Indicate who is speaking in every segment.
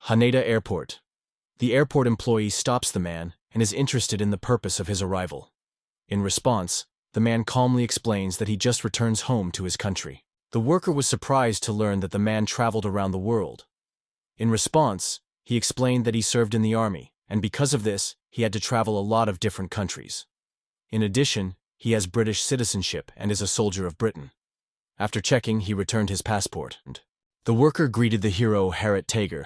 Speaker 1: Haneda Airport. The airport employee stops the man and is interested in the purpose of his arrival. In response, the man calmly explains that he just returns home to his country. The worker was surprised to learn that the man traveled around the world. In response, he explained that he served in the army, and because of this, he had to travel a lot of different countries. In addition, he has British citizenship and is a soldier of Britain. After checking, he returned his passport. The worker greeted the hero Harriet Tager,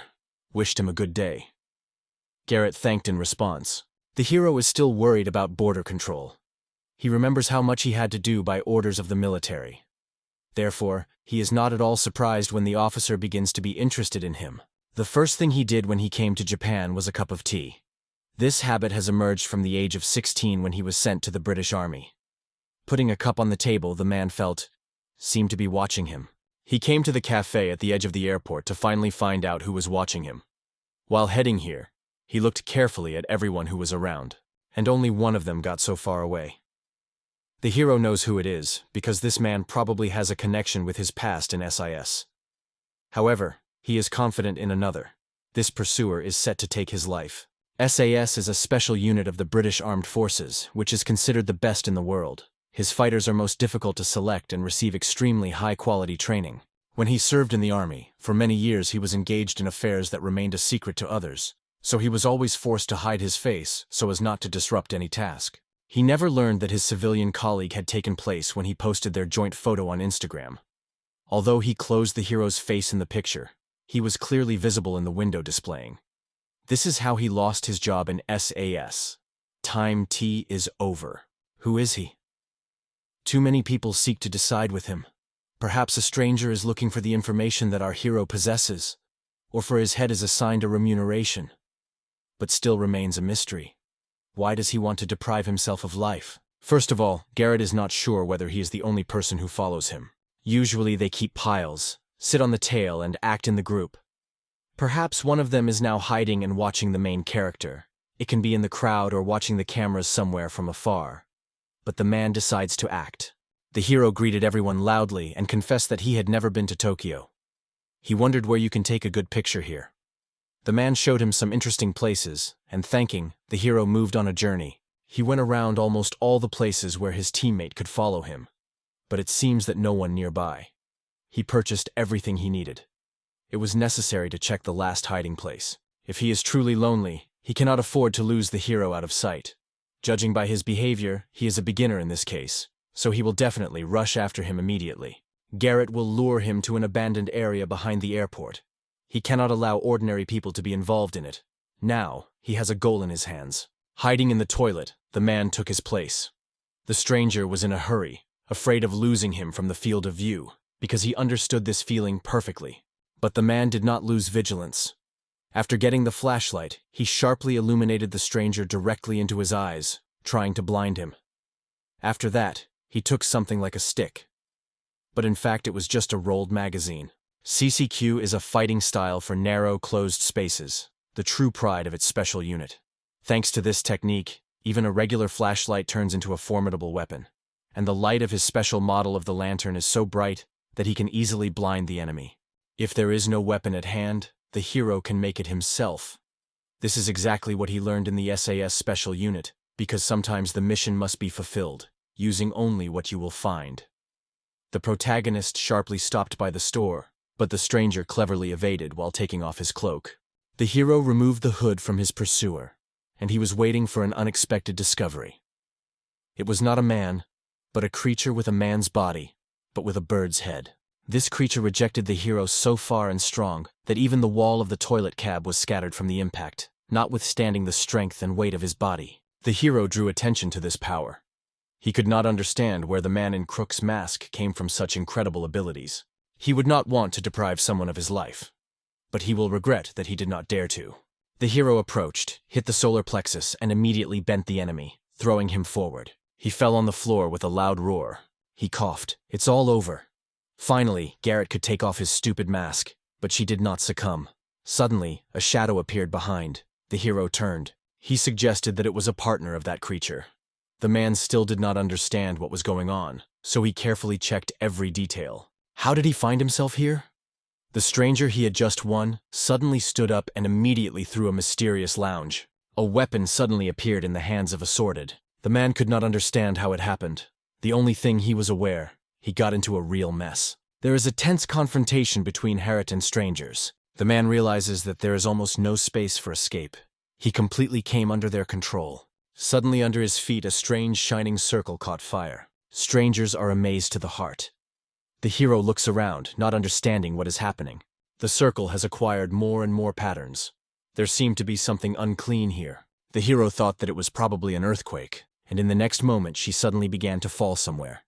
Speaker 1: wished him a good day. Garrett thanked in response. The hero is still worried about border control. He remembers how much he had to do by orders of the military. Therefore, he is not at all surprised when the officer begins to be interested in him. The first thing he did when he came to Japan was a cup of tea. This habit has emerged from the age of 16 when he was sent to the British Army. Putting a cup on the table, the man seemed to be watching him. He came to the cafe at the edge of the airport to finally find out who was watching him. While heading here, he looked carefully at everyone who was around, and only one of them got so far away. The hero knows who it is, because this man probably has a connection with his past in SIS. However, he is confident in another. This pursuer is set to take his life. SAS is a special unit of the British Armed Forces, which is considered the best in the world. His fighters are most difficult to select and receive extremely high-quality training. When he served in the army, for many years he was engaged in affairs that remained a secret to others, so he was always forced to hide his face so as not to disrupt any task. He never learned that his civilian colleague had taken place when he posted their joint photo on Instagram. Although he closed the hero's face in the picture, he was clearly visible in the window displaying. This is how he lost his job in SAS. Time T is over. Who is he? Too many people seek to decide with him. Perhaps a stranger is looking for the information that our hero possesses, or for his head is assigned a remuneration. But still remains a mystery. Why does he want to deprive himself of life? First of all, Garrett is not sure whether he is the only person who follows him. Usually they keep piles, sit on the tail and act in the group. Perhaps one of them is now hiding and watching the main character. It can be in the crowd or watching the cameras somewhere from afar. But the man decides to act. The hero greeted everyone loudly and confessed that he had never been to Tokyo. He wondered where you can take a good picture here. The man showed him some interesting places, and thanking, the hero moved on a journey. He went around almost all the places where his teammate could follow him. But it seems that no one nearby. He purchased everything he needed. It was necessary to check the last hiding place. If he is truly lonely, he cannot afford to lose the hero out of sight. Judging by his behavior, he is a beginner in this case, so he will definitely rush after him immediately. Garrett will lure him to an abandoned area behind the airport. He cannot allow ordinary people to be involved in it. Now, he has a goal in his hands. Hiding in the toilet, the man took his place. The stranger was in a hurry, afraid of losing him from the field of view, because he understood this feeling perfectly. But the man did not lose vigilance. After getting the flashlight, he sharply illuminated the stranger directly into his eyes, trying to blind him. After that, he took something like a stick. But in fact it was just a rolled magazine. CCQ is a fighting style for narrow, closed spaces, the true pride of its special unit. Thanks to this technique, even a regular flashlight turns into a formidable weapon, and the light of his special model of the lantern is so bright that he can easily blind the enemy. If there is no weapon at hand, the hero can make it himself. This is exactly what he learned in the SAS special unit, because sometimes the mission must be fulfilled, using only what you will find. The protagonist sharply stopped by the store, but the stranger cleverly evaded while taking off his cloak. The hero removed the hood from his pursuer, and he was waiting for an unexpected discovery. It was not a man, but a creature with a man's body, but with a bird's head. This creature rejected the hero so far and strong that even the wall of the toilet cab was scattered from the impact, notwithstanding the strength and weight of his body. The hero drew attention to this power. He could not understand where the man in Crook's mask came from such incredible abilities. He would not want to deprive someone of his life, but he will regret that he did not dare to. The hero approached, hit the solar plexus, and immediately bent the enemy, throwing him forward. He fell on the floor with a loud roar. He coughed. It's all over. Finally, Garrett could take off his stupid mask, but she did not succumb. Suddenly, a shadow appeared behind. The hero turned. He suggested that it was a partner of that creature. The man still did not understand what was going on, so he carefully checked every detail. How did he find himself here? The stranger he had just won suddenly stood up and immediately threw a mysterious lunge. A weapon suddenly appeared in the hands of a sworded. The man could not understand how it happened. The only thing he was aware, he got into a real mess. There is a tense confrontation between Haneda and strangers. The man realizes that there is almost no space for escape. He completely came under their control. Suddenly under his feet a strange shining circle caught fire. Strangers are amazed to the heart. The hero looks around, not understanding what is happening. The circle has acquired more and more patterns. There seemed to be something unclean here. The hero thought that it was probably an earthquake, and in the next moment she suddenly began to fall somewhere.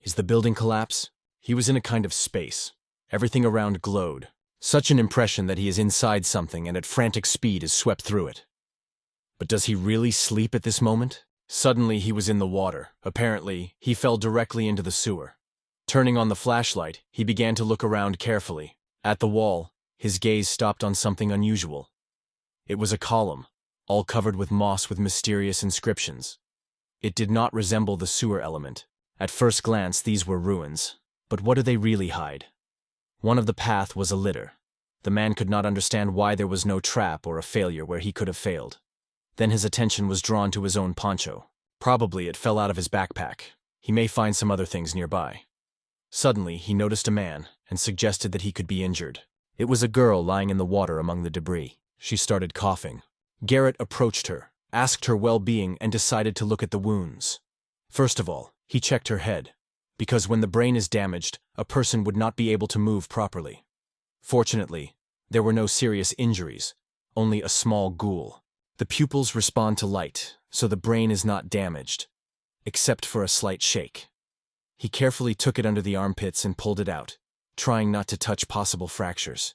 Speaker 1: Is the building collapse? He was in a kind of space. Everything around glowed. Such an impression that he is inside something and at frantic speed is swept through it. But does he really sleep at this moment? Suddenly he was in the water. Apparently, he fell directly into the sewer. Turning on the flashlight, he began to look around carefully. At the wall, his gaze stopped on something unusual. It was a column, all covered with moss with mysterious inscriptions. It did not resemble the sewer element. At first glance, these were ruins. But what do they really hide? One of the path was a litter. The man could not understand why there was no trap or a failure where he could have failed. Then his attention was drawn to his own poncho. Probably it fell out of his backpack. He may find some other things nearby. Suddenly, he noticed a man and suggested that he could be injured. It was a girl lying in the water among the debris. She started coughing. Garrett approached her, asked her well-being, and decided to look at the wounds. First of all, he checked her head, because when the brain is damaged, a person would not be able to move properly. Fortunately, there were no serious injuries, only a small ghoul. The pupils respond to light, so the brain is not damaged, except for a slight shake. He carefully took it under the armpits and pulled it out, trying not to touch possible fractures.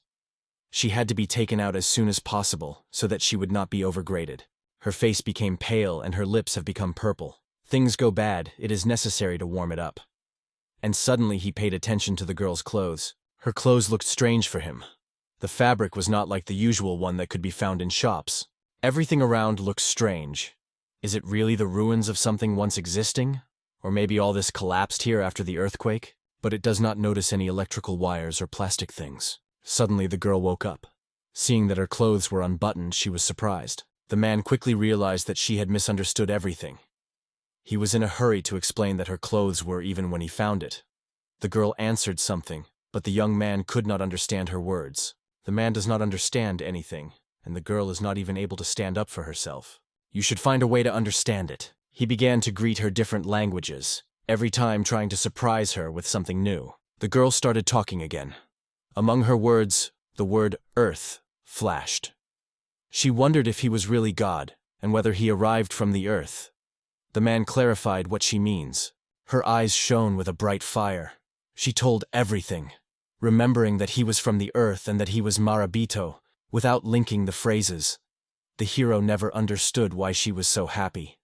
Speaker 1: She had to be taken out as soon as possible so that she would not be overgraded. Her face became pale and her lips have become purple. Things go bad, it is necessary to warm it up. And suddenly he paid attention to the girl's clothes. Her clothes looked strange for him. The fabric was not like the usual one that could be found in shops. Everything around looked strange. Is it really the ruins of something once existing? Or maybe all this collapsed here after the earthquake? But it does not notice any electrical wires or plastic things. Suddenly the girl woke up. Seeing that her clothes were unbuttoned, she was surprised. The man quickly realized that she had misunderstood everything. He was in a hurry to explain that her clothes were even when he found it. The girl answered something, but the young man could not understand her words. The man does not understand anything, and the girl is not even able to stand up for herself. You should find a way to understand it. He began to greet her different languages, every time trying to surprise her with something new. The girl started talking again. Among her words, the word earth flashed. She wondered if he was really God, and whether he arrived from the earth. The man clarified what she means. Her eyes shone with a bright fire. She told everything, remembering that he was from the earth and that he was Marabito, without linking the phrases. The hero never understood why she was so happy.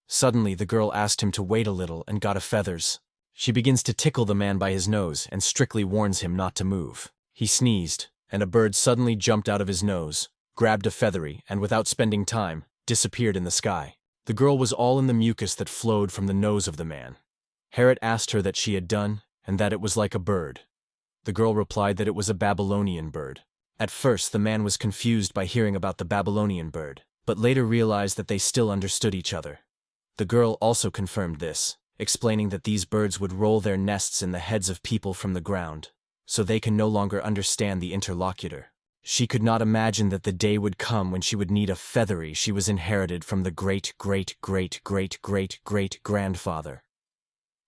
Speaker 1: Suddenly, the girl asked him to wait a little and got a feathers. She begins to tickle the man by his nose and strictly warns him not to move. He sneezed, and a bird suddenly jumped out of his nose, grabbed a feathery, and without spending time, disappeared in the sky. The girl was all in the mucus that flowed from the nose of the man. Haneda asked her that she had done, and that it was like a bird. The girl replied that it was a Babylonian bird. At first, the man was confused by hearing about the Babylonian bird, but later realized that they still understood each other. The girl also confirmed this, explaining that these birds would roll their nests in the heads of people from the ground, so they can no longer understand the interlocutor. She could not imagine that the day would come when she would need a feathery she was inherited from the great-great-great-great-great-great-grandfather.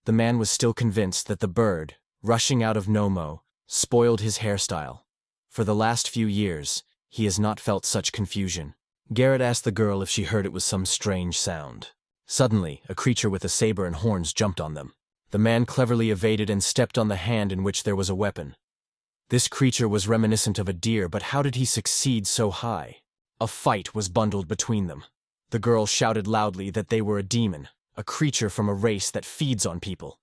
Speaker 1: The man was still convinced that the bird, rushing out of Nomo, spoiled his hairstyle. For the last few years, he has not felt such confusion. Garrett asked the girl if she heard it was some strange sound. Suddenly, a creature with a saber and horns jumped on them. The man cleverly evaded and stepped on the hand in which there was a weapon. This creature was reminiscent of a deer, but how did he succeed so high? A fight was bundled between them. The girl shouted loudly that they were a demon, a creature from a race that feeds on people.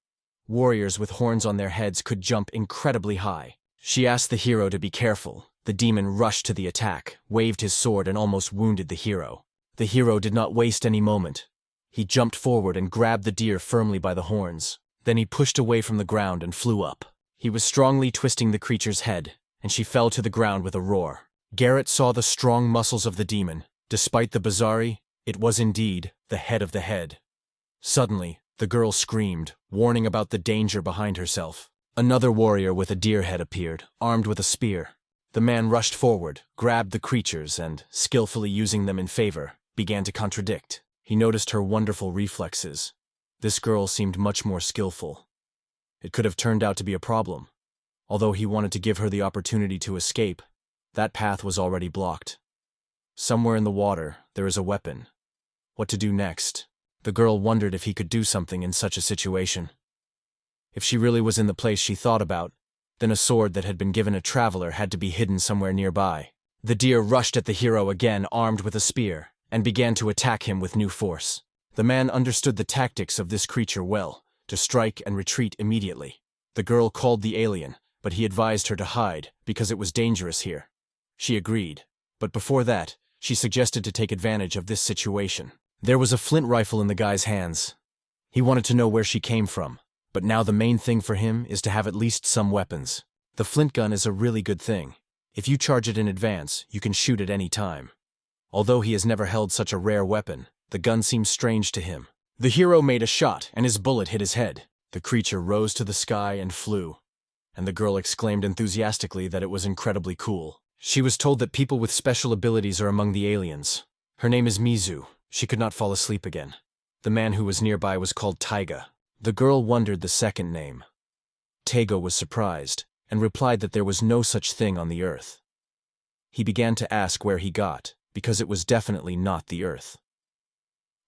Speaker 1: Warriors with horns on their heads could jump incredibly high. She asked the hero to be careful. The demon rushed to the attack, waved his sword, and almost wounded the hero. The hero did not waste any moment. He jumped forward and grabbed the deer firmly by the horns. Then he pushed away from the ground and flew up. He was strongly twisting the creature's head. and she fell to the ground with a roar. Garrett saw the strong muscles of the demon. Despite the bizarre, it was indeed the head of the head. Suddenly, the girl screamed, warning about the danger behind herself. Another warrior with a deer head appeared, armed with a spear. The man rushed forward, grabbed the creatures, and, skillfully using them in favor, began to contradict. He noticed her wonderful reflexes. This girl seemed much more skillful. It could have turned out to be a problem. Although he wanted to give her the opportunity to escape, that path was already blocked. Somewhere in the water, there is a weapon. What to do next? The girl wondered if he could do something in such a situation. If she really was in the place she thought about, then a sword that had been given a traveler had to be hidden somewhere nearby. The deer rushed at the hero again, armed with a spear, and began to attack him with new force. The man understood the tactics of this creature well, to strike and retreat immediately. The girl called the alien, but he advised her to hide, because it was dangerous here. She agreed, but before that, she suggested to take advantage of this situation. There was a flint rifle in the guy's hands. He wanted to know where she came from, but now the main thing for him is to have at least some weapons. The flint gun is a really good thing. If you charge it in advance, you can shoot at any time. Although he has never held such a rare weapon, the gun seems strange to him. The hero made a shot, and his bullet hit his head. The creature rose to the sky and flew, and the girl exclaimed enthusiastically that it was incredibly cool. She was told that people with special abilities are among the aliens. Her name is Mizu. She could not fall asleep again. The man who was nearby was called Taiga. The girl wondered the second name. Taiga was surprised, and replied that there was no such thing on the earth. He began to ask where he got, because it was definitely not the earth.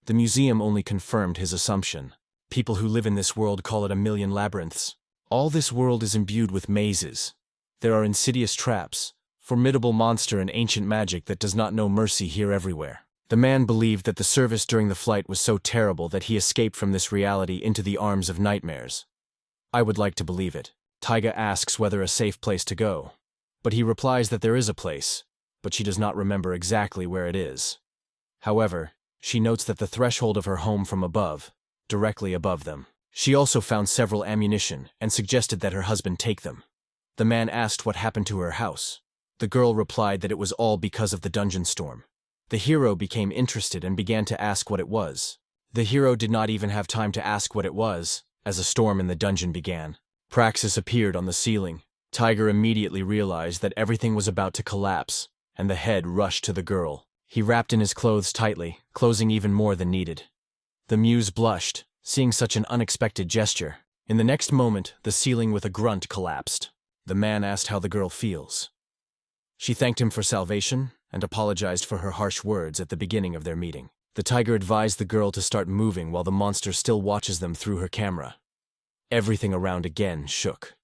Speaker 1: The museum only confirmed his assumption. People who live in this world call it a million labyrinths. All this world is imbued with mazes. There are insidious traps, formidable monster and ancient magic that does not know mercy here everywhere. The man believed that the service during the flight was so terrible that he escaped from this reality into the arms of nightmares. I would like to believe it. Taiga asks whether a safe place to go, but he replies that there is a place, but she does not remember exactly where it is. However, she notes that the threshold of her home from above, directly above them. She also found several ammunition and suggested that her husband take them. The man asked what happened to her house. The girl replied that it was all because of the dungeon storm. The hero became interested and began to ask what it was. The hero did not even have time to ask what it was, as a storm in the dungeon began. Praxis appeared on the ceiling. Tiger immediately realized that everything was about to collapse, and the head rushed to the girl. He wrapped in his clothes tightly, closing even more than needed. The muse blushed, seeing such an unexpected gesture. In the next moment, the ceiling with a grunt collapsed. The man asked how the girl feels. She thanked him for salvation and apologized for her harsh words at the beginning of their meeting. The tiger advised the girl to start moving while the monster still watches them through her camera. Everything around again shook.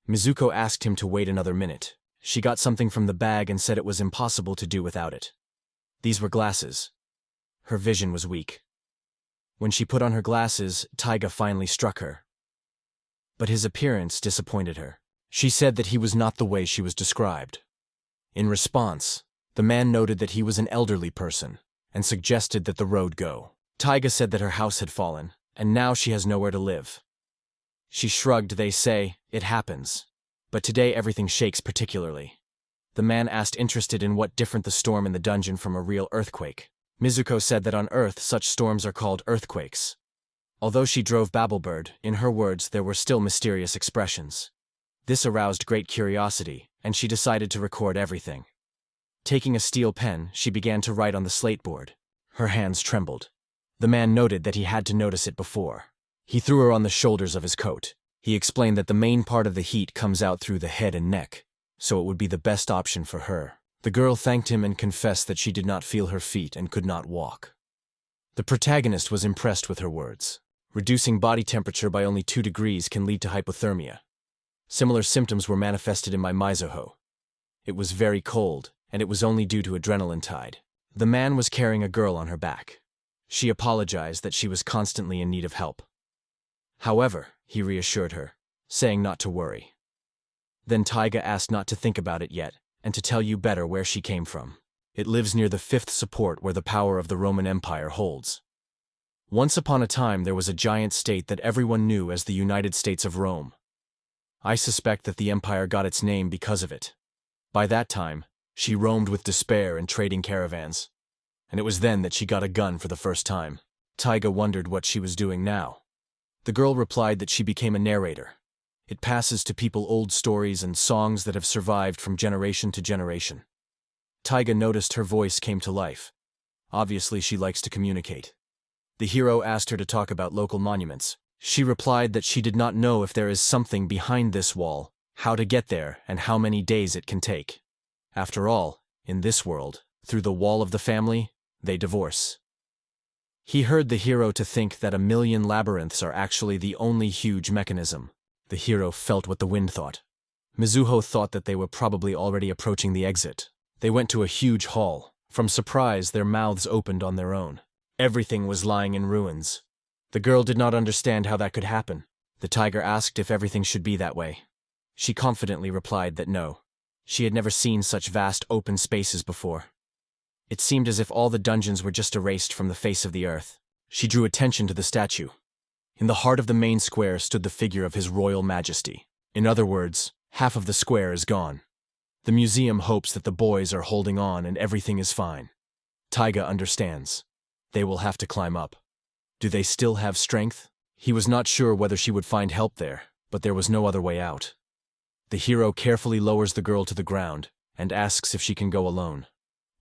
Speaker 1: Mizuko asked him to wait another minute. She got something from the bag and said it was impossible to do without it. These were glasses. Her vision was weak. When she put on her glasses, Taiga finally struck her. But his appearance disappointed her. She said that he was not the way she was described. In response, the man noted that he was an elderly person and suggested that the road go. Taiga said that her house had fallen, and now she has nowhere to live. She shrugged. They say, it happens. But today everything shakes particularly. The man asked, interested in what different the storm in the dungeon from a real earthquake. Mizuko said that on Earth such storms are called earthquakes. Although she drove Babblebird, in her words there were still mysterious expressions. This aroused great curiosity, and she decided to record everything. Taking a steel pen, she began to write on the slate board. Her hands trembled. The man noted that he had to notice it before. He threw her on the shoulders of his coat. He explained that the main part of the heat comes out through the head and neck, so it would be the best option for her. The girl thanked him and confessed that she did not feel her feet and could not walk. The protagonist was impressed with her words. Reducing body temperature by only 2 degrees can lead to hypothermia. Similar symptoms were manifested in my Mizuho. It was very cold, and it was only due to adrenaline tide. The man was carrying a girl on her back. She apologized that she was constantly in need of help. However, he reassured her, saying not to worry. Then Taiga asked not to think about it yet, and to tell you better where she came from. It lives near the 5th support where the power of the Roman Empire holds. Once upon a time there was a giant state that everyone knew as the United States of Rome. I suspect that the empire got its name because of it. By that time, she roamed with despair and trading caravans. And it was then that she got a gun for the first time. Taiga wondered what she was doing now. The girl replied that she became a narrator. It passes to people old stories and songs that have survived from generation to generation. Taiga noticed her voice came to life. Obviously, she likes to communicate. The hero asked her to talk about local monuments. She replied that she did not know if there is something behind this wall, how to get there, and how many days it can take. After all, in this world, through the wall of the family, they divorce. He heard the hero to think that 1,000,000 labyrinths are actually the only huge mechanism. The hero felt what the wind thought. Mizuho thought that they were probably already approaching the exit. They went to a huge hall. From surprise, their mouths opened on their own. Everything was lying in ruins. The girl did not understand how that could happen. The tiger asked if everything should be that way. She confidently replied that no. She had never seen such vast open spaces before. It seemed as if all the dungeons were just erased from the face of the earth. She drew attention to the statue. In the heart of the main square stood the figure of His Royal Majesty. In other words, half of the square is gone. The museum hopes that the boys are holding on and everything is fine. Taiga understands. They will have to climb up. Do they still have strength? He was not sure whether she would find help there, but there was no other way out. The hero carefully lowers the girl to the ground and asks if she can go alone.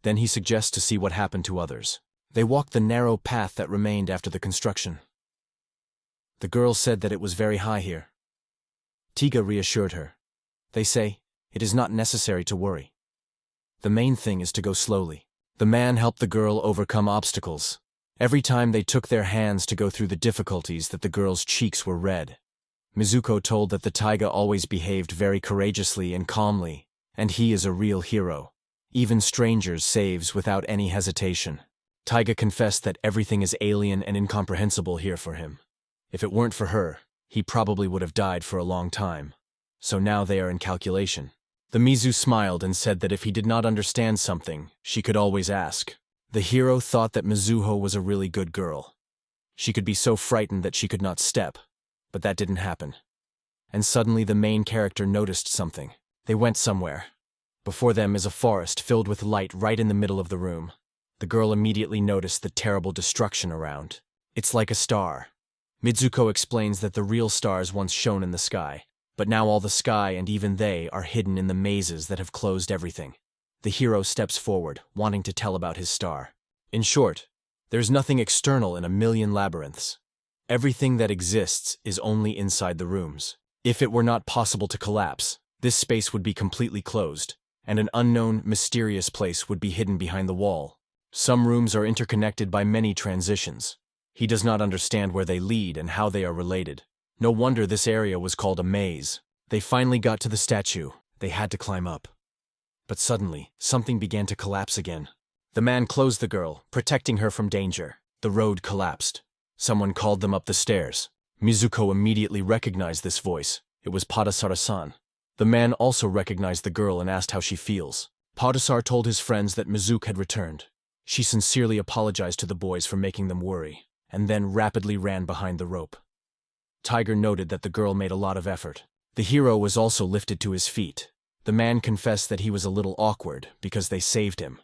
Speaker 1: Then he suggests to see what happened to others. They walked the narrow path that remained after the construction. The girl said that it was very high here. Taiga reassured her. They say, it is not necessary to worry. The main thing is to go slowly. The man helped the girl overcome obstacles. Every time they took their hands to go through the difficulties that the girl's cheeks were red. Mizuko told that the taiga always behaved very courageously and calmly, and he is a real hero. Even strangers saves without any hesitation. Taiga confessed that everything is alien and incomprehensible here for him. If it weren't for her, he probably would have died for a long time. So now they are in calculation. The Mizu smiled and said that if he did not understand something, she could always ask. The hero thought that Mizuho was a really good girl. She could be so frightened that she could not step, but that didn't happen. And suddenly the main character noticed something. They went somewhere. Before them is a forest filled with light right in the middle of the room. The girl immediately noticed the terrible destruction around. It's like a star. Mizuko explains that the real stars once shone in the sky, but now all the sky and even they are hidden in the mazes that have closed everything. The hero steps forward, wanting to tell about his star. In short, there's nothing external in 1,000,000 labyrinths. Everything that exists is only inside the rooms. If it were not possible to collapse, this space would be completely closed, and an unknown, mysterious place would be hidden behind the wall. Some rooms are interconnected by many transitions. He does not understand where they lead and how they are related. No wonder this area was called a maze. They finally got to the statue. They had to climb up. But suddenly, something began to collapse again. The man closed the girl, protecting her from danger. The road collapsed. Someone called them up the stairs. Mizuko immediately recognized this voice. It was Podasara-san. The man also recognized the girl and asked how she feels. Podasar told his friends that Mizuko had returned. She sincerely apologized to the boys for making them worry, and then rapidly ran behind the rope. Tiger noted that the girl made a lot of effort. The hero was also lifted to his feet. The man confessed that he was a little awkward because they saved him.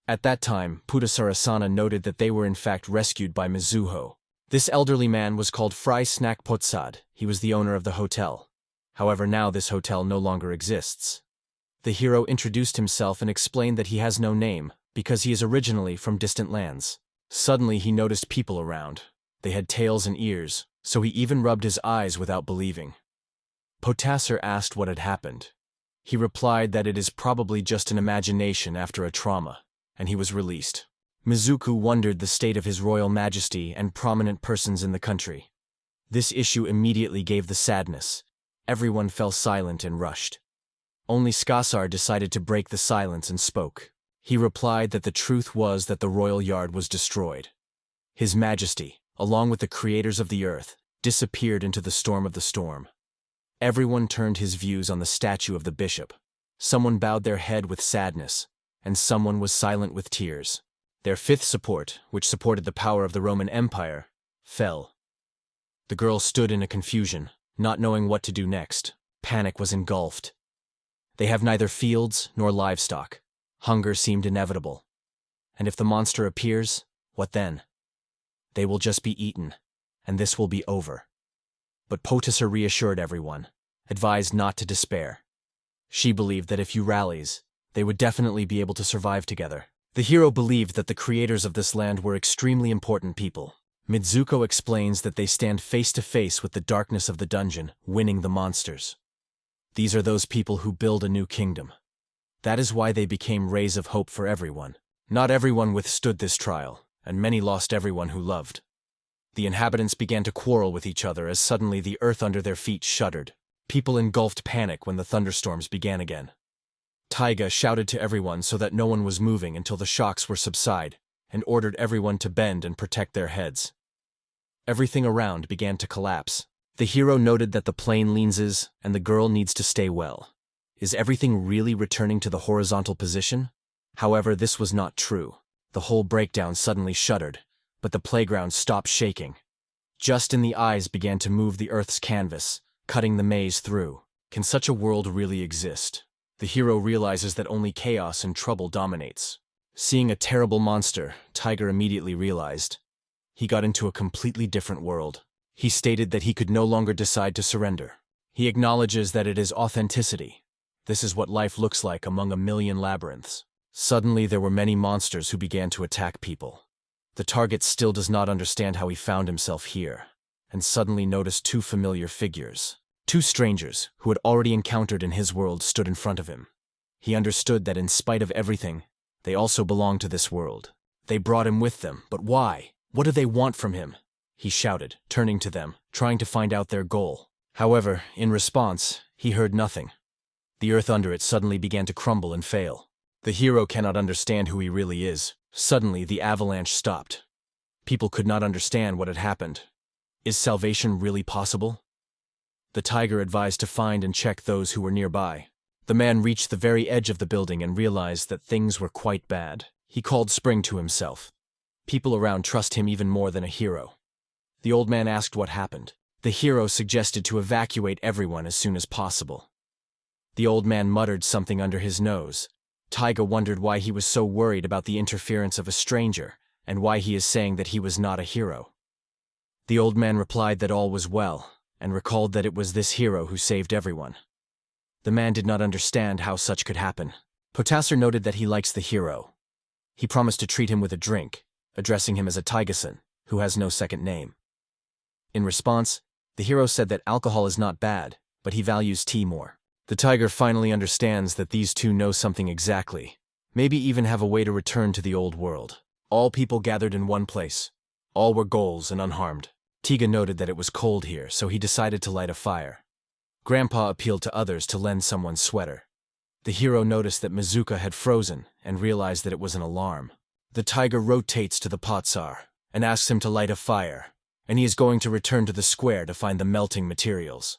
Speaker 1: At that time, Pudasarasana noted that they were in fact rescued by Mizuho. This elderly man was called Fry Snack Potsad. He was the owner of the hotel. However, now this hotel no longer exists. The hero introduced himself and explained that he has no name because he is originally from distant lands. Suddenly he noticed people around. They had tails and ears, so he even rubbed his eyes without believing. Potasser asked what had happened. He replied that it is probably just an imagination after a trauma, and he was released. Mizuku wondered the state of His Royal Majesty and prominent persons in the country. This issue immediately gave the sadness. Everyone fell silent and rushed. Only Skasar decided to break the silence and spoke. He replied that the truth was that the royal yard was destroyed. His Majesty, along with the creators of the earth, disappeared into the storm of the storm. Everyone turned his views on the statue of the bishop. Someone bowed their head with sadness, and someone was silent with tears. Their fifth support, which supported the power of the Roman Empire, fell. The girl stood in a confusion, not knowing what to do next. Panic was engulfed. They have neither fields nor livestock. Hunger seemed inevitable. And if the monster appears, what then? They will just be eaten, and this will be over. But Potisar reassured everyone, advised not to despair. She believed that if you rallies, they would definitely be able to survive together. The hero believed that the creators of this land were extremely important people. Mitsuko explains that they stand face to face with the darkness of the dungeon, winning the monsters. These are those people who build a new kingdom. That is why they became rays of hope for everyone. Not everyone withstood this trial, and many lost everyone who loved. The inhabitants began to quarrel with each other as suddenly the earth under their feet shuddered. People engulfed panic when the thunderstorms began again. Taiga shouted to everyone so that no one was moving until the shocks were subside, and ordered everyone to bend and protect their heads. Everything around began to collapse. The hero noted that the plane leans and the girl needs to stay well. Is everything really returning to the horizontal position? However, this was not true. The whole breakdown suddenly shuddered, but the playground stopped shaking. Just in the eyes began to move the Earth's canvas, cutting the maze through. Can such a world really exist? The hero realizes that only chaos and trouble dominates. Seeing a terrible monster, Tiger immediately realized. He got into a completely different world. He stated that he could no longer decide to surrender. He acknowledges that it is authenticity. This is what life looks like among a million labyrinths. Suddenly there were many monsters who began to attack people. The target still does not understand how he found himself here, and suddenly noticed two familiar figures. Two strangers, who had already encountered in his world, stood in front of him. He understood that in spite of everything, they also belonged to this world. They brought him with them, but why? What do they want from him? He shouted, turning to them, trying to find out their goal. However, in response, he heard nothing. The earth under it suddenly began to crumble and fail. The hero cannot understand who he really is. Suddenly, the avalanche stopped. People could not understand what had happened. Is salvation really possible? The tiger advised to find and check those who were nearby. The man reached the very edge of the building and realized that things were quite bad. He called Spring to himself. People around trust him even more than a hero. The old man asked what happened. The hero suggested to evacuate everyone as soon as possible. The old man muttered something under his nose. Taiga wondered why he was so worried about the interference of a stranger, and why he is saying that he was not a hero. The old man replied that all was well, and recalled that it was this hero who saved everyone. The man did not understand how such could happen. Potasser noted that he likes the hero. He promised to treat him with a drink, addressing him as a Taigason, who has no second name. In response, the hero said that alcohol is not bad, but he values tea more. The tiger finally understands that these two know something exactly, maybe even have a way to return to the old world. All people gathered in one place. All were goals and unharmed. Tiga noted that it was cold here, so he decided to light a fire. Grandpa appealed to others to lend someone's sweater. The hero noticed that Mizuka had frozen and realized that it was an alarm. The tiger rotates to the Potsar and asks him to light a fire, and he is going to return to the square to find the melting materials.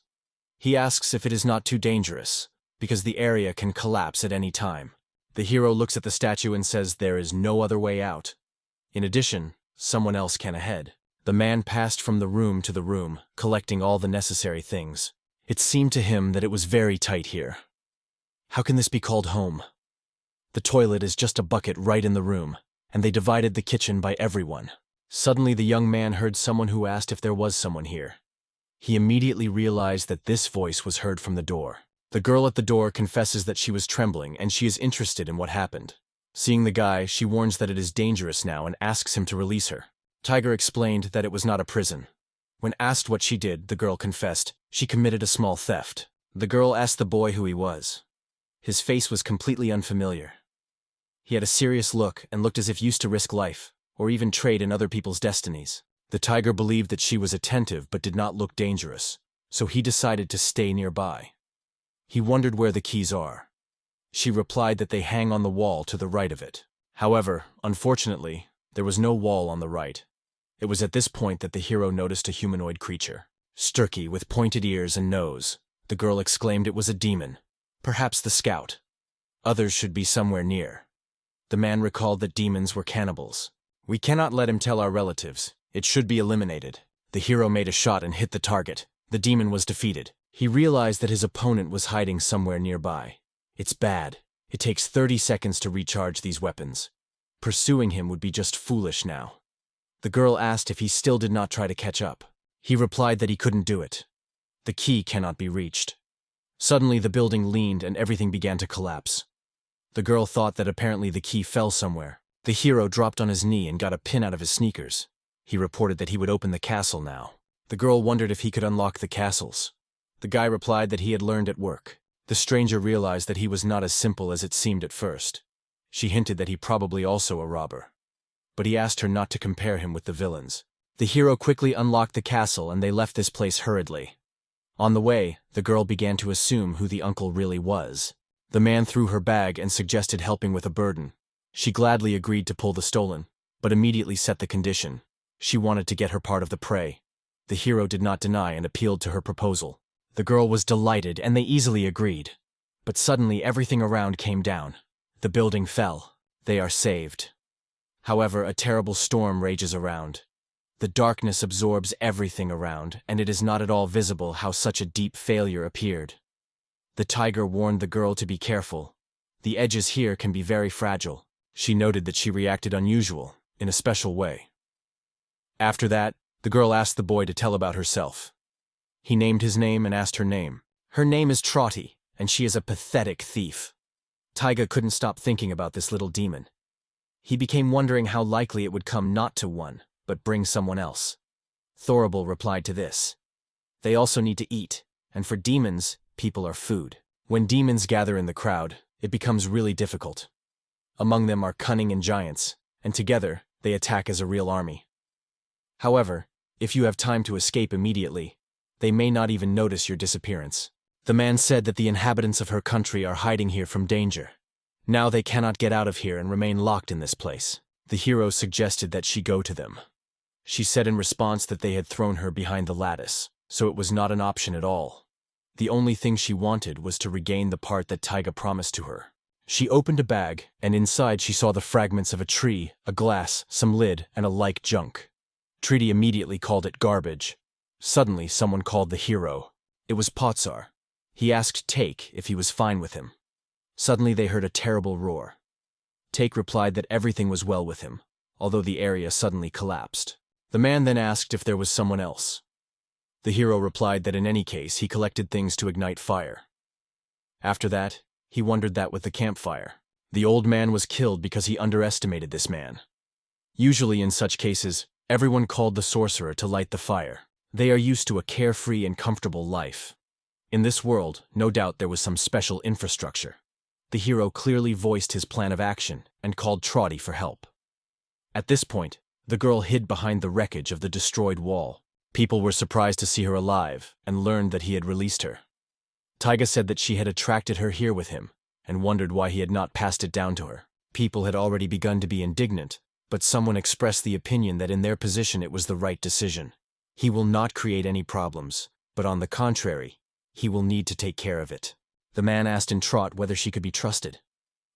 Speaker 1: He asks if it is not too dangerous, because the area can collapse at any time. The hero looks at the statue and says there is no other way out. In addition, someone else can ahead. The man passed from the room to the room, collecting all the necessary things. It seemed to him that it was very tight here. How can this be called home? The toilet is just a bucket right in the room, and they divided the kitchen by everyone. Suddenly the young man heard someone who asked if there was someone here. He immediately realized that this voice was heard from the door. The girl at the door confesses that she was trembling and she is interested in what happened. Seeing the guy, she warns that it is dangerous now and asks him to release her. Tiger explained that it was not a prison. When asked what she did, the girl confessed she committed a small theft. The girl asked the boy who he was. His face was completely unfamiliar. He had a serious look and looked as if used to risk life, or even trade in other people's destinies. The tiger believed that she was attentive but did not look dangerous, so he decided to stay nearby. He wondered where the keys are. She replied that they hang on the wall to the right of it. However, unfortunately, there was no wall on the right. It was at this point that the hero noticed a humanoid creature. Sturky, with pointed ears and nose. The girl exclaimed it was a demon. Perhaps the scout. Others should be somewhere near. The man recalled that demons were cannibals. We cannot let him tell our relatives. It should be eliminated. The hero made a shot and hit the target. The demon was defeated. He realized that his opponent was hiding somewhere nearby. It's bad. It takes 30 seconds to recharge these weapons. Pursuing him would be just foolish now. The girl asked if he still did not try to catch up. He replied that he couldn't do it. The key cannot be reached. Suddenly the building leaned and everything began to collapse. The girl thought that apparently the key fell somewhere. The hero dropped on his knee and got a pin out of his sneakers. He reported that he would open the castle now. The girl wondered if he could unlock the castles. The guy replied that he had learned at work. The stranger realized that he was not as simple as it seemed at first. She hinted that he probably also a robber. But he asked her not to compare him with the villains. The hero quickly unlocked the castle and they left this place hurriedly. On the way, the girl began to assume who the uncle really was. The man threw her bag and suggested helping with a burden. She gladly agreed to pull the stolen, but immediately set the condition. She wanted to get her part of the prey. The hero did not deny and appealed to her proposal. The girl was delighted and they easily agreed. But suddenly everything around came down. The building fell. They are saved. However, a terrible storm rages around. The darkness absorbs everything around, and it is not at all visible how such a deep failure appeared. The tiger warned the girl to be careful. The edges here can be very fragile. She noted that she reacted unusual, in a special way. After that, the girl asked the boy to tell about herself. He named his name and asked her name. Her name is Trotty, and she is a pathetic thief. Taiga couldn't stop thinking about this little demon. He became wondering how likely it would come not to one, but bring someone else. Thorable replied to this. They also need to eat, and for demons, people are food. When demons gather in the crowd, it becomes really difficult. Among them are cunning and giants, and together, they attack as a real army. However, if you have time to escape immediately, they may not even notice your disappearance. The man said that the inhabitants of her country are hiding here from danger. Now they cannot get out of here and remain locked in this place. The hero suggested that she go to them. She said in response that they had thrown her behind the lattice, so it was not an option at all. The only thing she wanted was to regain the part that Taiga promised to her. She opened a bag, and inside she saw the fragments of a tree, a glass, some lid, and a like junk. Treaty immediately called it garbage. Suddenly, someone called the hero. It was Potsar. He asked Take if he was fine with him. Suddenly they heard a terrible roar. Take replied that everything was well with him, although the area suddenly collapsed. The man then asked if there was someone else. The hero replied that in any case he collected things to ignite fire. After that, he wondered that with the campfire. The old man was killed because he underestimated this man. Usually in such cases, everyone called the sorcerer to light the fire. They are used to a carefree and comfortable life. In this world, no doubt there was some special infrastructure. The hero clearly voiced his plan of action and called Trotty for help. At this point, the girl hid behind the wreckage of the destroyed wall. People were surprised to see her alive and learned that he had released her. Taiga said that she had attracted her here with him and wondered why he had not passed it down to her. People had already begun to be indignant, but someone expressed the opinion that in their position it was the right decision. He will not create any problems, but on the contrary, he will need to take care of it. The man asked in Trot whether she could be trusted.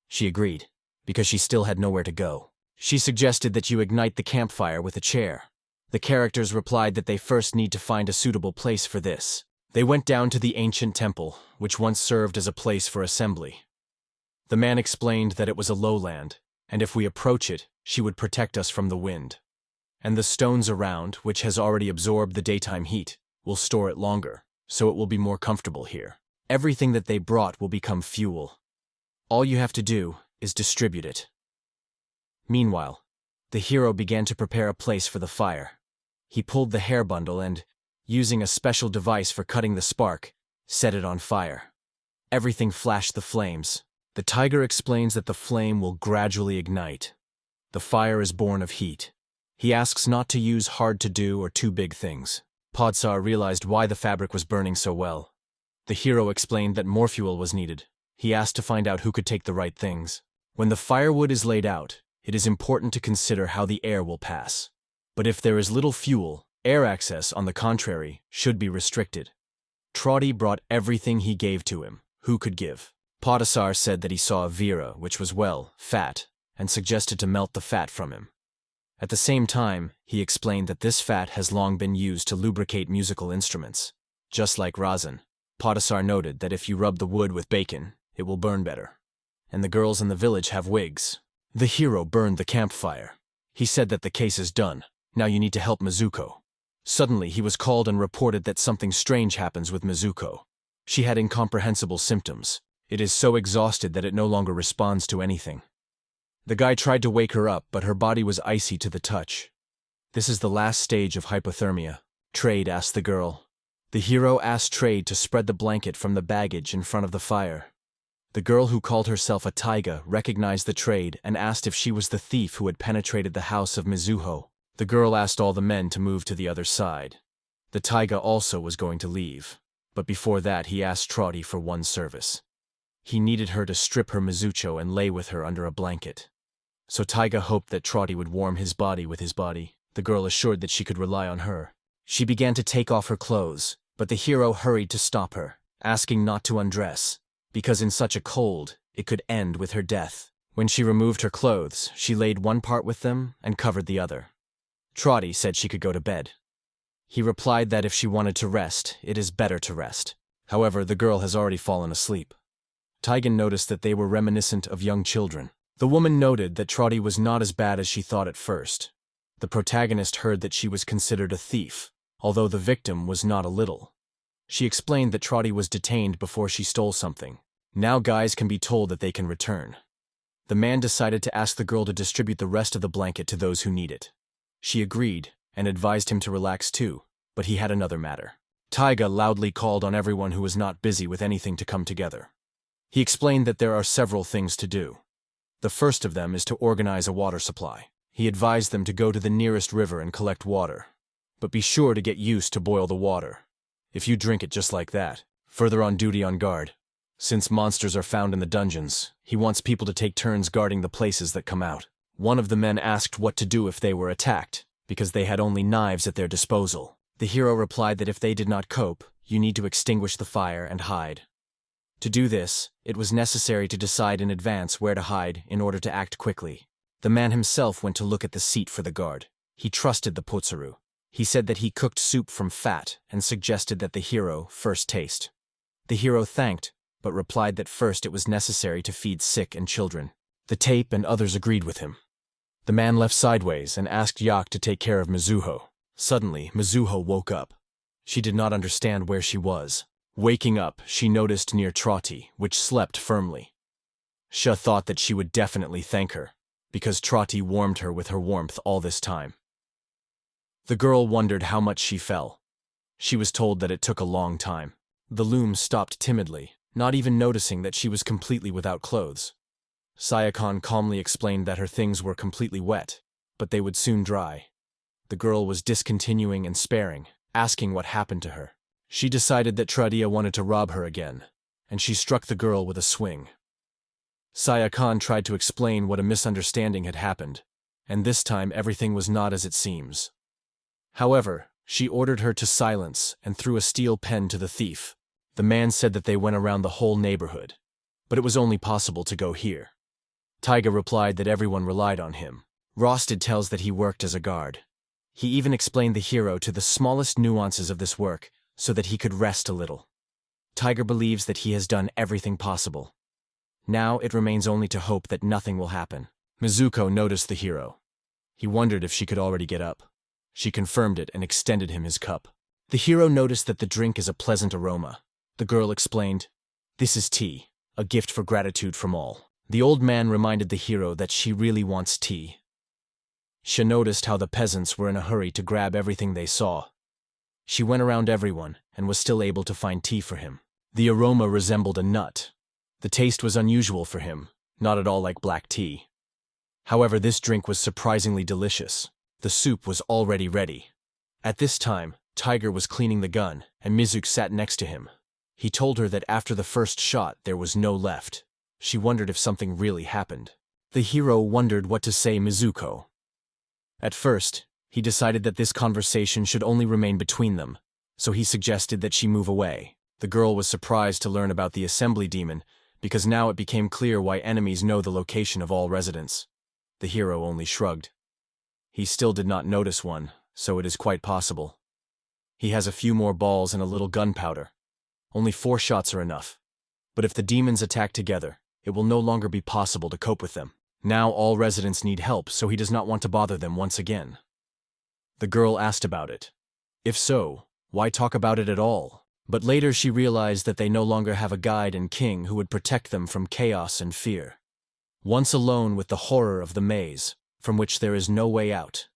Speaker 1: She agreed, because she still had nowhere to go. She suggested that you ignite the campfire with a chair. The characters replied that they first need to find a suitable place for this. They went down to the ancient temple, which once served as a place for assembly. The man explained that it was a lowland, and if we approach it, she would protect us from the wind. And the stones around, which has already absorbed the daytime heat, will store it longer, so it will be more comfortable here. Everything that they brought will become fuel. All you have to do is distribute it. Meanwhile, the hero began to prepare a place for the fire. He pulled the hair bundle and, using a special device for cutting the spark, set it on fire. Everything flashed the flames. The tiger explains that the flame will gradually ignite. The fire is born of heat. He asks not to use hard-to-do or too big things. Podsar realized why the fabric was burning so well. The hero explained that more fuel was needed. He asked to find out who could take the right things. When the firewood is laid out, it is important to consider how the air will pass. But if there is little fuel, air access, on the contrary, should be restricted. Trotty brought everything he gave to him. Who could give? Podsar said that he saw a Vera, which was, well, fat, and suggested to melt the fat from him. At the same time, he explained that this fat has long been used to lubricate musical instruments. Just like rosin, Podsar noted that if you rub the wood with bacon, It will burn better. And the girls in the village have wigs. The hero burned the campfire. He said that the case is done. Now you need to help Mizuko. Suddenly, he was called and reported that something strange happens with Mizuko. She had incomprehensible symptoms. It is so exhausted that it no longer responds to anything. The guy tried to wake her up, but her body was icy to the touch. This is the last stage of hypothermia. Trade asked the girl. The hero asked Trade to spread the blanket from the baggage in front of the fire. The girl who called herself a taiga recognized the Trade and asked if she was the thief who had penetrated the house of Mizuho. The girl asked all the men to move to the other side. The taiga also was going to leave, but before that he asked Trotty for one service. He needed her to strip her Mizucho and lay with her under a blanket. So Taiga hoped that Trotty would warm his body with his body. The girl assured that she could rely on her. She began to take off her clothes, but the hero hurried to stop her, asking not to undress, because in such a cold, it could end with her death. When she removed her clothes, she laid one part with them and covered the other. Trotty said she could go to bed. He replied that if she wanted to rest, it is better to rest. However, the girl has already fallen asleep. Taigen noticed that they were reminiscent of young children. The woman noted that Trotty was not as bad as she thought at first. The protagonist heard that she was considered a thief, although the victim was not a little. She explained that Trotty was detained before she stole something. Now guys can be told that they can return. The man decided to ask the girl to distribute the rest of the blanket to those who need it. She agreed, and advised him to relax too, but he had another matter. Taiga loudly called on everyone who was not busy with anything to come together. He explained that there are several things to do. The first of them is to organize a water supply. He advised them to go to the nearest river and collect water. But be sure to get used to boil the water. If you drink it just like that, further on duty on guard. Since monsters are found in the dungeons, he wants people to take turns guarding the places that come out. One of the men asked what to do if they were attacked, because they had only knives at their disposal. The hero replied that if they did not cope, you need to extinguish the fire and hide. To do this, it was necessary to decide in advance where to hide in order to act quickly. The man himself went to look at the seat for the guard. He trusted the Potsuru. He said that he cooked soup from fat and suggested that the hero first taste. The hero thanked, but replied that first it was necessary to feed sick and children. The tape and others agreed with him. The man left sideways and asked Yak to take care of Mizuho. Suddenly, Mizuho woke up. She did not understand where she was. Waking up, she noticed near Trotty, which slept firmly. Sha thought that she would definitely thank her, because Trotty warmed her with her warmth all this time. The girl wondered how much she fell. She was told that it took a long time. The loom stopped timidly, not even noticing that she was completely without clothes. Sayakon calmly explained that her things were completely wet, but they would soon dry. The girl was discontinuing and sparing, asking what happened to her. She decided that Tradia wanted to rob her again, and she struck the girl with a swing. Sayakon tried to explain what a misunderstanding had happened, and this time everything was not as it seems. However, she ordered her to silence and threw a steel pen to the thief. The man said that they went around the whole neighborhood, but it was only possible to go here. Taiga replied that everyone relied on him. Rosted tells that he worked as a guard. He even explained the hero to the smallest nuances of this work so that he could rest a little. Tiger believes that he has done everything possible. Now it remains only to hope that nothing will happen. Mizuko noticed the hero. He wondered if she could already get up. She confirmed it and extended him his cup. The hero noticed that the drink is a pleasant aroma. The girl explained, "This is tea, a gift for gratitude from all." The old man reminded the hero that she really wants tea. She noticed how the peasants were in a hurry to grab everything they saw. She went around everyone and was still able to find tea for him. The aroma resembled a nut. The taste was unusual for him, not at all like black tea. However, this drink was surprisingly delicious. The soup was already ready. At this time, Tiger was cleaning the gun, and Mizu sat next to him. He told her that after the first shot there was no left. She wondered if something really happened. The hero wondered what to say Mizuko. At first, he decided that this conversation should only remain between them, so he suggested that she move away. The girl was surprised to learn about the assembly demon, because now it became clear why enemies know the location of all residents. The hero only shrugged. He still did not notice one, so it is quite possible. He has a few more balls and a little gunpowder. Only 4 shots are enough. But if the demons attack together, it will no longer be possible to cope with them. Now all residents need help, so he does not want to bother them once again. The girl asked about it. If so, why talk about it at all? But later she realized that they no longer have a guide and king who would protect them from chaos and fear. Once alone with the horror of the maze, from which there is no way out,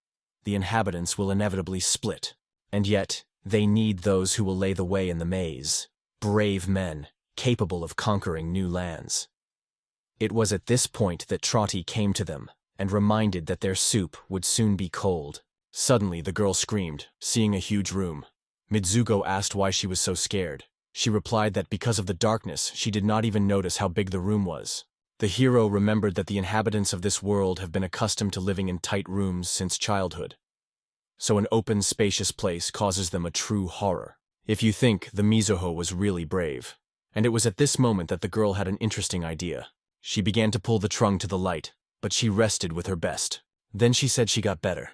Speaker 1: the inhabitants will inevitably split. And yet, they need those who will lay the way in the maze. Brave men, capable of conquering new lands. It was at this point that Trotty came to them, and reminded that their soup would soon be cold. Suddenly the girl screamed, seeing a huge room. Mizugo asked why she was so scared. She replied that because of the darkness, she did not even notice how big the room was. The hero remembered that the inhabitants of this world have been accustomed to living in tight rooms since childhood. So an open, spacious place causes them a true horror. If you think, the Mizuho was really brave. And it was at this moment that the girl had an interesting idea. She began to pull the trunk to the light, but she rested with her best. Then she said she got better.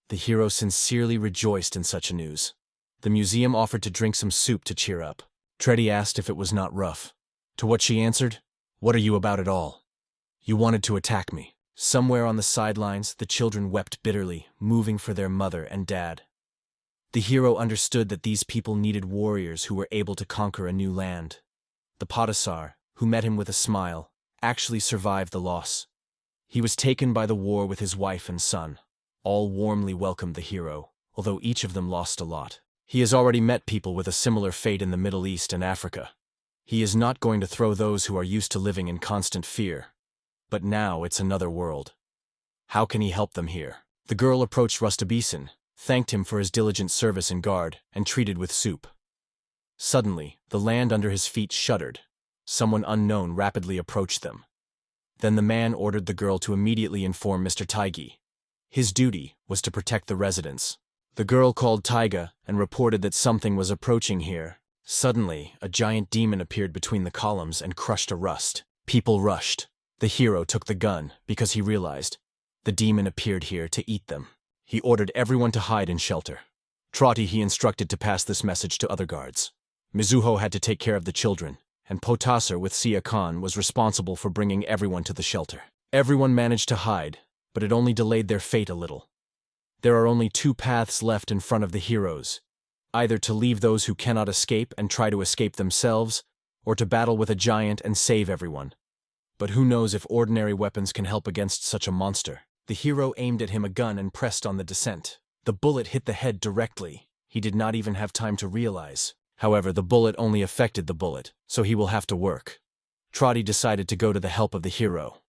Speaker 1: The hero sincerely rejoiced in such news. The museum offered to drink some soup to cheer up. Treddy asked if it was not rough. To what she answered, "What are you about at all? You wanted to attack me." Somewhere on the sidelines, the children wept bitterly, moving for their mother and dad. The hero understood that these people needed warriors who were able to conquer a new land. The Potisar, who met him with a smile, actually survived the loss. He was taken by the war with his wife and son. All warmly welcomed the hero, although each of them lost a lot. He has already met people with a similar fate in the Middle East and Africa. He is not going to throw those who are used to living in constant fear. But now it's another world. How can he help them here? The girl approached Rustabison, thanked him for his diligent service and guard, and treated with soup. Suddenly, the land under his feet shuddered. Someone unknown rapidly approached them. Then the man ordered the girl to immediately inform Mr. Taigi. His duty was to protect the residents. The girl called Taiga and reported that something was approaching here. Suddenly, a giant demon appeared between the columns and crushed a rust. People rushed. The hero took the gun because he realized the demon appeared here to eat them. He ordered everyone to hide in shelter. Trotty he instructed to pass this message to other guards. Mizuho had to take care of the children, and Potasser with Sia Khan was responsible for bringing everyone to the shelter. Everyone managed to hide, but it only delayed their fate a little. There are only two paths left in front of the heroes, either to leave those who cannot escape and try to escape themselves, or to battle with a giant and save everyone. But who knows if ordinary weapons can help against such a monster? The hero aimed at him a gun and pressed on the descent. The bullet hit the head directly. He did not even have time to realize. However, the bullet only affected the bullet, so he will have to work. Trotty decided to go to the help of the hero.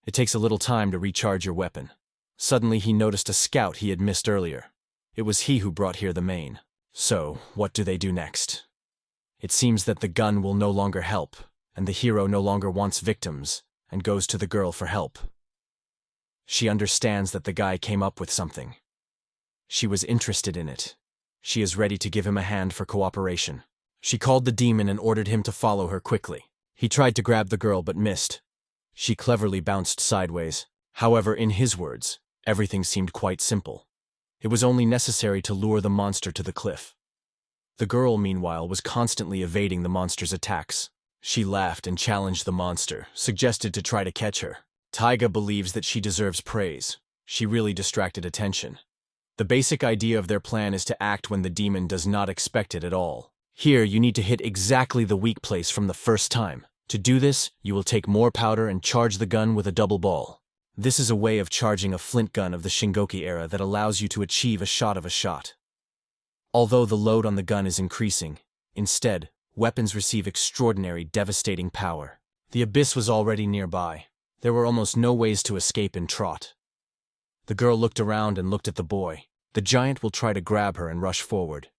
Speaker 1: It takes a little time to recharge your weapon. Suddenly he noticed a scout he had missed earlier. It was he who brought here the mane. So, what do they do next? It seems that the gun will no longer help, and the hero no longer wants victims, and goes to the girl for help. She understands that the guy came up with something. She was interested in it. She is ready to give him a hand for cooperation. She called the demon and ordered him to follow her quickly. He tried to grab the girl but missed. She cleverly bounced sideways. However, in his words, everything seemed quite simple. It was only necessary to lure the monster to the cliff. The girl, meanwhile, was constantly evading the monster's attacks. She laughed and challenged the monster, suggested to try to catch her. Taiga believes that she deserves praise. She really distracted attention. The basic idea of their plan is to act when the demon does not expect it at all. Here, you need to hit exactly the weak place from the first time. To do this, you will take more powder and charge the gun with a double ball. This is a way of charging a flint gun of the Shingoki era that allows you to achieve a shot of a shot. Although the load on the gun is increasing, instead, weapons receive extraordinary, devastating power. The abyss was already nearby. There were almost no ways to escape in trot. The girl looked around and looked at the boy. The giant will try to grab her and rush forward.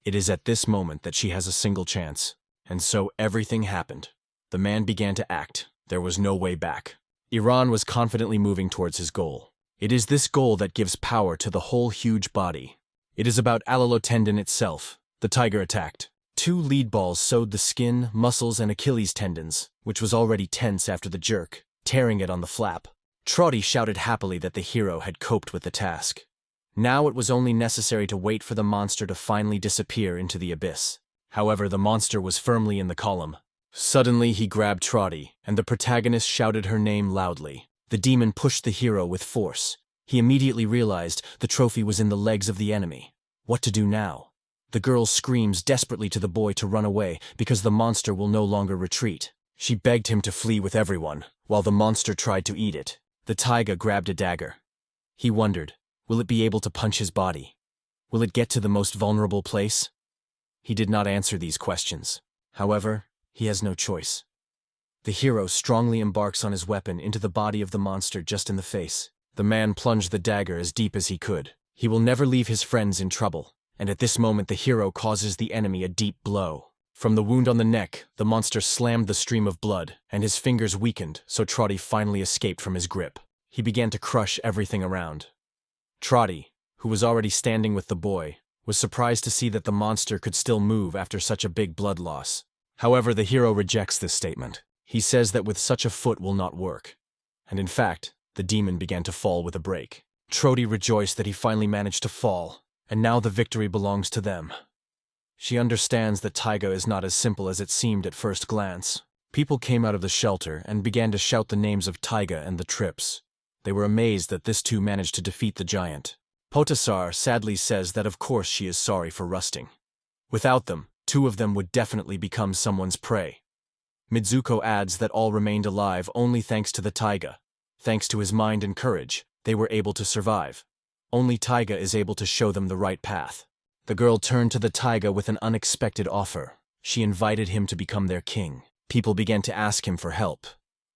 Speaker 1: It is at this moment that she has a single chance. And so everything happened. The man began to act. There was no way back. Iran was confidently moving towards his goal. It is this goal that gives power to the whole huge body. It is about allelotendon itself. The tiger attacked. 2 lead balls sewed the skin, muscles, and Achilles tendons, which was already tense after the jerk, tearing it on the flap. Trotty shouted happily that the hero had coped with the task. Now it was only necessary to wait for the monster to finally disappear into the abyss. However, the monster was firmly in the column. Suddenly he grabbed Trotty, and the protagonist shouted her name loudly. The demon pushed the hero with force. He immediately realized the trophy was in the legs of the enemy. What to do now? The girl screams desperately to the boy to run away because the monster will no longer retreat. She begged him to flee with everyone, while the monster tried to eat it. The taiga grabbed a dagger. He wondered, will it be able to punch his body? Will it get to the most vulnerable place? He did not answer these questions. However, he has no choice. The hero strongly embarks on his weapon into the body of the monster just in the face. The man plunged the dagger as deep as he could. He will never leave his friends in trouble, and at this moment the hero causes the enemy a deep blow. From the wound on the neck, the monster slammed the stream of blood, and his fingers weakened, so Trotty finally escaped from his grip. He began to crush everything around. Trotty, who was already standing with the boy, was surprised to see that the monster could still move after such a big blood loss. However, the hero rejects this statement. He says that with such a foot will not work. And in fact, the demon began to fall with a break. Trotty rejoiced that he finally managed to fall, and now the victory belongs to them. She understands that taiga is not as simple as it seemed at first glance. People came out of the shelter and began to shout the names of Taiga and the trips. They were amazed that this too managed to defeat the giant. Potasar sadly says that of course she is sorry for rusting. Without them, two of them would definitely become someone's prey. Mizuko adds that all remained alive only thanks to the taiga. Thanks to his mind and courage, they were able to survive. Only taiga is able to show them the right path. The girl turned to the taiga with an unexpected offer. She invited him to become their king. People began to ask him for help.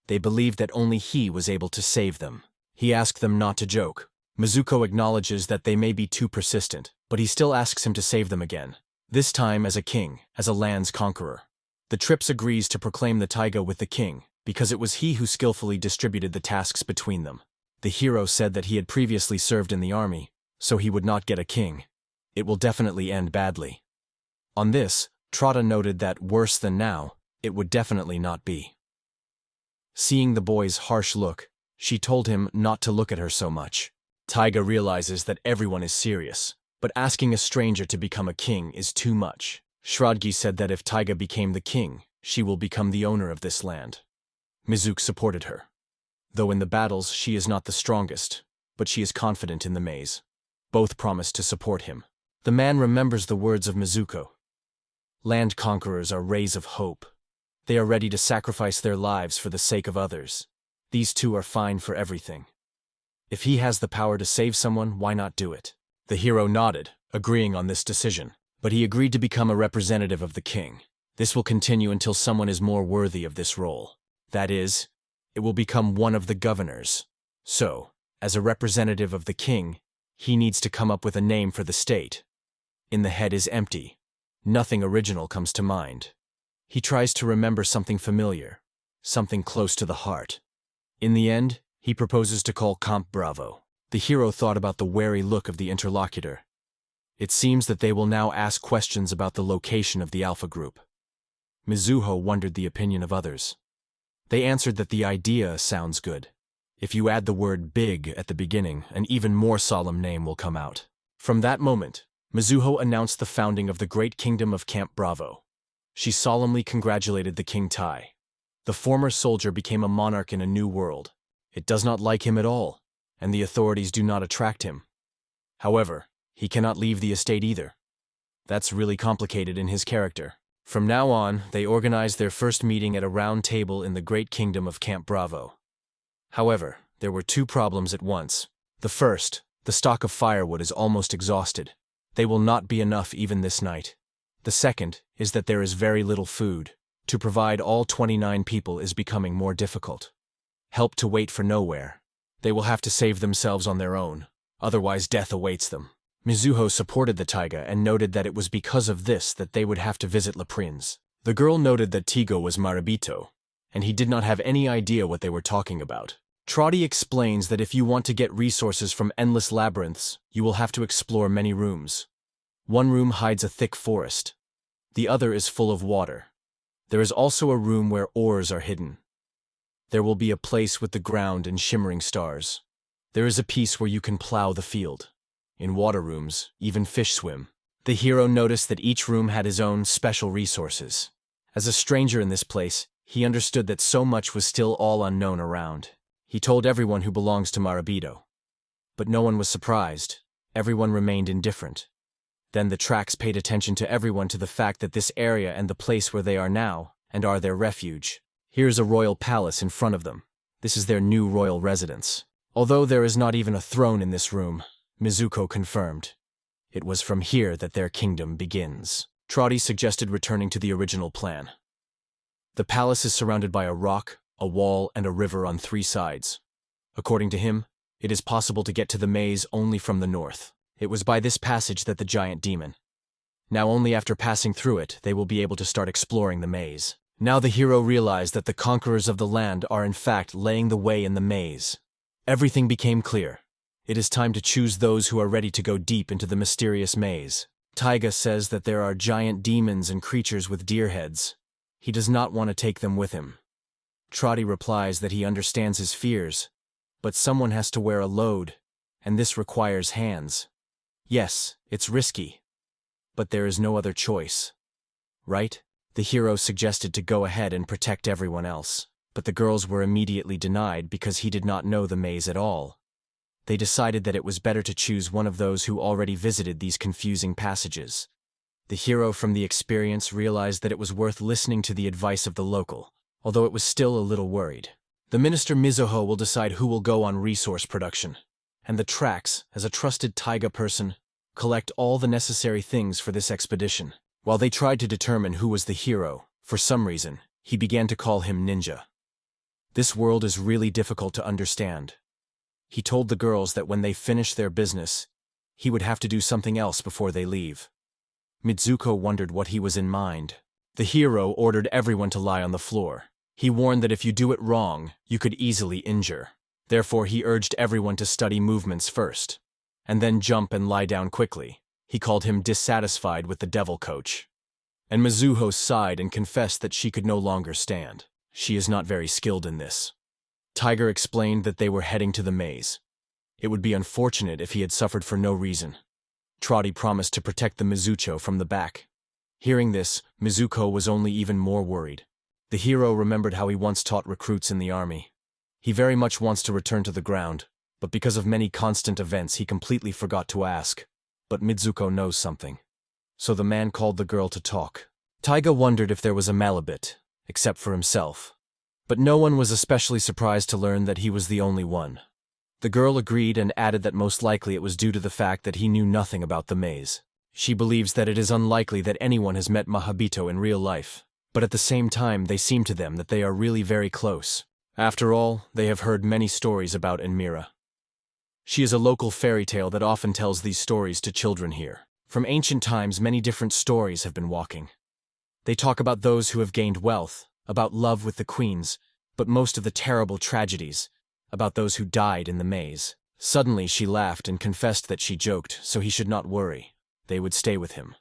Speaker 1: They believed that only he was able to save them. He asked them not to joke. Mizuko acknowledges that they may be too persistent, but he still asks him to save them again. This time as a king, as a land's conqueror. The Trips agrees to proclaim the taiga with the king, because it was he who skillfully distributed the tasks between them. The hero said that he had previously served in the army, so he would not get a king. It will definitely end badly. On this, Trotta noted that, worse than now, it would definitely not be. Seeing the boy's harsh look, she told him not to look at her so much. Taiga realizes that everyone is serious, but asking a stranger to become a king is too much. Shradgi said that if Taiga became the king, she will become the owner of this land. Mizuko supported her. Though in the battles she is not the strongest, but she is confident in the maze. Both promised to support him. The man remembers the words of Mizuko. Land conquerors are rays of hope. They are ready to sacrifice their lives for the sake of others. These two are fine for everything. If he has the power to save someone, why not do it? The hero nodded, agreeing on this decision, but he agreed to become a representative of the king. This will continue until someone is more worthy of this role. That is, it will become one of the governors. So, as a representative of the king, he needs to come up with a name for the state. In the head is empty. Nothing original comes to mind. He tries to remember something familiar, something close to the heart. In the end, he proposes to call Camp Bravo. The hero thought about the wary look of the interlocutor. It seems that they will now ask questions about the location of the Alpha Group. Mizuho wondered the opinion of others. They answered that the idea sounds good. If you add the word big at the beginning, an even more solemn name will come out. From that moment, Mizuho announced the founding of the great kingdom of Camp Bravo. She solemnly congratulated the King Tai. The former soldier became a monarch in a new world. It does not like him at all, and the authorities do not attract him. However, he cannot leave the estate either. That's really complicated in his character. From now on, they organized their first meeting at a round table in the great kingdom of Camp Bravo. However, there were two problems at once. The first, the stock of firewood is almost exhausted. They will not be enough even this night. The second is that there is very little food. To provide all 29 people is becoming more difficult. Help to wait for nowhere. They will have to save themselves on their own, otherwise death awaits them. Mizuho supported the taiga and noted that it was because of this that they would have to visit Le Prince. The girl noted that Tigo was Marabito, and he did not have any idea what they were talking about. Trotty explains that if you want to get resources from endless labyrinths, you will have to explore many rooms. One room hides a thick forest. The other is full of water. There is also a room where ores are hidden. There will be a place with the ground and shimmering stars. There is a piece where you can plow the field. In water rooms, even fish swim. The hero noticed that each room had his own special resources. As a stranger in this place, he understood that so much was still all unknown around. He told everyone who belongs to Marabito. But no one was surprised. Everyone remained indifferent. Then the tracks paid attention to everyone to the fact that this area and the place where they are now, and are their refuge. Here's a royal palace in front of them. This is their new royal residence. Although there is not even a throne in this room, Mizuko confirmed. It was from here that their kingdom begins. Trotty suggested returning to the original plan. The palace is surrounded by a rock, a wall, and a river on 3 sides. According to him, it is possible to get to the maze only from the north. It was by this passage that the giant demon. Now only after passing through it, they will be able to start exploring the maze. Now the hero realized that the conquerors of the land are in fact laying the way in the maze. Everything became clear. It is time to choose those who are ready to go deep into the mysterious maze. Taiga says that there are giant demons and creatures with deer heads. He does not want to take them with him. Trotty replies that he understands his fears, but someone has to wear a load, and this requires hands. Yes, it's risky, but there is no other choice. Right? The hero suggested to go ahead and protect everyone else, but the girls were immediately denied because he did not know the maze at all. They decided that it was better to choose one of those who already visited these confusing passages. The hero from the experience realized that it was worth listening to the advice of the local, although it was still a little worried. The minister Mizuho will decide who will go on resource production, and the tracks, as a trusted Taiga person, collect all the necessary things for this expedition. While they tried to determine who was the hero, for some reason, he began to call him Ninja. This world is really difficult to understand. He told the girls that when they finish their business, he would have to do something else before they leave. Mitsuko wondered what he was in mind. The hero ordered everyone to lie on the floor. He warned that if you do it wrong, you could easily injure. Therefore, he urged everyone to study movements first, and then jump and lie down quickly. He called him dissatisfied with the devil coach. And Mizuho sighed and confessed that she could no longer stand. She is not very skilled in this. Tiger explained that they were heading to the maze. It would be unfortunate if he had suffered for no reason. Trotty promised to protect the Mizucho from the back. Hearing this, Mizuko was only even more worried. The hero remembered how he once taught recruits in the army. He very much wants to return to the ground, but because of many constant events he completely forgot to ask. But Mizuko knows something. So the man called the girl to talk. Taiga wondered if there was a Malabit, except for himself. But no one was especially surprised to learn that he was the only one. The girl agreed and added that most likely it was due to the fact that he knew nothing about the maze. She believes that it is unlikely that anyone has met Mahabito in real life, but at the same time they seem to them that they are really very close. After all, they have heard many stories about Enmira. She is a local fairy tale that often tells these stories to children here. From ancient times, many different stories have been walking. They talk about those who have gained wealth, about love with the queens, but most of the terrible tragedies, about those who died in the maze. Suddenly she laughed and confessed that she joked, so he should not worry. They would stay with him.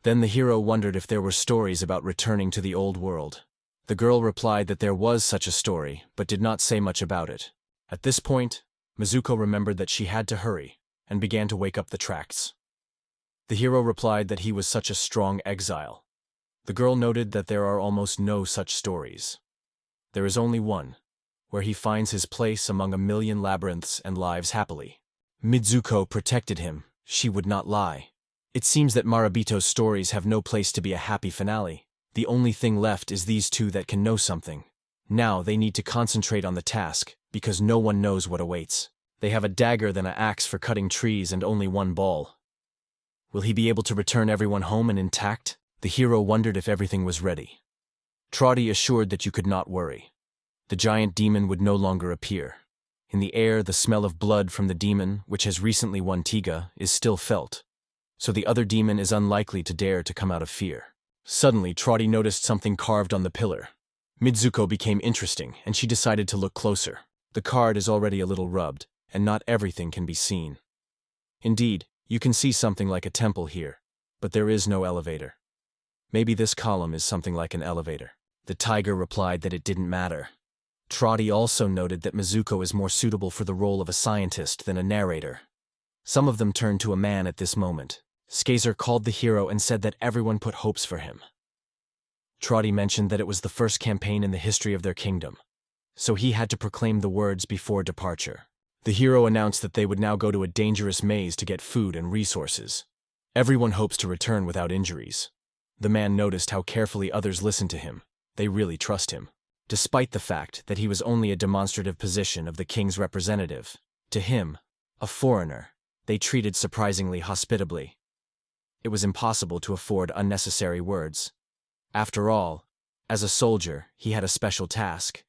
Speaker 1: Then the hero wondered if there were stories about returning to the old world. The girl replied that there was such a story, but did not say much about it. At this point, Mizuko remembered that she had to hurry, and began to wake up the tracts. The hero replied that he was such a strong exile. The girl noted that there are almost no such stories. There is only one, where he finds his place among a million labyrinths and lives happily. Mizuko protected him. She would not lie. It seems that Marabito's stories have no place to be a happy finale. The only thing left is these two that can know something. Now they need to concentrate on the task, because no one knows what awaits. They have a dagger than an axe for cutting trees and only one ball. Will he be able to return everyone home and intact? The hero wondered if everything was ready. Trotty assured that you could not worry. The giant demon would no longer appear. In the air, the smell of blood from the demon, which has recently won Tiga, is still felt. So the other demon is unlikely to dare to come out of fear. Suddenly, Trotty noticed something carved on the pillar. Mizuko became interesting, and she decided to look closer. The card is already a little rubbed, and not everything can be seen. Indeed, you can see something like a temple here, but there is no elevator. Maybe this column is something like an elevator. The tiger replied that it didn't matter. Trotty also noted that Mizuko is more suitable for the role of a scientist than a narrator. Some of them turned to a man at this moment. Skazer called the hero and said that everyone put hopes for him. Trotty mentioned that it was the first campaign in the history of their kingdom, so he had to proclaim the words before departure. The hero announced that they would now go to a dangerous maze to get food and resources. Everyone hopes to return without injuries. The man noticed how carefully others listened to him. They really trust him. Despite the fact that he was only a demonstrative position of the king's representative, to him, a foreigner, they treated surprisingly hospitably. It was impossible to afford unnecessary words. After all, as a soldier, he had a special task,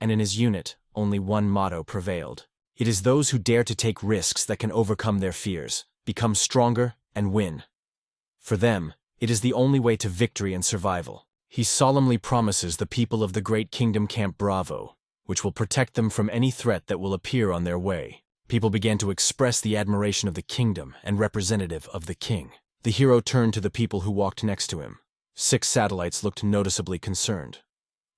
Speaker 1: and in his unit, only one motto prevailed. It is those who dare to take risks that can overcome their fears, become stronger, and win. For them, it is the only way to victory and survival. He solemnly promises the people of the great kingdom Camp Bravo, which will protect them from any threat that will appear on their way. People began to express the admiration of the kingdom and representative of the king. The hero turned to the people who walked next to him. 6 satellites looked noticeably concerned,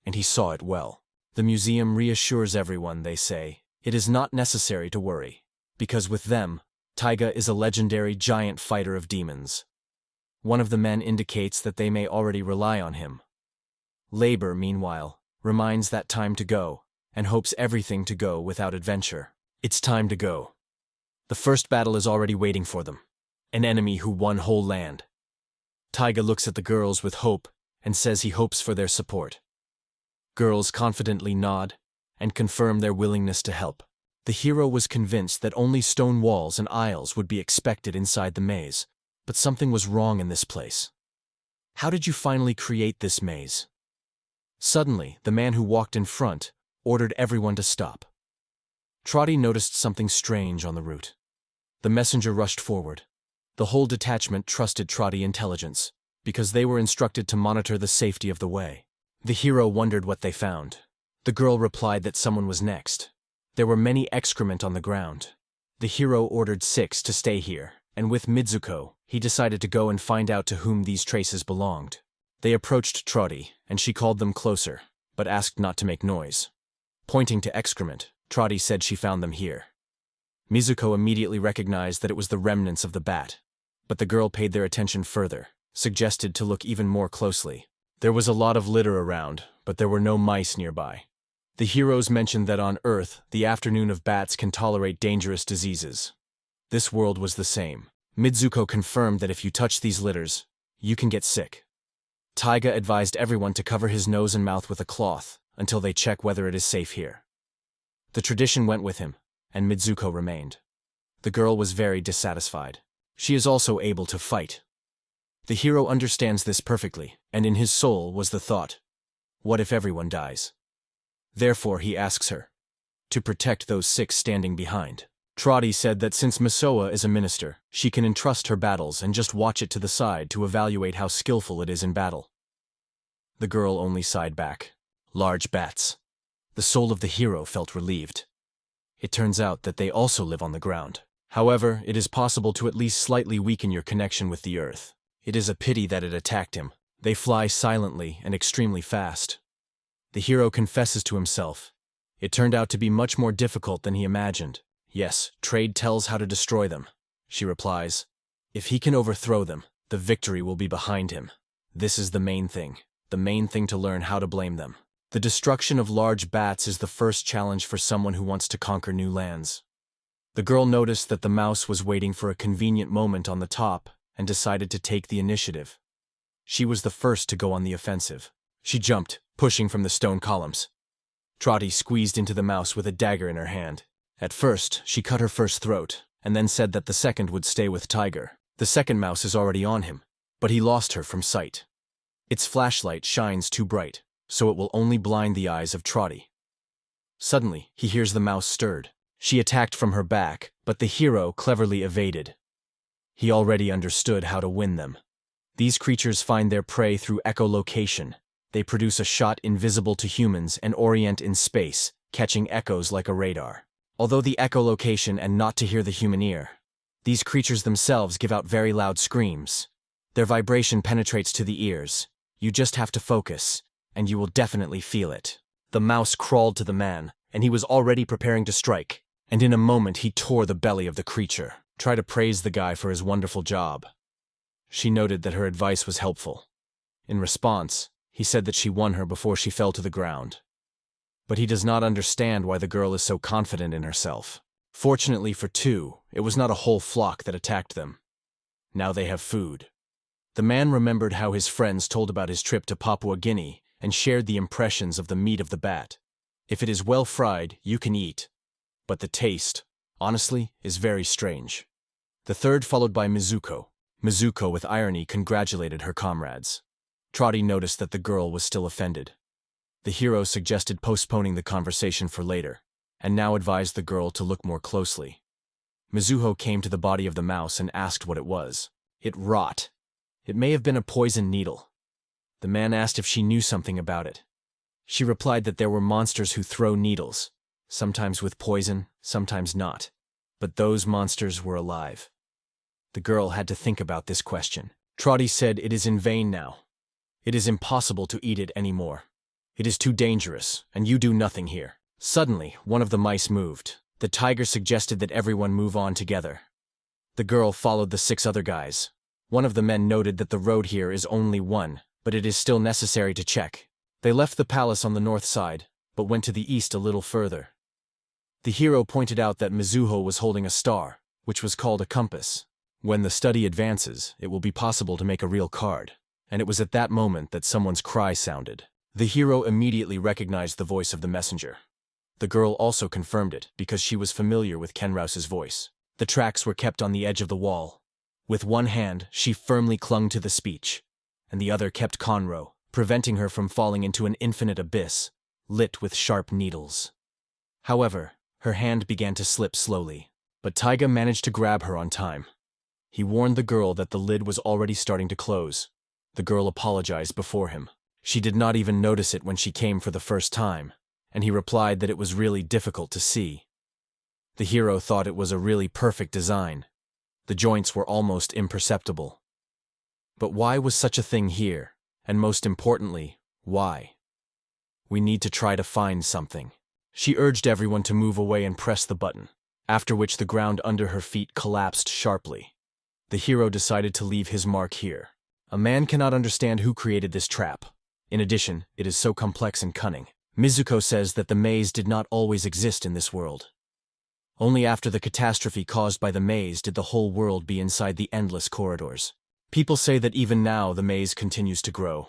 Speaker 1: and he saw it well. The museum reassures everyone, they say. It is not necessary to worry, because with them, Taiga is a legendary giant fighter of demons. One of the men indicates that they may already rely on him. Labor, meanwhile, reminds that time to go, and hopes everything to go without adventure. It's time to go. The first battle is already waiting for them. An enemy who won whole land. Taiga looks at the girls with hope and says he hopes for their support. Girls confidently nod and confirm their willingness to help. The hero was convinced that only stone walls and aisles would be expected inside the maze, but something was wrong in this place. How did you finally create this maze? Suddenly, the man who walked in front ordered everyone to stop. Trotty noticed something strange on the route. The messenger rushed forward. The whole detachment trusted Trotty intelligence, because they were instructed to monitor the safety of the way. The hero wondered what they found. The girl replied that someone was next. There were many excrement on the ground. The hero ordered 6 to stay here, and with Mizuko, he decided to go and find out to whom these traces belonged. They approached Trotty, and she called them closer, but asked not to make noise. Pointing to excrement, Trotty said she found them here. Mizuko immediately recognized that it was the remnants of the bat, but the girl paid their attention further, suggested to look even more closely. There was a lot of litter around, but there were no mice nearby. The heroes mentioned that on Earth, the afternoon of bats can tolerate dangerous diseases. This world was the same. Mizuko confirmed that if you touch these litters, you can get sick. Taiga advised everyone to cover his nose and mouth with a cloth until they check whether it is safe here. The tradition went with him, and Mizuko remained. The girl was very dissatisfied. She is also able to fight. The hero understands this perfectly, and in his soul was the thought, what if everyone dies? Therefore he asks her to protect those 6 standing behind. Trotty said that since Masoa is a minister, she can entrust her battles and just watch it to the side to evaluate how skillful it is in battle. The girl only sighed back. Large bats. The soul of the hero felt relieved. It turns out that they also live on the ground. However, it is possible to at least slightly weaken your connection with the earth. It is a pity that it attacked him. They fly silently and extremely fast. The hero confesses to himself. It turned out to be much more difficult than he imagined. Yes, trade tells how to destroy them. She replies, if he can overthrow them, the victory will be behind him. This is the main thing to learn how to blame them. The destruction of large bats is the first challenge for someone who wants to conquer new lands. The girl noticed that the mouse was waiting for a convenient moment on the top and decided to take the initiative. She was the first to go on the offensive. She jumped, pushing from the stone columns. Trotty squeezed into the mouse with a dagger in her hand. At first, she cut her first throat, and then said that the second would stay with Tiger. The second mouse is already on him, but he lost her from sight. Its flashlight shines too bright, so it will only blind the eyes of Trotty. Suddenly, he hears the mouse stirred. She attacked from her back, but the hero cleverly evaded. He already understood how to win them. These creatures find their prey through echolocation. They produce a shot invisible to humans and orient in space, catching echoes like a radar. Although the echolocation and not to hear the human ear, these creatures themselves give out very loud screams. Their vibration penetrates to the ears. You just have to focus, and you will definitely feel it. The mouse crawled to the man, and he was already preparing to strike, and in a moment he tore the belly of the creature. Try to praise the guy for his wonderful job. She noted that her advice was helpful. In response, He said that she won her before she fell to the ground. But he does not understand why the girl is so confident in herself. Fortunately for two, it was not a whole flock that attacked them. Now they have food. The man remembered how his friends told about his trip to Papua Guinea and shared the impressions of the meat of the bat. If it is well fried, you can eat. But the taste, honestly, is very strange. The third followed by Mizuko. Mizuko, with irony, congratulated her comrades. Trotty noticed that the girl was still offended. The hero suggested postponing the conversation for later, and now advised the girl to look more closely. Mizuho came to the body of the mouse and asked what it was. It rot. It may have been a poison needle. The man asked if she knew something about it. She replied that there were monsters who throw needles, sometimes with poison, sometimes not. But those monsters were alive. The girl had to think about this question. Trotty said it is in vain now. It is impossible to eat it anymore. It is too dangerous, and you do nothing here. Suddenly, one of the mice moved. The tiger suggested that everyone move on together. The girl followed the 6 other guys. One of the men noted that the road here is only one, but it is still necessary to check. They left the palace on the north side, but went to the east a little further. The hero pointed out that Mizuho was holding a star, which was called a compass. When the study advances, it will be possible to make a real card. And it was at that moment that someone's cry sounded. The hero immediately recognized the voice of the messenger. The girl also confirmed it because she was familiar with Kenrouse's voice. The tracks were kept on the edge of the wall. With one hand, she firmly clung to the speech, and the other kept Conro, preventing her from falling into an infinite abyss, lit with sharp needles. However, her hand began to slip slowly, but Taiga managed to grab her on time. He warned the girl that the lid was already starting to close. The girl apologized before him. She did not even notice it when she came for the first time, and he replied that it was really difficult to see. The hero thought it was a really perfect design. The joints were almost imperceptible. But why was such a thing here? And most importantly, why? We need to try to find something. She urged everyone to move away and press the button, after which the ground under her feet collapsed sharply. The hero decided to leave his mark here. A man cannot understand who created this trap. In addition, it is so complex and cunning. Mizuko says that the maze did not always exist in this world. Only after the catastrophe caused by the maze did the whole world be inside the endless corridors. People say that even now the maze continues to grow.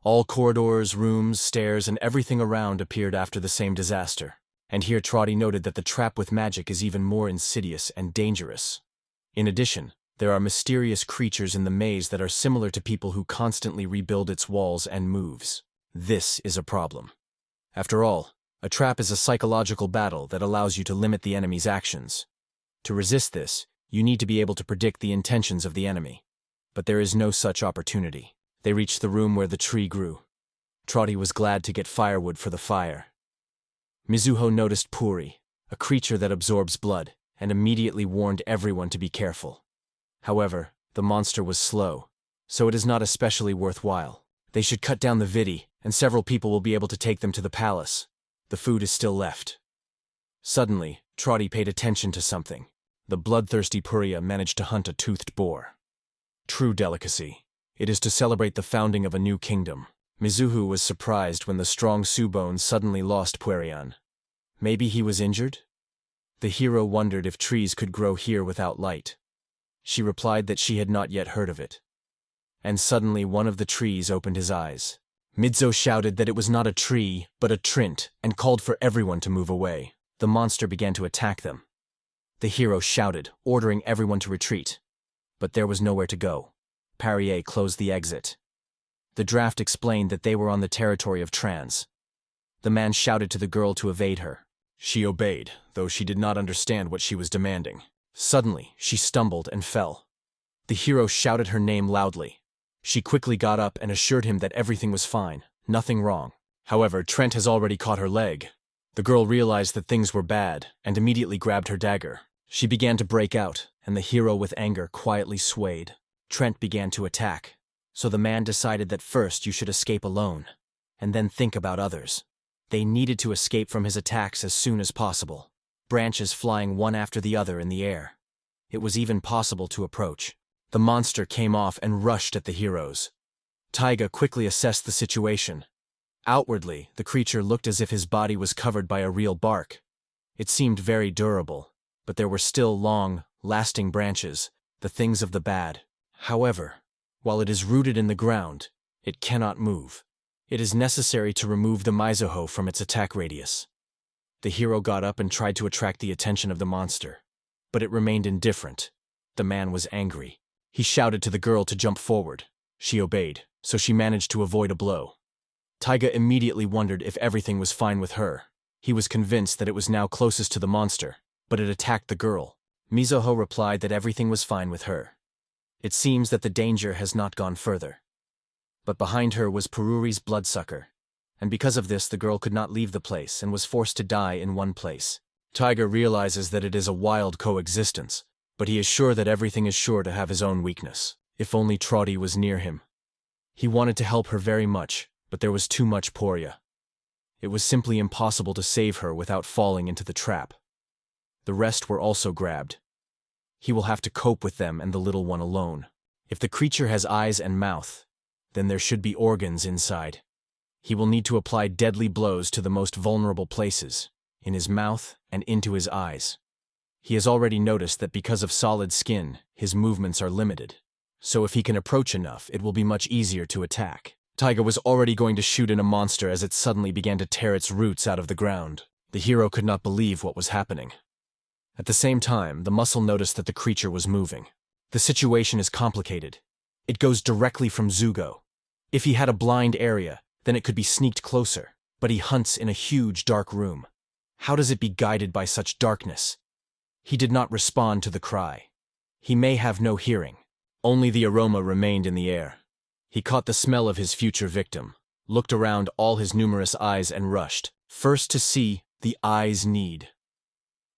Speaker 1: All corridors, rooms, stairs, and everything around appeared after the same disaster. And here Trotty noted that the trap with magic is even more insidious and dangerous. In addition, there are mysterious creatures in the maze that are similar to people who constantly rebuild its walls and moves. This is a problem. After all, a trap is a psychological battle that allows you to limit the enemy's actions. To resist this, you need to be able to predict the intentions of the enemy. But there is no such opportunity. They reached the room where the tree grew. Trotty was glad to get firewood for the fire. Mizuho noticed Puri, a creature that absorbs blood, and immediately warned everyone to be careful. However, the monster was slow, so it is not especially worthwhile. They should cut down the vidi, and several people will be able to take them to the palace. The food is still left. Suddenly, Trotty paid attention to something. The bloodthirsty Puria managed to hunt a toothed boar. True delicacy. It is to celebrate the founding of a new kingdom. Mizuho was surprised when the strong Subone suddenly lost Puerian. Maybe he was injured? The hero wondered if trees could grow here without light. She replied that she had not yet heard of it. And suddenly one of the trees opened his eyes. Mizo shouted that it was not a tree, but a trint, and called for everyone to move away. The monster began to attack them. The hero shouted, ordering everyone to retreat. But there was nowhere to go. Parrier closed the exit. The draft explained that they were on the territory of Trans. The man shouted to the girl to evade her. She obeyed, though she did not understand what she was demanding. Suddenly, she stumbled and fell. The hero shouted her name loudly. She quickly got up and assured him that everything was fine, nothing wrong. However, Trent has already caught her leg. The girl realized that things were bad and immediately grabbed her dagger. She began to break out, and the hero with anger quietly swayed. Trent began to attack, so the man decided that first you should escape alone, and then think about others. They needed to escape from his attacks as soon as possible, branches flying one after the other in the air. It was even possible to approach. The monster came off and rushed at the heroes. Taiga quickly assessed the situation. Outwardly, the creature looked as if his body was covered by a real bark. It seemed very durable, but there were still long, lasting branches, the things of the bad. However, while it is rooted in the ground, it cannot move. It is necessary to remove the Mizu from its attack radius. The hero got up and tried to attract the attention of the monster, but it remained indifferent. The man was angry. He shouted to the girl to jump forward. She obeyed, so she managed to avoid a blow. Taiga immediately wondered if everything was fine with her. He was convinced that it was now closest to the monster, but it attacked the girl. Mizu replied that everything was fine with her. It seems that the danger has not gone further. But behind her was Peruri's bloodsucker, and because of this the girl could not leave the place and was forced to die in one place. Taiga realizes that it is a wild coexistence, but he is sure that everything is sure to have his own weakness. If only Trotty was near him. He wanted to help her very much, but there was too much Poria. It was simply impossible to save her without falling into the trap. The rest were also grabbed. He will have to cope with them and the little one alone. If the creature has eyes and mouth, then there should be organs inside. He will need to apply deadly blows to the most vulnerable places, in his mouth and into his eyes. He has already noticed that because of solid skin, his movements are limited. So if he can approach enough, it will be much easier to attack. Taiga was already going to shoot in a monster as it suddenly began to tear its roots out of the ground. The hero could not believe what was happening. At the same time, the muscle noticed that the creature was moving. The situation is complicated. It goes directly from Zugo. If he had a blind area, then it could be sneaked closer, but he hunts in a huge dark room. How does it be guided by such darkness? He did not respond to the cry. He may have no hearing. Only the aroma remained in the air. He caught the smell of his future victim, looked around all his numerous eyes and rushed, first to see the eyes need.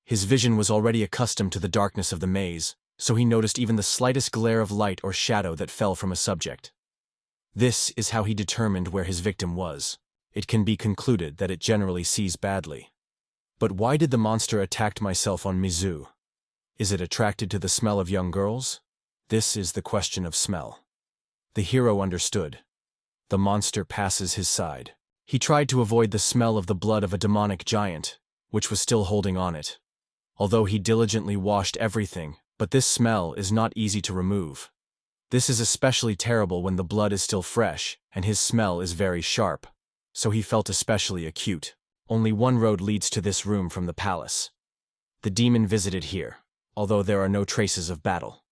Speaker 1: His vision was already accustomed to the darkness of the maze, so he noticed even the slightest glare of light or shadow that fell from a subject. This is how he determined where his victim was. It can be concluded that it generally sees badly. But why did the monster attack myself on Mizu? Is it attracted to the smell of young girls? This is the question of smell. The hero understood. The monster passes his side. He tried to avoid the smell of the blood of a demonic giant, which was still holding on it. Although he diligently washed everything, but this smell is not easy to remove. This is especially terrible when the blood is still fresh, and his smell is very sharp. So he felt especially acute. Only one road leads to this room from the palace. The demon visited here, although there are no traces of battle.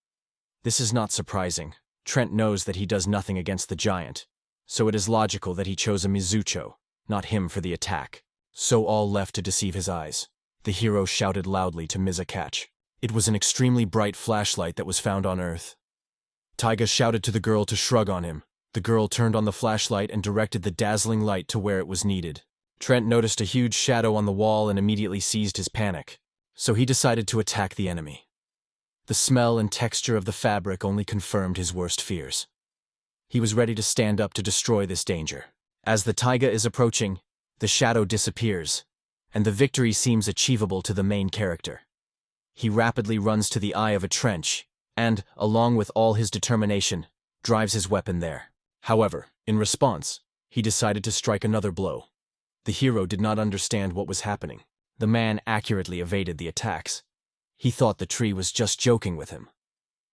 Speaker 1: This is not surprising. Trent knows that he does nothing against the giant, so it is logical that he chose a Mizucho, not him for the attack. So all left to deceive his eyes. The hero shouted loudly to Mizakach. It was an extremely bright flashlight that was found on Earth. Taiga shouted to the girl to shrug on him. The girl turned on the flashlight and directed the dazzling light to where it was needed. Trent noticed a huge shadow on the wall and immediately seized his panic, so he decided to attack the enemy. The smell and texture of the fabric only confirmed his worst fears. He was ready to stand up to destroy this danger. As the taiga is approaching, the shadow disappears, and the victory seems achievable to the main character. He rapidly runs to the eye of a trench, and, along with all his determination, drives his weapon there. However, in response, he decided to strike another blow. The hero did not understand what was happening. The man accurately evaded the attacks. He thought the tree was just joking with him.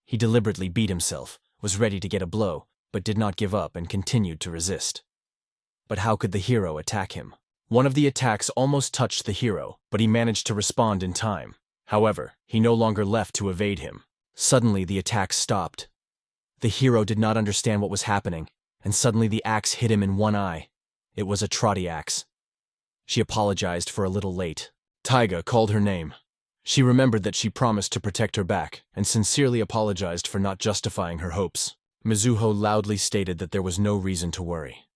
Speaker 1: He deliberately beat himself, was ready to get a blow, but did not give up and continued to resist. But how could the hero attack him? One of the attacks almost touched the hero, but he managed to respond in time. However, he no longer left to evade him. Suddenly the attack stopped. The hero did not understand what was happening, and suddenly the axe hit him in one eye. It was a trotty axe. She apologized for a little late. Taiga called her name. She remembered that she promised to protect her back, and sincerely apologized for not justifying her hopes. Mizuho loudly stated that there was no reason to worry.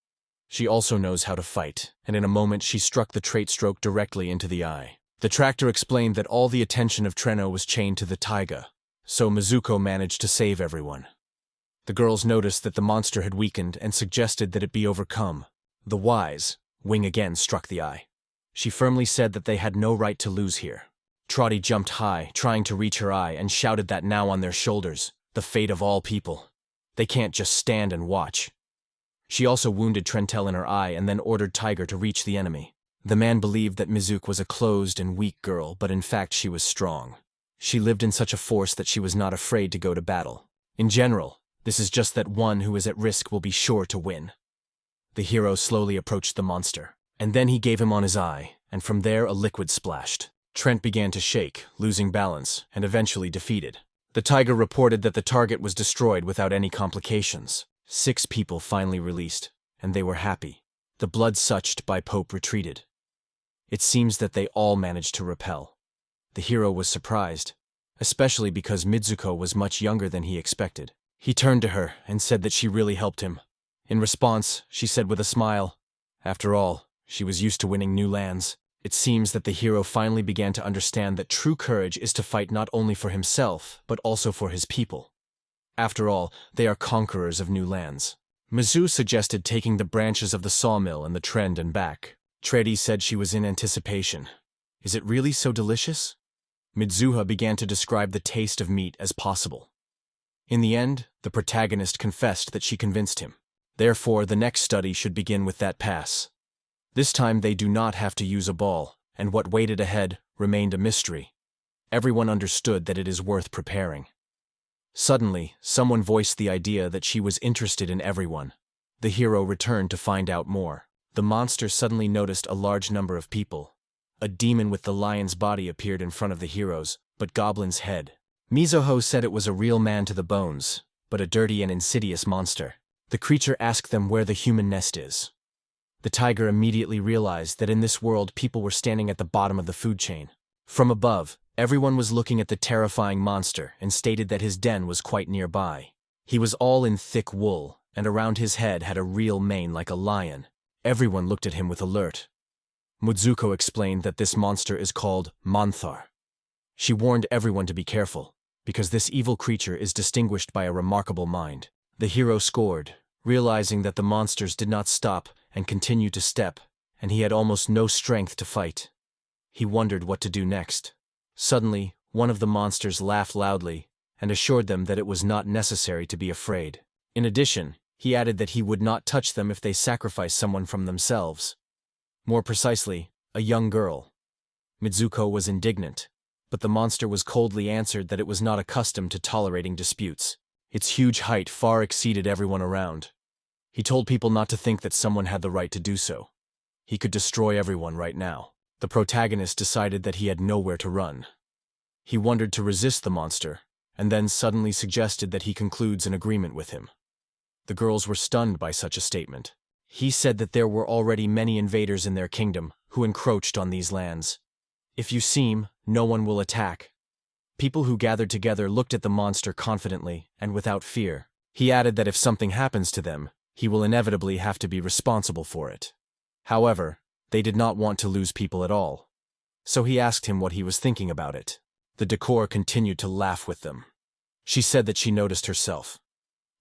Speaker 1: She also knows how to fight, and in a moment she struck the trait stroke directly into the eye. The tractor explained that all the attention of Treno was chained to the taiga, so Mizuko managed to save everyone. The girls noticed that the monster had weakened and suggested that it be overcome. The wise wing again struck the eye. She firmly said that they had no right to lose here. Trotty jumped high, trying to reach her eye, and shouted that now on their shoulders, the fate of all people. They can't just stand and watch. She also wounded Trentel in her eye and then ordered Tiger to reach the enemy. The man believed that Mizu was a closed and weak girl, but in fact she was strong. She lived in such a force that she was not afraid to go to battle. In general, this is just that one who is at risk will be sure to win. The hero slowly approached the monster, and then he gave him on his eye, and from there a liquid splashed. Trent began to shake, losing balance, and eventually defeated. The tiger reported that the target was destroyed without any complications. 6 people finally released, and they were happy. The blood-sucked by Pope retreated. It seems that they all managed to repel. The hero was surprised, especially because Mitsuko was much younger than he expected. He turned to her and said that she really helped him. In response, she said with a smile, after all, she was used to winning new lands. It seems that the hero finally began to understand that true courage is to fight not only for himself, but also for his people. After all, they are conquerors of new lands. Mizu suggested taking the branches of the sawmill and the trend and back. Tredi said she was in anticipation. Is it really so delicious? Mitsuha began to describe the taste of meat as possible. In the end, the protagonist confessed that she convinced him. Therefore, the next study should begin with that pass. This time they do not have to use a ball, and what waited ahead remained a mystery. Everyone understood that it is worth preparing. Suddenly, someone voiced the idea that she was interested in everyone. The hero returned to find out more. The monster suddenly noticed a large number of people. A demon with the lion's body appeared in front of the heroes, but Goblin's head. Mizuho said it was a real man to the bones, but a dirty and insidious monster. The creature asked them where the human nest is. The tiger immediately realized that in this world people were standing at the bottom of the food chain. From above, everyone was looking at the terrifying monster and stated that his den was quite nearby. He was all in thick wool, and around his head had a real mane like a lion. Everyone looked at him with alert. Mutsuko explained that this monster is called Manthar. She warned everyone to be careful, because this evil creature is distinguished by a remarkable mind. The hero scored, realizing that the monsters did not stop and continued to step, and he had almost no strength to fight. He wondered what to do next. Suddenly, one of the monsters laughed loudly and assured them that it was not necessary to be afraid. In addition, he added that he would not touch them if they sacrificed someone from themselves. More precisely, a young girl. Mitsuko was indignant, but the monster was coldly answered that it was not accustomed to tolerating disputes. Its huge height far exceeded everyone around. He told people not to think that someone had the right to do so. He could destroy everyone right now. The protagonist decided that he had nowhere to run. He wondered to resist the monster, and then suddenly suggested that he concludes an agreement with him. The girls were stunned by such a statement. He said that there were already many invaders in their kingdom who encroached on these lands. If you seem, no one will attack. People who gathered together looked at the monster confidently and without fear. He added that if something happens to them, he will inevitably have to be responsible for it. However, they did not want to lose people at all. So he asked him what he was thinking about it. The decor continued to laugh with them. She said that she noticed herself.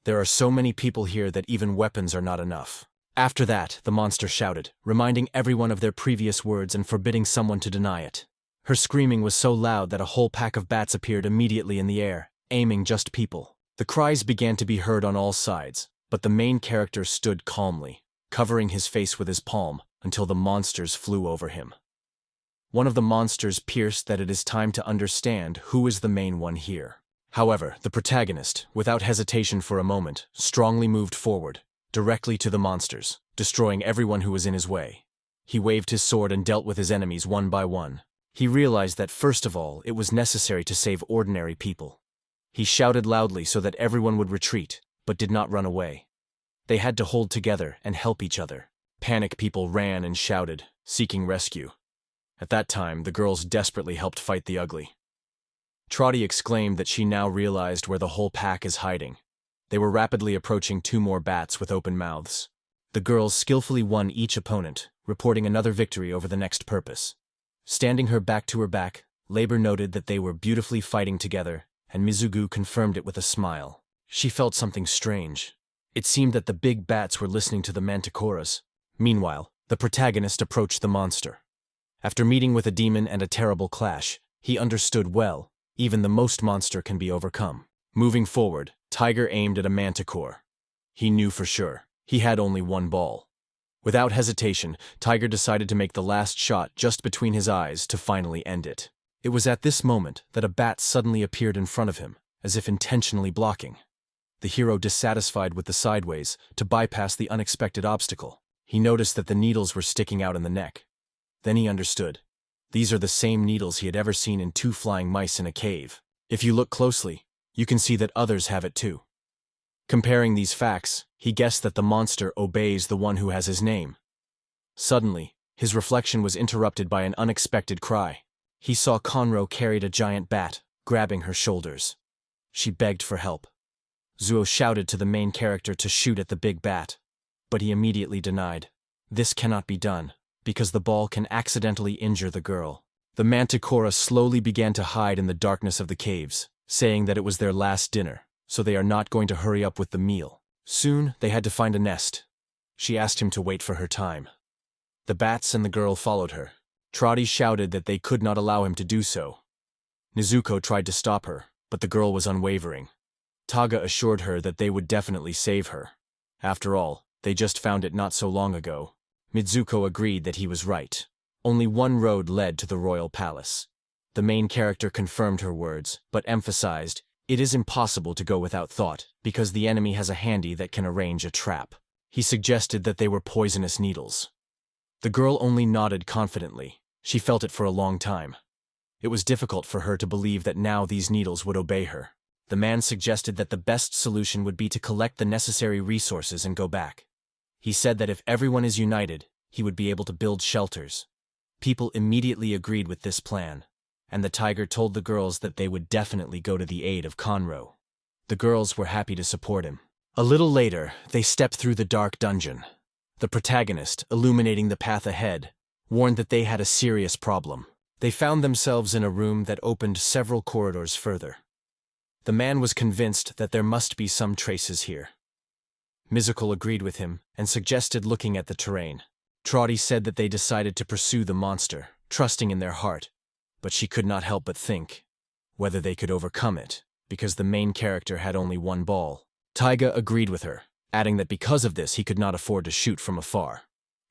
Speaker 1: There are so many people here that even weapons are not enough. After that, the monster shouted, reminding everyone of their previous words and forbidding someone to deny it. Her screaming was so loud that a whole pack of bats appeared immediately in the air, aiming just people. The cries began to be heard on all sides, but the main character stood calmly, covering his face with his palm until the monsters flew over him. One of the monsters pierced that it is time to understand who is the main one here. However, the protagonist, without hesitation for a moment, strongly moved forward, directly to the monsters, destroying everyone who was in his way. He waved his sword and dealt with his enemies one by one. He realized that first of all, it was necessary to save ordinary people. He shouted loudly so that everyone would retreat, but did not run away. They had to hold together and help each other. Panic people ran and shouted, seeking rescue. At that time, the girls desperately helped fight the ugly. Trotty exclaimed that she now realized where the whole pack is hiding. They were rapidly approaching 2 more bats with open mouths. The girls skillfully won each opponent, reporting another victory over the next purpose. Standing her back to her back, Labor noted that they were beautifully fighting together, and Mizugu confirmed it with a smile. She felt something strange. It seemed that the big bats were listening to the manticoras. Meanwhile, the protagonist approached the monster. After meeting with a demon and a terrible clash, he understood well, even the most monster can be overcome. Moving forward, Tiger aimed at a manticore. He knew for sure. He had only one ball. Without hesitation, Tiger decided to make the last shot just between his eyes to finally end it. It was at this moment that a bat suddenly appeared in front of him, as if intentionally blocking. The hero, dissatisfied with the sideways, to bypass the unexpected obstacle. He noticed that the needles were sticking out in the neck. Then he understood. These are the same needles he had ever seen in 2 flying mice in a cave. If you look closely, you can see that others have it too. Comparing these facts, he guessed that the monster obeys the one who has his name. Suddenly, his reflection was interrupted by an unexpected cry. He saw Conro carried a giant bat, grabbing her shoulders. She begged for help. Zuo shouted to the main character to shoot at the big bat, but he immediately denied. This cannot be done, because the ball can accidentally injure the girl. The Manticore slowly began to hide in the darkness of the caves, saying that it was their last dinner, so they are not going to hurry up with the meal. Soon, they had to find a nest. She asked him to wait for her time. The bats and the girl followed her. Trotty shouted that they could not allow him to do so. Nezuko tried to stop her, but the girl was unwavering. Taga assured her that they would definitely save her. After all, they just found it not so long ago. Mizuko agreed that he was right. Only one road led to the royal palace. The main character confirmed her words, but emphasized, it is impossible to go without thought, because the enemy has a handy that can arrange a trap. He suggested that they were poisonous needles. The girl only nodded confidently. She felt it for a long time. It was difficult for her to believe that now these needles would obey her. The man suggested that the best solution would be to collect the necessary resources and go back. He said that if everyone is united, he would be able to build shelters. People immediately agreed with this plan, and the tiger told the girls that they would definitely go to the aid of Conro. The girls were happy to support him. A little later, they stepped through the dark dungeon. The protagonist, illuminating the path ahead, warned that they had a serious problem. They found themselves in a room that opened several corridors further. The man was convinced that there must be some traces here. Mizuko agreed with him and suggested looking at the terrain. Trotty said that they decided to pursue the monster, trusting in their heart, but she could not help but think whether they could overcome it, because the main character had only one ball. Taiga agreed with her, adding that because of this he could not afford to shoot from afar.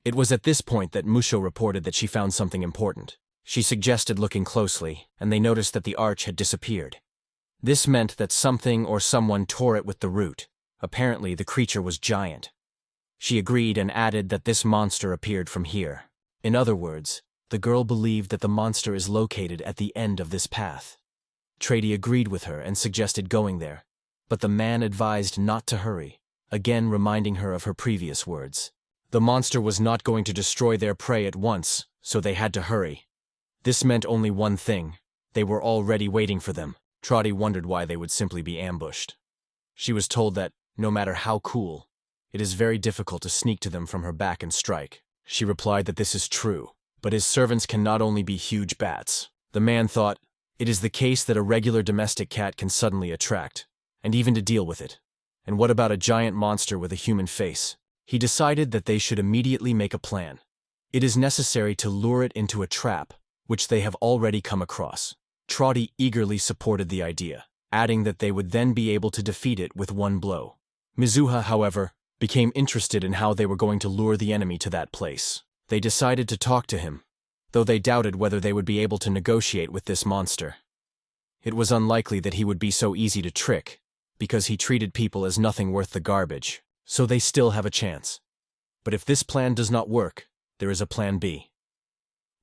Speaker 1: It was at this point that Musho reported that she found something important. She suggested looking closely, and they noticed that the arch had disappeared. This meant that something or someone tore it with the root. Apparently, the creature was giant. She agreed and added that this monster appeared from here. In other words, the girl believed that the monster is located at the end of this path. Trady agreed with her and suggested going there, but the man advised not to hurry, again reminding her of her previous words. The monster was not going to destroy their prey at once, so they had to hurry. This meant only one thing. They were already waiting for them. Trotty wondered why they would simply be ambushed. She was told that, no matter how cool, it is very difficult to sneak to them from her back and strike. She replied that this is true, but his servants can not only be huge bats. The man thought, it is the case that a regular domestic cat can suddenly attract, and even to deal with it. And what about a giant monster with a human face? He decided that they should immediately make a plan. It is necessary to lure it into a trap, which they have already come across. Trotty eagerly supported the idea, adding that they would then be able to defeat it with one blow. Mizuha, however, became interested in how they were going to lure the enemy to that place. They decided to talk to him, though they doubted whether they would be able to negotiate with this monster. It was unlikely that he would be so easy to trick, because he treated people as nothing worth the garbage, so they still have a chance. But if this plan does not work, there is a plan B.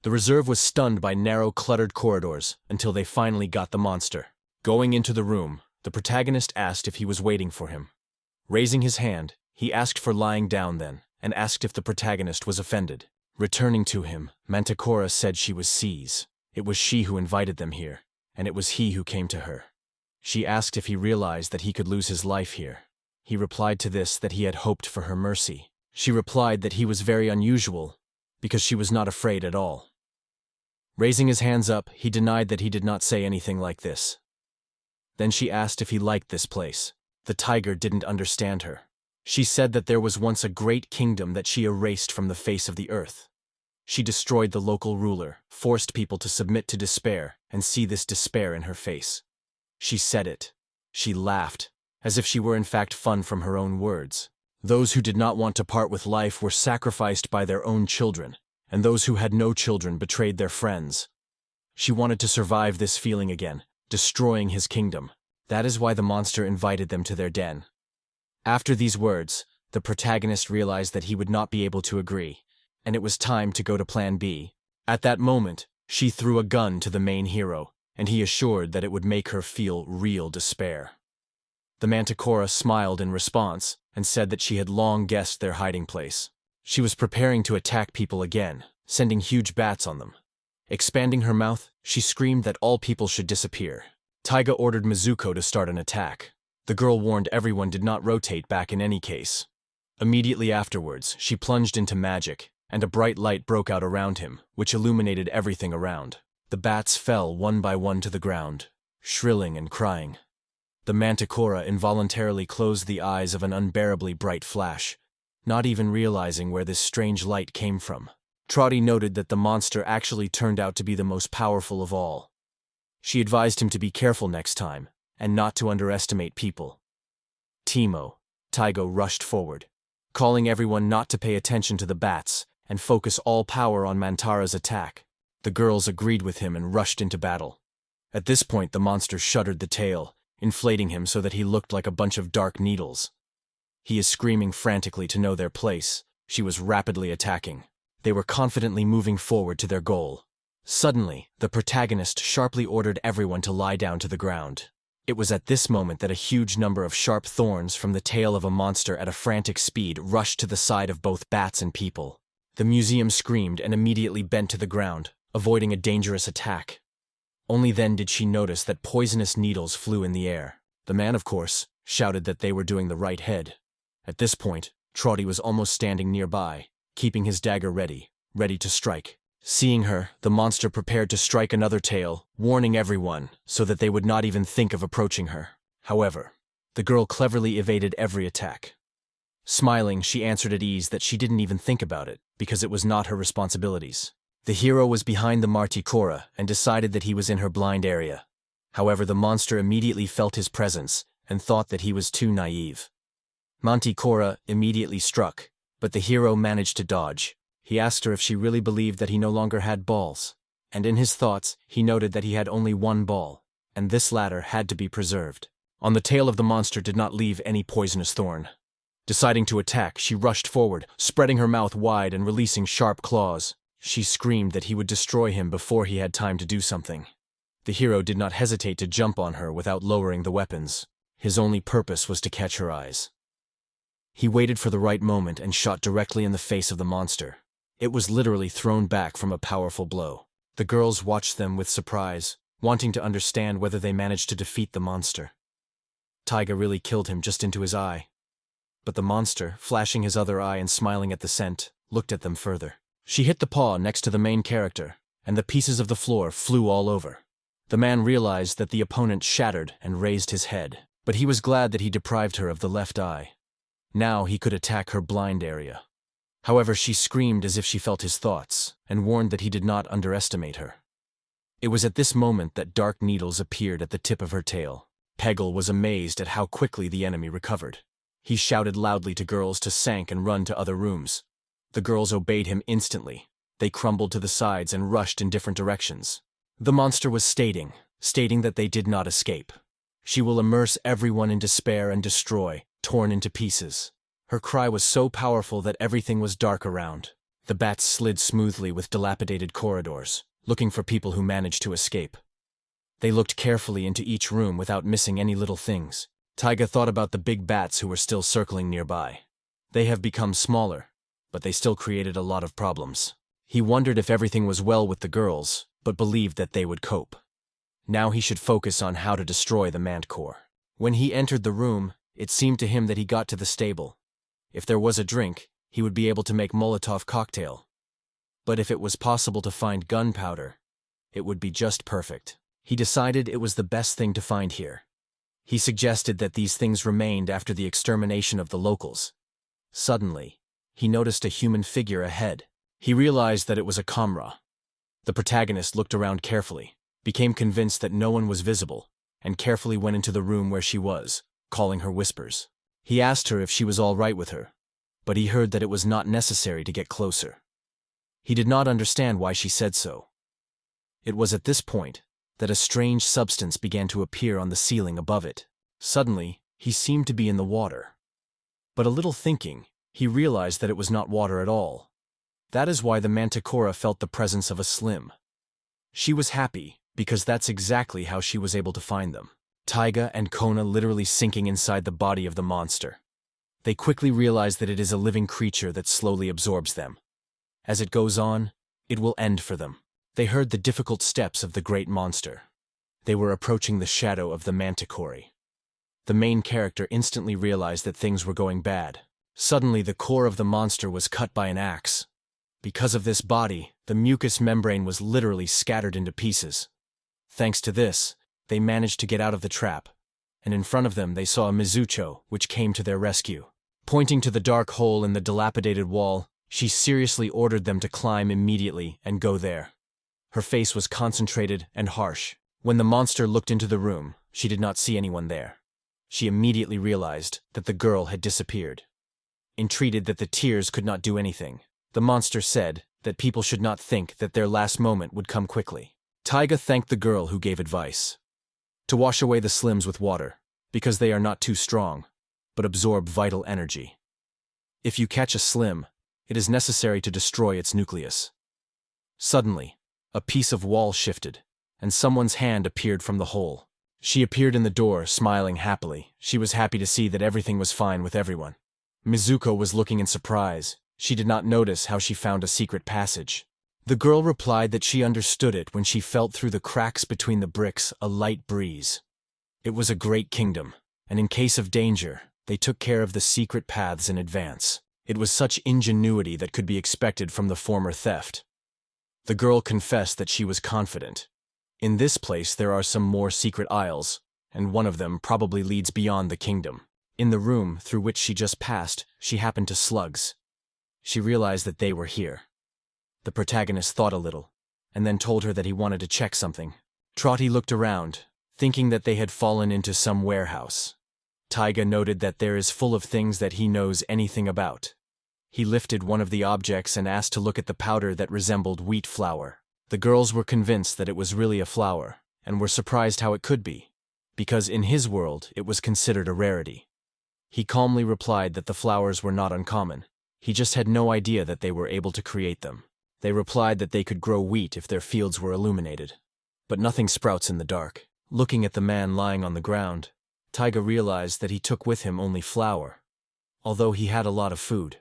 Speaker 1: The reserve was stunned by narrow, cluttered corridors until they finally got the monster. Going into the room, the protagonist asked if he was waiting for him. Raising his hand, he asked for lying down then, and asked if the protagonist was offended. Returning to him, Manticore said she was C's. It was she who invited them here, and it was he who came to her. She asked if he realized that he could lose his life here. He replied to this that he had hoped for her mercy. She replied that he was very unusual, because she was not afraid at all. Raising his hands up, he denied that he did not say anything like this. Then she asked if he liked this place. The tiger didn't understand her. She said that there was once a great kingdom that she erased from the face of the earth. She destroyed the local ruler, forced people to submit to despair, and see this despair in her face. She said it. She laughed, as if she were in fact fun from her own words. Those who did not want to part with life were sacrificed by their own children, and those who had no children betrayed their friends. She wanted to survive this feeling again, destroying his kingdom. That is why the monster invited them to their den. After these words, the protagonist realized that he would not be able to agree, and it was time to go to Plan B. At that moment, she threw a gun to the main hero, and he assured that it would make her feel real despair. The Manticore smiled in response and said that she had long guessed their hiding place. She was preparing to attack people again, sending huge bats on them. Expanding her mouth, she screamed that all people should disappear. Taiga ordered Mizuko to start an attack. The girl warned everyone did not rotate back in any case. Immediately afterwards, she plunged into magic, and a bright light broke out around him, which illuminated everything around. The bats fell one by one to the ground, shrilling and crying. The Manticore involuntarily closed the eyes of an unbearably bright flash, not even realizing where this strange light came from. Trotty noted that the monster actually turned out to be the most powerful of all. She advised him to be careful next time, and not to underestimate people. Timo, Taigo rushed forward, calling everyone not to pay attention to the bats and focus all power on Mantara's attack. The girls agreed with him and rushed into battle. At this point, the monster shuddered the tail, inflating him so that he looked like a bunch of dark needles. He is screaming frantically to know their place. She was rapidly attacking. They were confidently moving forward to their goal. Suddenly, the protagonist sharply ordered everyone to lie down to the ground. It was at this moment that a huge number of sharp thorns from the tail of a monster at a frantic speed rushed to the side of both bats and people. The museum screamed and immediately bent to the ground, avoiding a dangerous attack. Only then did she notice that poisonous needles flew in the air. The man, of course, shouted that they were doing the right head. At this point, Trotty was almost standing nearby, keeping his dagger ready to strike. Seeing her, the monster prepared to strike another tail, warning everyone so that they would not even think of approaching her. However, the girl cleverly evaded every attack. Smiling, she answered at ease that she didn't even think about it, because it was not her responsibilities. The hero was behind the Manticore and decided that he was in her blind area. However, the monster immediately felt his presence and thought that he was too naive. Manticore immediately struck, but the hero managed to dodge. He asked her if she really believed that he no longer had balls, and in his thoughts, he noted that he had only one ball, and this latter had to be preserved. On the tail of the monster did not leave any poisonous thorn. Deciding to attack, she rushed forward, spreading her mouth wide and releasing sharp claws. She screamed that he would destroy him before he had time to do something. The hero did not hesitate to jump on her without lowering the weapons. His only purpose was to catch her eyes. He waited for the right moment and shot directly in the face of the monster. It was literally thrown back from a powerful blow. The girls watched them with surprise, wanting to understand whether they managed to defeat the monster. Taiga really killed him just into his eye. But the monster, flashing his other eye and smiling at the scent, looked at them further. She hit the paw next to the main character, and the pieces of the floor flew all over. The man realized that the opponent shattered and raised his head, but he was glad that he deprived her of the left eye. Now he could attack her blind area. However, she screamed as if she felt his thoughts, and warned that he did not underestimate her. It was at this moment that dark needles appeared at the tip of her tail. Peggle was amazed at how quickly the enemy recovered. He shouted loudly to girls to sank and run to other rooms. The girls obeyed him instantly. They crumbled to the sides and rushed in different directions. The monster was stating that they did not escape. She will immerse everyone in despair and destroy, torn into pieces. Her cry was so powerful that everything was dark around. The bats slid smoothly with dilapidated corridors, looking for people who managed to escape. They looked carefully into each room without missing any little things. Taiga thought about the big bats who were still circling nearby. They have become smaller, but they still created a lot of problems. He wondered if everything was well with the girls, but believed that they would cope. Now he should focus on how to destroy the Manticore. When he entered the room, it seemed to him that he got to the stable. If there was a drink, he would be able to make Molotov cocktail. But if it was possible to find gunpowder, it would be just perfect. He decided it was the best thing to find here. He suggested that these things remained after the extermination of the locals. Suddenly, he noticed a human figure ahead. He realized that it was a comrade. The protagonist looked around carefully, became convinced that no one was visible, and carefully went into the room where she was, calling her whispers. He asked her if she was all right with her, but he heard that it was not necessary to get closer. He did not understand why she said so. It was at this point that a strange substance began to appear on the ceiling above it. Suddenly, he seemed to be in the water. But a little thinking, he realized that it was not water at all. That is why the Manticora felt the presence of a slim. She was happy, because that's exactly how she was able to find them. Taiga and Kona literally sinking inside the body of the monster. They quickly realize that it is a living creature that slowly absorbs them. As it goes on, it will end for them. They heard the difficult steps of the great monster. They were approaching the shadow of the Manticore. The main character instantly realized that things were going bad. Suddenly, the core of the monster was cut by an axe. Because of this body, the mucous membrane was literally scattered into pieces. Thanks to this, they managed to get out of the trap, and in front of them they saw a Mizucho, which came to their rescue. Pointing to the dark hole in the dilapidated wall, she seriously ordered them to climb immediately and go there. Her face was concentrated and harsh. When the monster looked into the room, she did not see anyone there. She immediately realized that the girl had disappeared. Entreated that the tears could not do anything, the monster said that people should not think that their last moment would come quickly. Taiga thanked the girl who gave advice. To wash away the slims with water, because they are not too strong, but absorb vital energy. If you catch a slim, it is necessary to destroy its nucleus. Suddenly, a piece of wall shifted, and someone's hand appeared from the hole. She appeared in the door, smiling happily. She was happy to see that everything was fine with everyone. Mizuko was looking in surprise. She did not notice how she found a secret passage. The girl replied that she understood it when she felt through the cracks between the bricks a light breeze. It was a great kingdom, and in case of danger, they took care of the secret paths in advance. It was such ingenuity that could be expected from the former theft. The girl confessed that she was confident. In this place there are some more secret aisles, and one of them probably leads beyond the kingdom. In the room through which she just passed, she happened to slugs. She realized that they were here. The protagonist thought a little, and then told her that he wanted to check something. Trotty looked around, thinking that they had fallen into some warehouse. Taiga noted that there is full of things that he knows anything about. He lifted one of the objects and asked to look at the powder that resembled wheat flour. The girls were convinced that it was really a flour, and were surprised how it could be, because in his world it was considered a rarity. He calmly replied that the flowers were not uncommon. He just had no idea that they were able to create them. They replied that they could grow wheat if their fields were illuminated. But nothing sprouts in the dark. Looking at the man lying on the ground, Taiga realized that he took with him only flour, although he had a lot of food.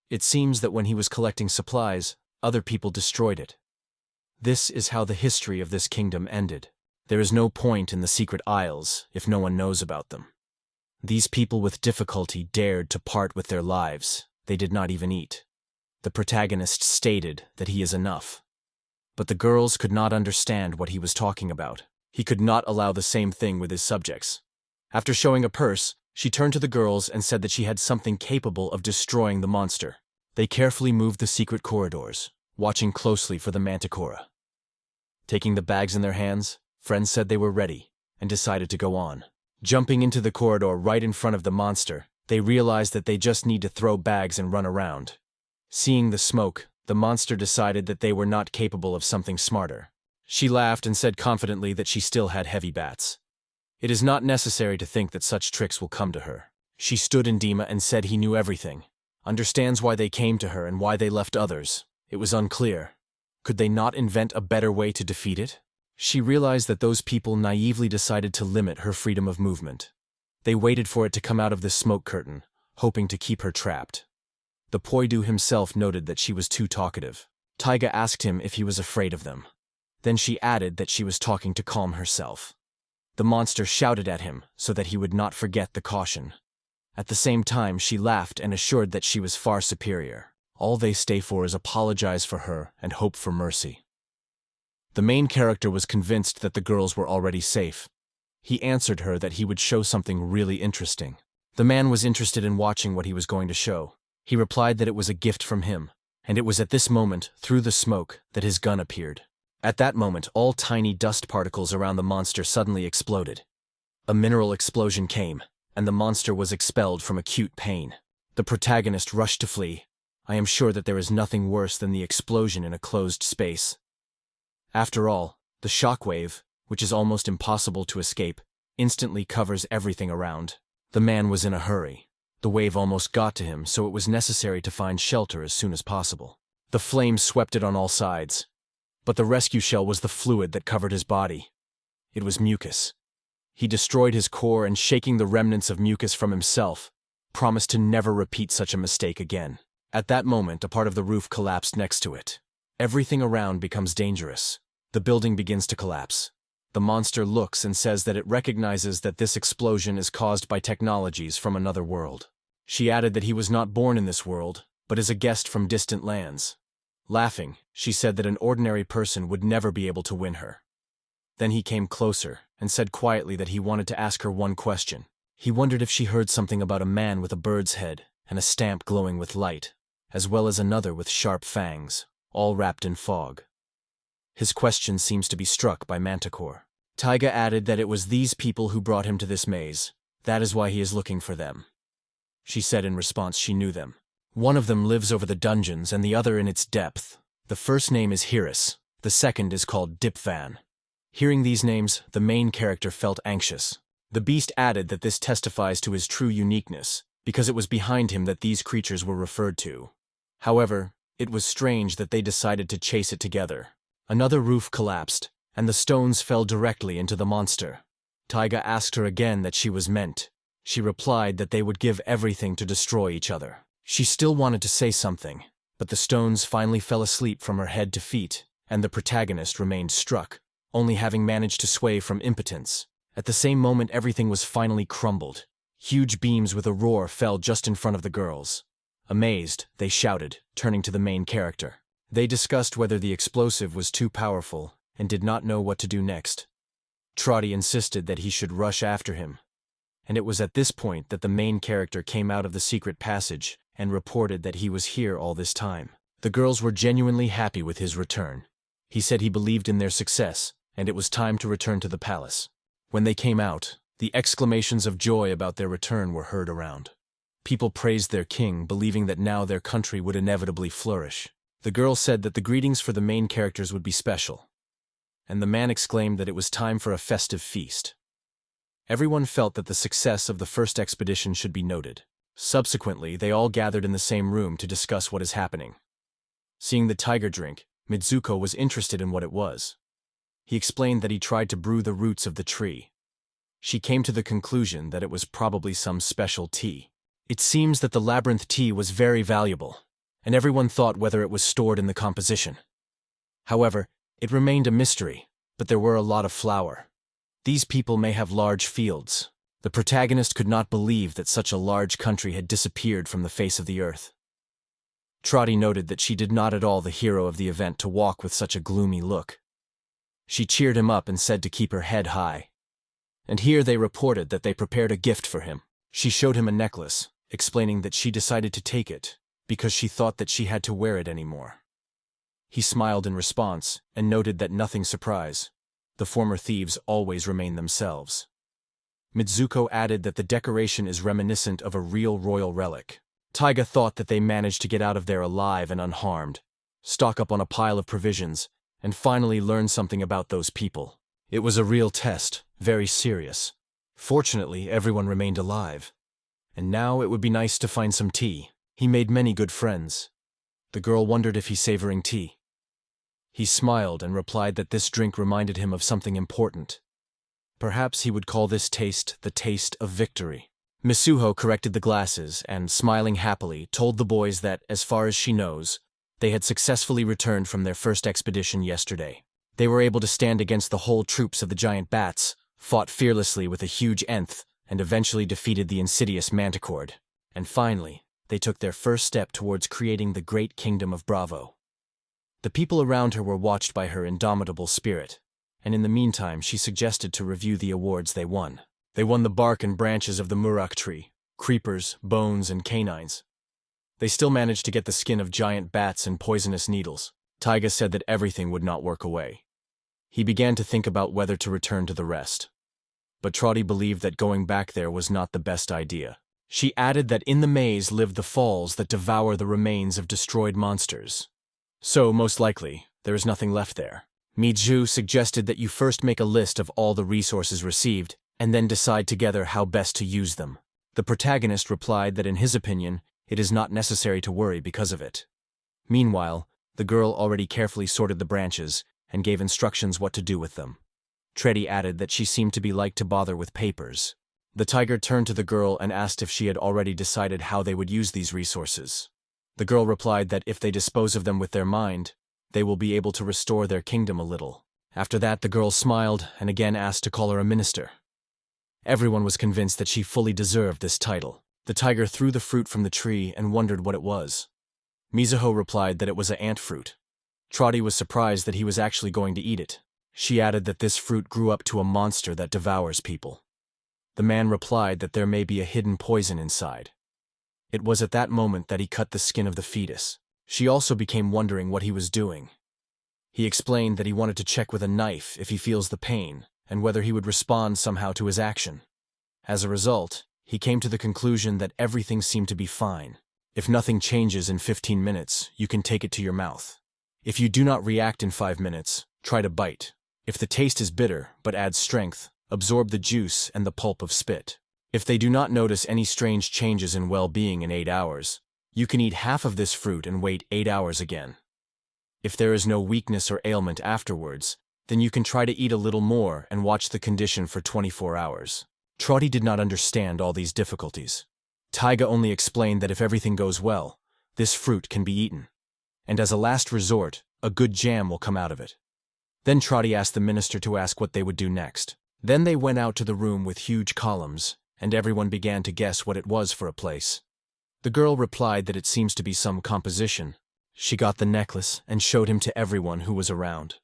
Speaker 1: It seems that when he was collecting supplies, other people destroyed it. This is how the history of this kingdom ended. There is no point in the secret aisles if no one knows about them. These people with difficulty dared to part with their lives. They did not even eat. The protagonist stated that he is enough. But the girls could not understand what he was talking about. He could not allow the same thing with his subjects. After showing a purse, she turned to the girls and said that she had something capable of destroying the monster. They carefully moved the secret corridors, watching closely for the Manticora. Taking the bags in their hands, friends said they were ready, and decided to go on. Jumping into the corridor right in front of the monster, they realized that they just need to throw bags and run around. Seeing the smoke, the monster decided that they were not capable of something smarter. She laughed and said confidently that she still had heavy bats. It is not necessary to think that such tricks will come to her. She stood in Dima and said he knew everything. Understands why they came to her and why they left others. It was unclear. Could they not invent a better way to defeat it? She realized that those people naively decided to limit her freedom of movement. They waited for it to come out of the smoke curtain, hoping to keep her trapped. The Poidu himself noted that she was too talkative. Taiga asked him if he was afraid of them. Then she added that she was talking to calm herself. The monster shouted at him so that he would not forget the caution. At the same time, she laughed and assured that she was far superior. All they stay for is apologize for her and hope for mercy. The main character was convinced that the girls were already safe. He answered her that he would show something really interesting. The man was interested in watching what he was going to show. He replied that it was a gift from him, and it was at this moment, through the smoke, that his gun appeared. At that moment, all tiny dust particles around the monster suddenly exploded. A mineral explosion came, and the monster was expelled from acute pain. The protagonist rushed to flee. I am sure that there is nothing worse than the explosion in a closed space. After all, the shockwave, which is almost impossible to escape, instantly covers everything around. The man was in a hurry. The wave almost got to him, so it was necessary to find shelter as soon as possible. The flames swept it on all sides. But the rescue shell was the fluid that covered his body. It was mucus. He destroyed his core and, shaking the remnants of mucus from himself, promised to never repeat such a mistake again. At that moment, a part of the roof collapsed next to it. Everything around becomes dangerous. The building begins to collapse. The monster looks and says that it recognizes that this explosion is caused by technologies from another world. She added that he was not born in this world, but is a guest from distant lands. Laughing, she said that an ordinary person would never be able to win her. Then he came closer and said quietly that he wanted to ask her one question. He wondered if she heard something about a man with a bird's head and a stamp glowing with light, as well as another with sharp fangs, all wrapped in fog. His question seems to be struck by Manticore. Taiga added that it was these people who brought him to this maze. That is why he is looking for them. She said in response she knew them. One of them lives over the dungeons and the other in its depth. The first name is Hiris. The second is called Dipvan. Hearing these names, the main character felt anxious. The beast added that this testifies to his true uniqueness, because it was behind him that these creatures were referred to. However, it was strange that they decided to chase it together. Another roof collapsed, and the stones fell directly into the monster. Taiga asked her again that she was meant. She replied that they would give everything to destroy each other. She still wanted to say something, but the stones finally fell asleep from her head to feet, and the protagonist remained struck, only having managed to sway from impotence. At the same moment, everything was finally crumbled. Huge beams with a roar fell just in front of the girls. Amazed, they shouted, turning to the main character. They discussed whether the explosive was too powerful and did not know what to do next. Trotty insisted that he should rush after him, and it was at this point that the main character came out of the secret passage and reported that he was here all this time. The girls were genuinely happy with his return. He said he believed in their success, and it was time to return to the palace. When they came out, the exclamations of joy about their return were heard around. People praised their king, believing that now their country would inevitably flourish. The girl said that the greetings for the main characters would be special, and the man exclaimed that it was time for a festive feast. Everyone felt that the success of the first expedition should be noted. Subsequently, they all gathered in the same room to discuss what is happening. Seeing the tiger drink, Mizuko was interested in what it was. He explained that he tried to brew the roots of the tree. She came to the conclusion that it was probably some special tea. It seems that the labyrinth tea was very valuable, and everyone thought whether it was stored in the composition. However, it remained a mystery, but there were a lot of flour. These people may have large fields. The protagonist could not believe that such a large country had disappeared from the face of the earth. Trotty noted that she did not at all the hero of the event to walk with such a gloomy look. She cheered him up and said to keep her head high. And here they reported that they prepared a gift for him. She showed him a necklace, explaining that she decided to take it because she thought that she had to wear it anymore. He smiled in response and noted that nothing surprised. The former thieves always remain themselves. Mizuko added that the decoration is reminiscent of a real royal relic. Taiga thought that they managed to get out of there alive and unharmed, stock up on a pile of provisions, and finally learn something about those people. It was a real test, very serious. Fortunately, everyone remained alive. And now it would be nice to find some tea. He made many good friends. The girl wondered if he's savoring tea. He smiled and replied that this drink reminded him of something important. Perhaps he would call this taste the taste of victory. Misuho corrected the glasses and, smiling happily, told the boys that, as far as she knows, they had successfully returned from their first expedition yesterday. They were able to stand against the whole troops of the giant bats, fought fearlessly with a huge nth, and eventually defeated the insidious Manticore. And finally, they took their first step towards creating the great kingdom of Bravo. The people around her were watched by her indomitable spirit, and in the meantime she suggested to review the awards they won. They won the bark and branches of the murak tree, creepers, bones, and canines. They still managed to get the skin of giant bats and poisonous needles. Taiga said that everything would not work away. He began to think about whether to return to the rest. but Trotty believed that going back there was not the best idea. She added that in the maze lived the falls that devour the remains of destroyed monsters. So, most likely, there is nothing left there. Mizu suggested that you first make a list of all the resources received, and then decide together how best to use them. The protagonist replied that in his opinion, it is not necessary to worry because of it. Meanwhile, the girl already carefully sorted the branches and gave instructions what to do with them. Trotty added that she seemed to be like to bother with papers. The tiger turned to the girl and asked if she had already decided how they would use these resources. The girl replied that if they dispose of them with their mind, they will be able to restore their kingdom a little. After that, the girl smiled and again asked to call her a minister. Everyone was convinced that she fully deserved this title. The tiger threw the fruit from the tree and wondered what it was. Mizuho replied that it was an ant fruit. Trotty was surprised that he was actually going to eat it. She added that this fruit grew up to a monster that devours people. The man replied that there may be a hidden poison inside. It was at that moment that he cut the skin of the fetus. She also became wondering what he was doing. He explained that he wanted to check with a knife if he feels the pain, and whether he would respond somehow to his action. As a result, he came to the conclusion that everything seemed to be fine. If nothing changes in 15 minutes, you can take it to your mouth. If you do not react in 5 minutes, try to bite. If the taste is bitter but adds strength, absorb the juice and the pulp of spit. If they do not notice any strange changes in well-being in 8 hours, you can eat half of this fruit and wait 8 hours again. If there is no weakness or ailment afterwards, then you can try to eat a little more and watch the condition for 24 hours. Trotty did not understand all these difficulties. Taiga only explained that if everything goes well, this fruit can be eaten. And as a last resort, a good jam will come out of it. Then Trotty asked the minister to ask what they would do next. Then they went out to the room with huge columns, and everyone began to guess what it was for a place. The girl replied that it seems to be some composition. She got the necklace and showed him to everyone who was around.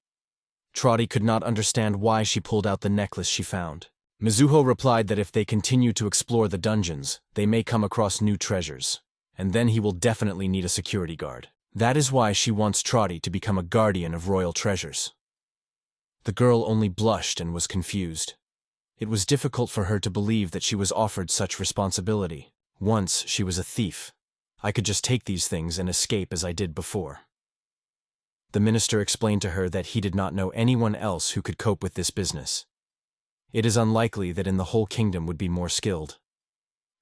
Speaker 1: Trotty could not understand why she pulled out the necklace she found. Mizuho replied that if they continue to explore the dungeons, they may come across new treasures, and then he will definitely need a security guard. That is why she wants Trotty to become a guardian of royal treasures. The girl only blushed and was confused. It was difficult for her to believe that she was offered such responsibility. Once she was a thief. I could just take these things and escape as I did before. The minister explained to her that he did not know anyone else who could cope with this business. It is unlikely that in the whole kingdom would be more skilled.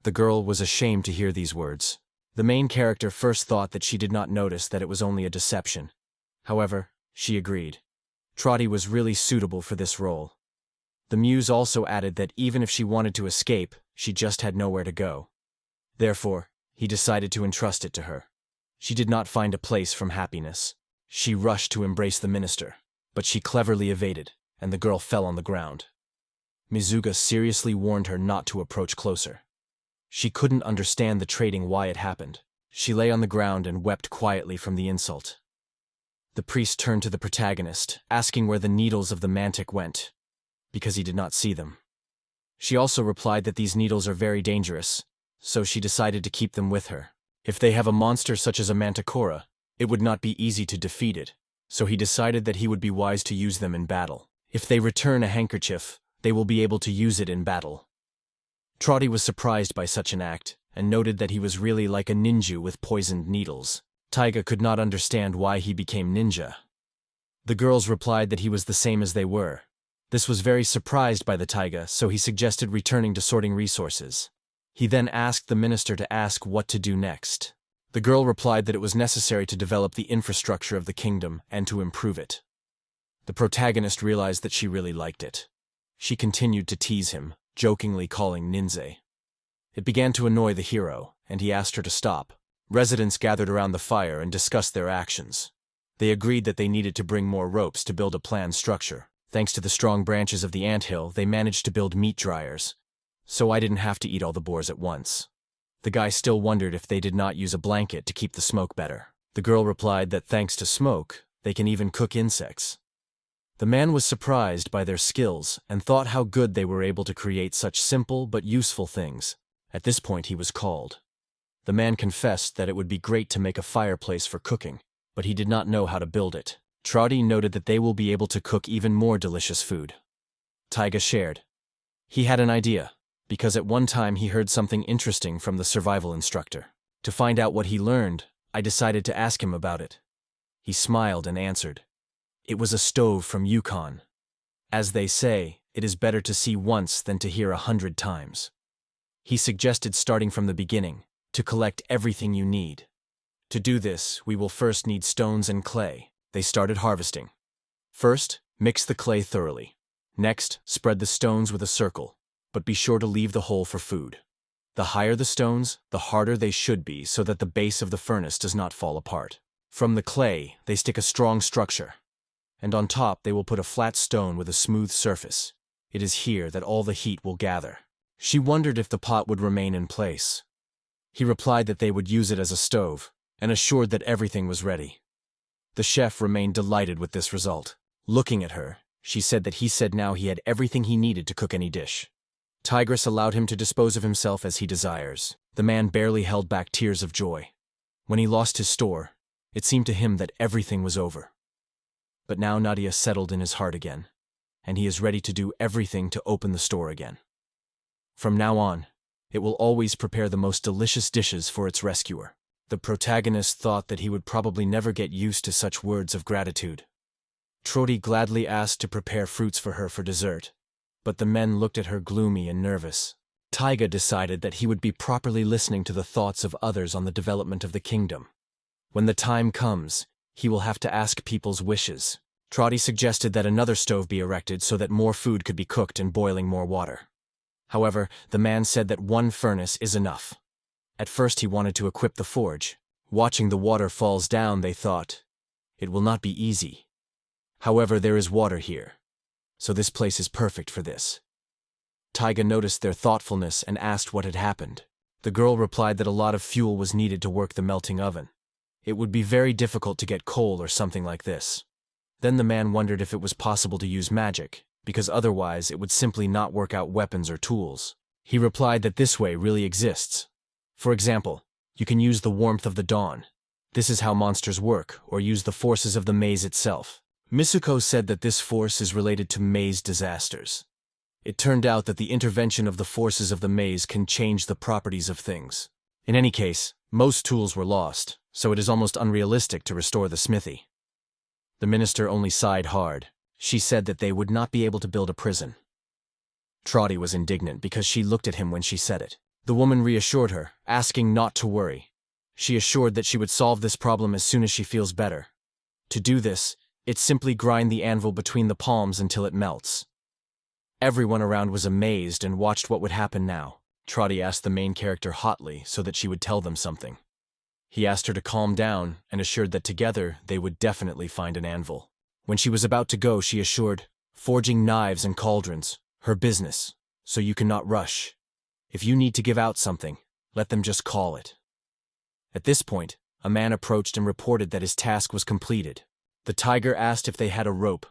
Speaker 1: The girl was ashamed to hear these words. The main character first thought that she did not notice that it was only a deception. However, she agreed. Trotty was really suitable for this role. The muse also added that even if she wanted to escape, she just had nowhere to go. Therefore, he decided to entrust it to her. She did not find a place from happiness. She rushed to embrace the minister, but she cleverly evaded, and the girl fell on the ground. Mizuga seriously warned her not to approach closer. She couldn't understand the trading why it happened. She lay on the ground and wept quietly from the insult. The priest turned to the protagonist, asking where the needles of the mantic went, because he did not see them. She also replied that these needles are very dangerous, so she decided to keep them with her. If they have a monster such as a manticore, it would not be easy to defeat it, so he decided that he would be wise to use them in battle. If they return a handkerchief, they will be able to use it in battle. Trotty was surprised by such an act, and noted that he was really like a ninja with poisoned needles. Taiga could not understand why he became ninja. The girls replied that he was the same as they were. This was very surprised by the Taiga, so he suggested returning to sorting resources. He then asked the minister to ask what to do next. The girl replied that it was necessary to develop the infrastructure of the kingdom and to improve it. The protagonist realized that she really liked it. She continued to tease him, jokingly calling ninja. It began to annoy the hero, and he asked her to stop. Residents gathered around the fire and discussed their actions. They agreed that they needed to bring more ropes to build a planned structure. Thanks to the strong branches of the anthill, they managed to build meat dryers, so I didn't have to eat all the boars at once. The guy still wondered if they did not use a blanket to keep the smoke better. The girl replied that thanks to smoke, they can even cook insects. The man was surprised by their skills and thought how good they were able to create such simple but useful things. At this point he was called. The man confessed that it would be great to make a fireplace for cooking, but he did not know how to build it. Trotty noted that they will be able to cook even more delicious food. Taiga shared. He had an idea, because at one time he heard something interesting from the survival instructor. To find out what he learned, I decided to ask him about it. He smiled and answered. It was a stove from Yukon. As they say, it is better to see once than to hear 100 times. He suggested starting from the beginning, to collect everything you need. To do this, we will first need stones and clay. They started harvesting. First, mix the clay thoroughly. Next, spread the stones with a circle, but be sure to leave the hole for food. The higher the stones, the harder they should be so that the base of the furnace does not fall apart. From the clay, they stick a strong structure, and on top they will put a flat stone with a smooth surface. It is here that all the heat will gather. She wondered if the pot would remain in place. He replied that they would use it as a stove, and assured that everything was ready. The chef remained delighted with this result. Looking at her, she said that he said now he had everything he needed to cook any dish. Tigress allowed him to dispose of himself as he desires. The man barely held back tears of joy. When he lost his store, it seemed to him that everything was over. But now Nadia settled in his heart again, and he is ready to do everything to open the store again. From now on, it will always prepare the most delicious dishes for its rescuer. The protagonist thought that he would probably never get used to such words of gratitude. Trodi gladly asked to prepare fruits for her for dessert, but the men looked at her gloomy and nervous. Taiga decided that he would be properly listening to the thoughts of others on the development of the kingdom. When the time comes, he will have to ask people's wishes. Trodi suggested that another stove be erected so that more food could be cooked and boiling more water. However, the man said that one furnace is enough. At first he wanted to equip the forge. Watching the water falls down, they thought, it will not be easy. However, there is water here, so this place is perfect for this. Taiga noticed their thoughtfulness and asked what had happened. The girl replied that a lot of fuel was needed to work the melting oven. It would be very difficult to get coal or something like this. Then the man wondered if it was possible to use magic, because otherwise it would simply not work out weapons or tools. He replied that this way really exists. For example, you can use the warmth of the dawn. This is how monsters work, or use the forces of the maze itself. Mitsuko said that this force is related to maze disasters. It turned out that the intervention of the forces of the maze can change the properties of things. In any case, most tools were lost, so it is almost unrealistic to restore the smithy. The minister only sighed hard. She said that they would not be able to build a prison. Trodi was indignant because she looked at him when she said it. The woman reassured her, asking not to worry. She assured that she would solve this problem as soon as she feels better. To do this, it simply grind the anvil between the palms until it melts. Everyone around was amazed and watched what would happen now. Trodi asked the main character hotly so that she would tell them something. He asked her to calm down and assured that together they would definitely find an anvil. When she was about to go, she assured, forging knives and cauldrons, her business, so you cannot rush. If you need to give out something, let them just call it. At this point, a man approached and reported that his task was completed. The tiger asked if they had a rope.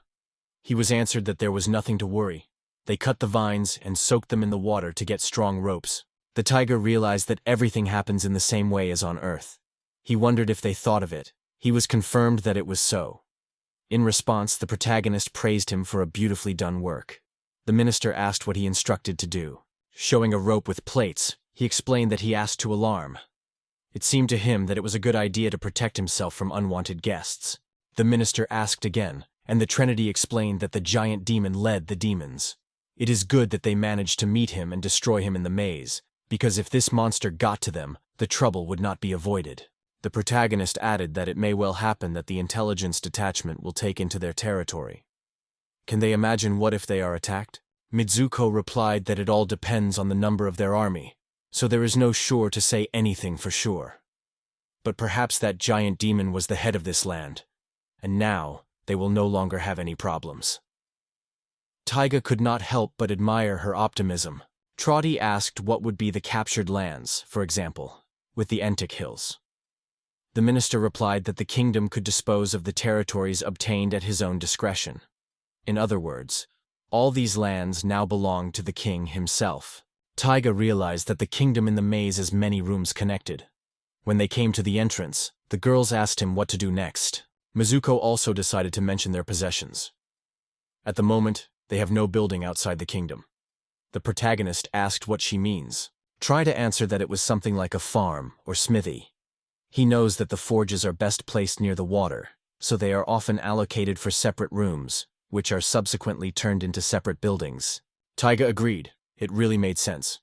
Speaker 1: He was answered that there was nothing to worry. They cut the vines and soaked them in the water to get strong ropes. The tiger realized that everything happens in the same way as on Earth. He wondered if they thought of it. He was confirmed that it was so. In response, the protagonist praised him for a beautifully done work. The minister asked what he instructed to do. Showing a rope with plates, he explained that he asked to alarm. It seemed to him that it was a good idea to protect himself from unwanted guests. The minister asked again, and the Trinity explained that the giant demon led the demons. It is good that they managed to meet him and destroy him in the maze, because if this monster got to them, the trouble would not be avoided. The protagonist added that it may well happen that the intelligence detachment will take into their territory. Can they imagine what if they are attacked? Mizuko replied that it all depends on the number of their army, so there is no sure to say anything for sure. But perhaps that giant demon was the head of this land, and now they will no longer have any problems. Taiga could not help but admire her optimism. Trodi asked what would be the captured lands, for example, with the Entic Hills. The minister replied that the kingdom could dispose of the territories obtained at his own discretion. In other words, all these lands now belong to the king himself. Taiga realized that the kingdom in the maze has many rooms connected. When they came to the entrance, the girls asked him what to do next. Mizuko also decided to mention their possessions. At the moment, they have no building outside the kingdom. The protagonist asked what she means. Try to answer that it was something like a farm or smithy. He knows that the forges are best placed near the water, so they are often allocated for separate rooms, which are subsequently turned into separate buildings. Taiga agreed. It really made sense.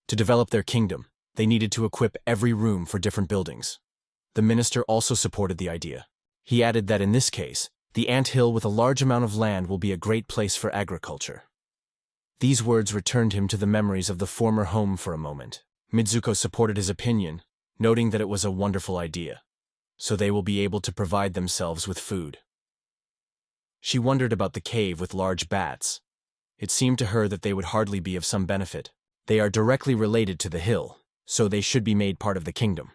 Speaker 1: To develop their kingdom, they needed to equip every room for different buildings. The minister also supported the idea. He added that in this case, the anthill with a large amount of land will be a great place for agriculture. These words returned him to the memories of the former home for a moment. Mizuko supported his opinion, noting that it was a wonderful idea. So they will be able to provide themselves with food. She wondered about the cave with large bats. It seemed to her that they would hardly be of some benefit. They are directly related to the hill, so they should be made part of the kingdom.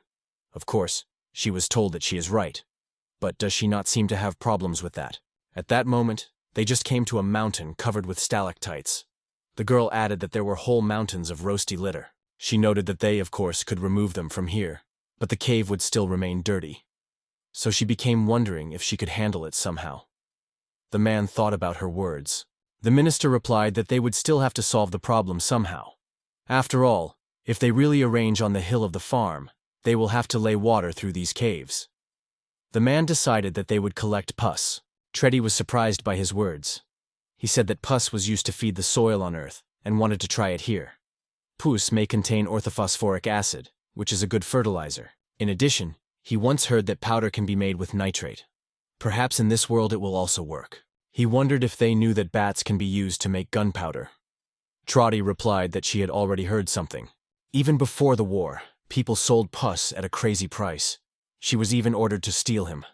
Speaker 1: Of course, she was told that she is right. But does she not seem to have problems with that? At that moment, they just came to a mountain covered with stalactites. The girl added that there were whole mountains of roasty litter. She noted that they, of course, could remove them from here, but the cave would still remain dirty. So she became wondering if she could handle it somehow. The man thought about her words. The minister replied that they would still have to solve the problem somehow. After all, if they really arrange on the hill of the farm, they will have to lay water through these caves. The man decided that they would collect pus. Treddy was surprised by his words. He said that pus was used to feed the soil on Earth and wanted to try it here. Pus may contain orthophosphoric acid, which is a good fertilizer. In addition, he once heard that powder can be made with nitrate. Perhaps in this world it will also work. He wondered if they knew that bats can be used to make gunpowder. Trotty replied that she had already heard something. Even before the war, people sold pus at a crazy price. She was even ordered to steal him.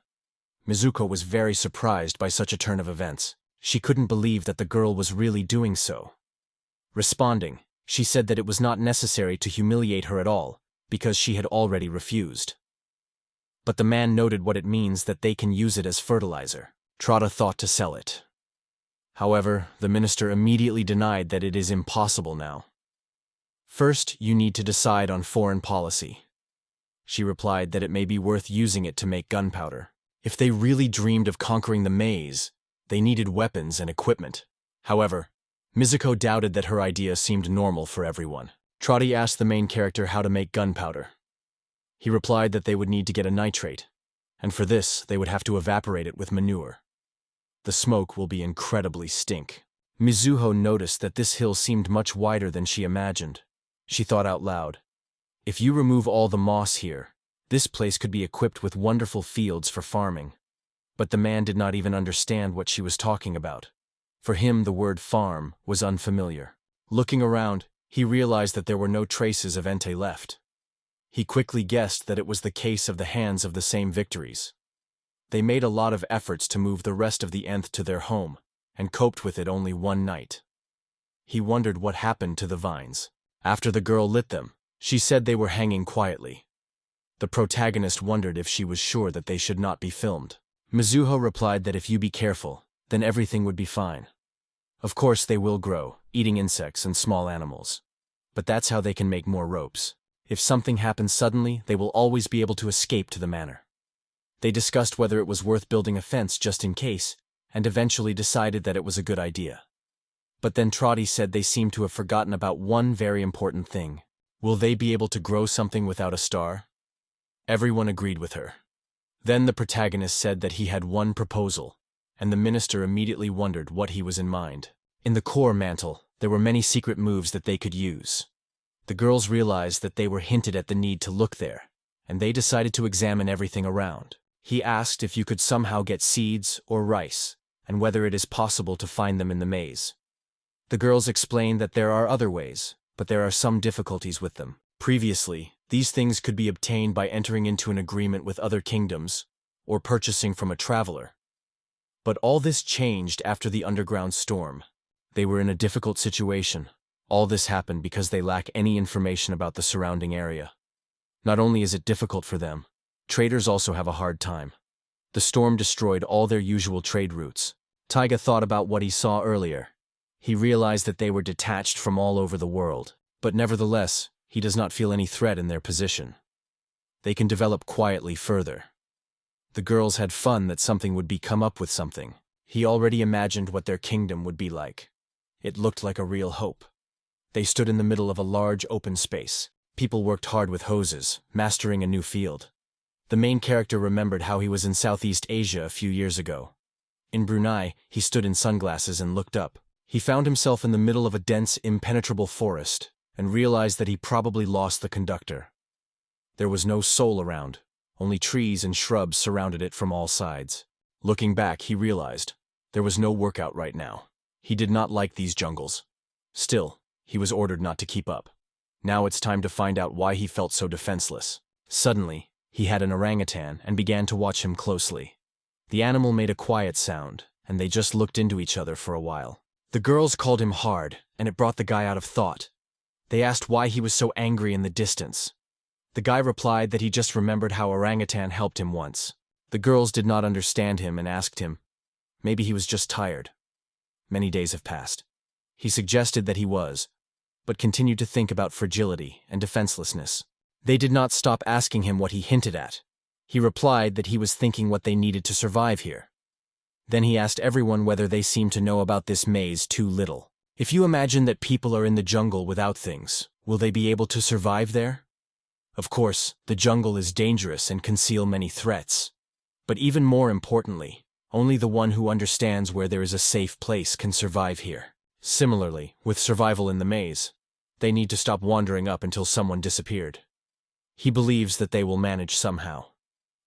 Speaker 1: Mizuko was very surprised by such a turn of events. She couldn't believe that the girl was really doing so. Responding, she said that it was not necessary to humiliate her at all, because she had already refused. But the man noted what it means that they can use it as fertilizer. Trotta thought to sell it. However, the minister immediately denied that it is impossible now. First, you need to decide on foreign policy. She replied that it may be worth using it to make gunpowder. If they really dreamed of conquering the maze, they needed weapons and equipment. However, Mizuko doubted that her idea seemed normal for everyone. Trotty asked the main character how to make gunpowder. He replied that they would need to get a nitrate, and for this they would have to evaporate it with manure. The smoke will be incredibly stink. Mizuho noticed that this hill seemed much wider than she imagined. She thought out loud, if you remove all the moss here, this place could be equipped with wonderful fields for farming. But the man did not even understand what she was talking about. For him, the word farm was unfamiliar. Looking around, he realized that there were no traces of Entei left. He quickly guessed that it was the case of the hands of the same victories. They made a lot of efforts to move the rest of the Nth to their home, and coped with it only one night. He wondered what happened to the vines. After the girl lit them, she said they were hanging quietly. The protagonist wondered if she was sure that they should not be filmed. Mizuho replied that if you be careful, then everything would be fine. Of course they will grow, eating insects and small animals. But that's how they can make more ropes. If something happens suddenly, they will always be able to escape to the manor. They discussed whether it was worth building a fence just in case, and eventually decided that it was a good idea. But then Trotty said they seemed to have forgotten about one very important thing. Will they be able to grow something without a star? Everyone agreed with her. Then the protagonist said that he had one proposal, and the minister immediately wondered what he was in mind. In the core mantle, there were many secret moves that they could use. The girls realized that they were hinted at the need to look there, and they decided to examine everything around. He asked if you could somehow get seeds or rice, and whether it is possible to find them in the maze. The girls explained that there are other ways, but there are some difficulties with them. Previously, these things could be obtained by entering into an agreement with other kingdoms, or purchasing from a traveler. But all this changed after the underground storm. They were in a difficult situation. All this happened because they lack any information about the surrounding area. Not only is it difficult for them, traders also have a hard time. The storm destroyed all their usual trade routes. Taiga thought about what he saw earlier. He realized that they were detached from all over the world, but nevertheless, he does not feel any threat in their position. They can develop quietly further. The girls had fun that something would come up with something. He already imagined what their kingdom would be like. It looked like a real hope. They stood in the middle of a large open space. People worked hard with hoses, mastering a new field. The main character remembered how he was in Southeast Asia a few years ago. In Brunei, he stood in sunglasses and looked up. He found himself in the middle of a dense, impenetrable forest, and realized that he probably lost the conductor. There was no soul around. Only trees and shrubs surrounded it from all sides. Looking back, he realized there was no workout right now. He did not like these jungles. Still, he was ordered not to keep up. Now it's time to find out why he felt so defenseless. Suddenly, he had an orangutan and began to watch him closely. The animal made a quiet sound, and they just looked into each other for a while. The girls called him hard, and it brought the guy out of thought. They asked why he was so angry in the distance. The guy replied that he just remembered how orangutan helped him once. The girls did not understand him and asked him. Maybe he was just tired. Many days have passed. He suggested that he was, but continued to think about fragility and defenselessness. They did not stop asking him what he hinted at. He replied that he was thinking what they needed to survive here. Then he asked everyone whether they seemed to know about this maze too little. If you imagine that people are in the jungle without things, will they be able to survive there? Of course, the jungle is dangerous and conceal many threats. But even more importantly, only the one who understands where there is a safe place can survive here. Similarly, with survival in the maze, they need to stop wandering up until someone disappeared. He believes that they will manage somehow.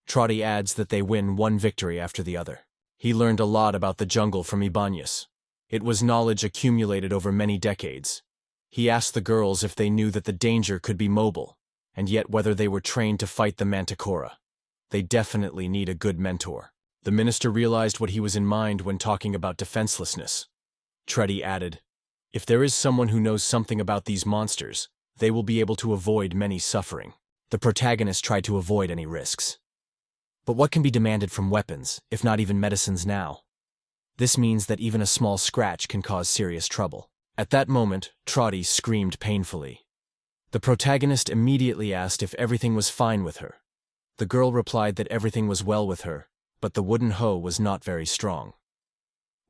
Speaker 1: Trotty adds that they win one victory after the other. He learned a lot about the jungle from Ibanez. It was knowledge accumulated over many decades. He asked the girls if they knew that the danger could be mobile, and yet whether they were trained to fight the Manticore. They definitely need a good mentor. The minister realized what he was in mind when talking about defenselessness. Trotty added, if there is someone who knows something about these monsters, they will be able to avoid many suffering. The protagonist tried to avoid any risks. But what can be demanded from weapons, if not even medicines now? This means that even a small scratch can cause serious trouble. At that moment, Trotty screamed painfully. The protagonist immediately asked if everything was fine with her. The girl replied that everything was well with her, but the wooden hoe was not very strong.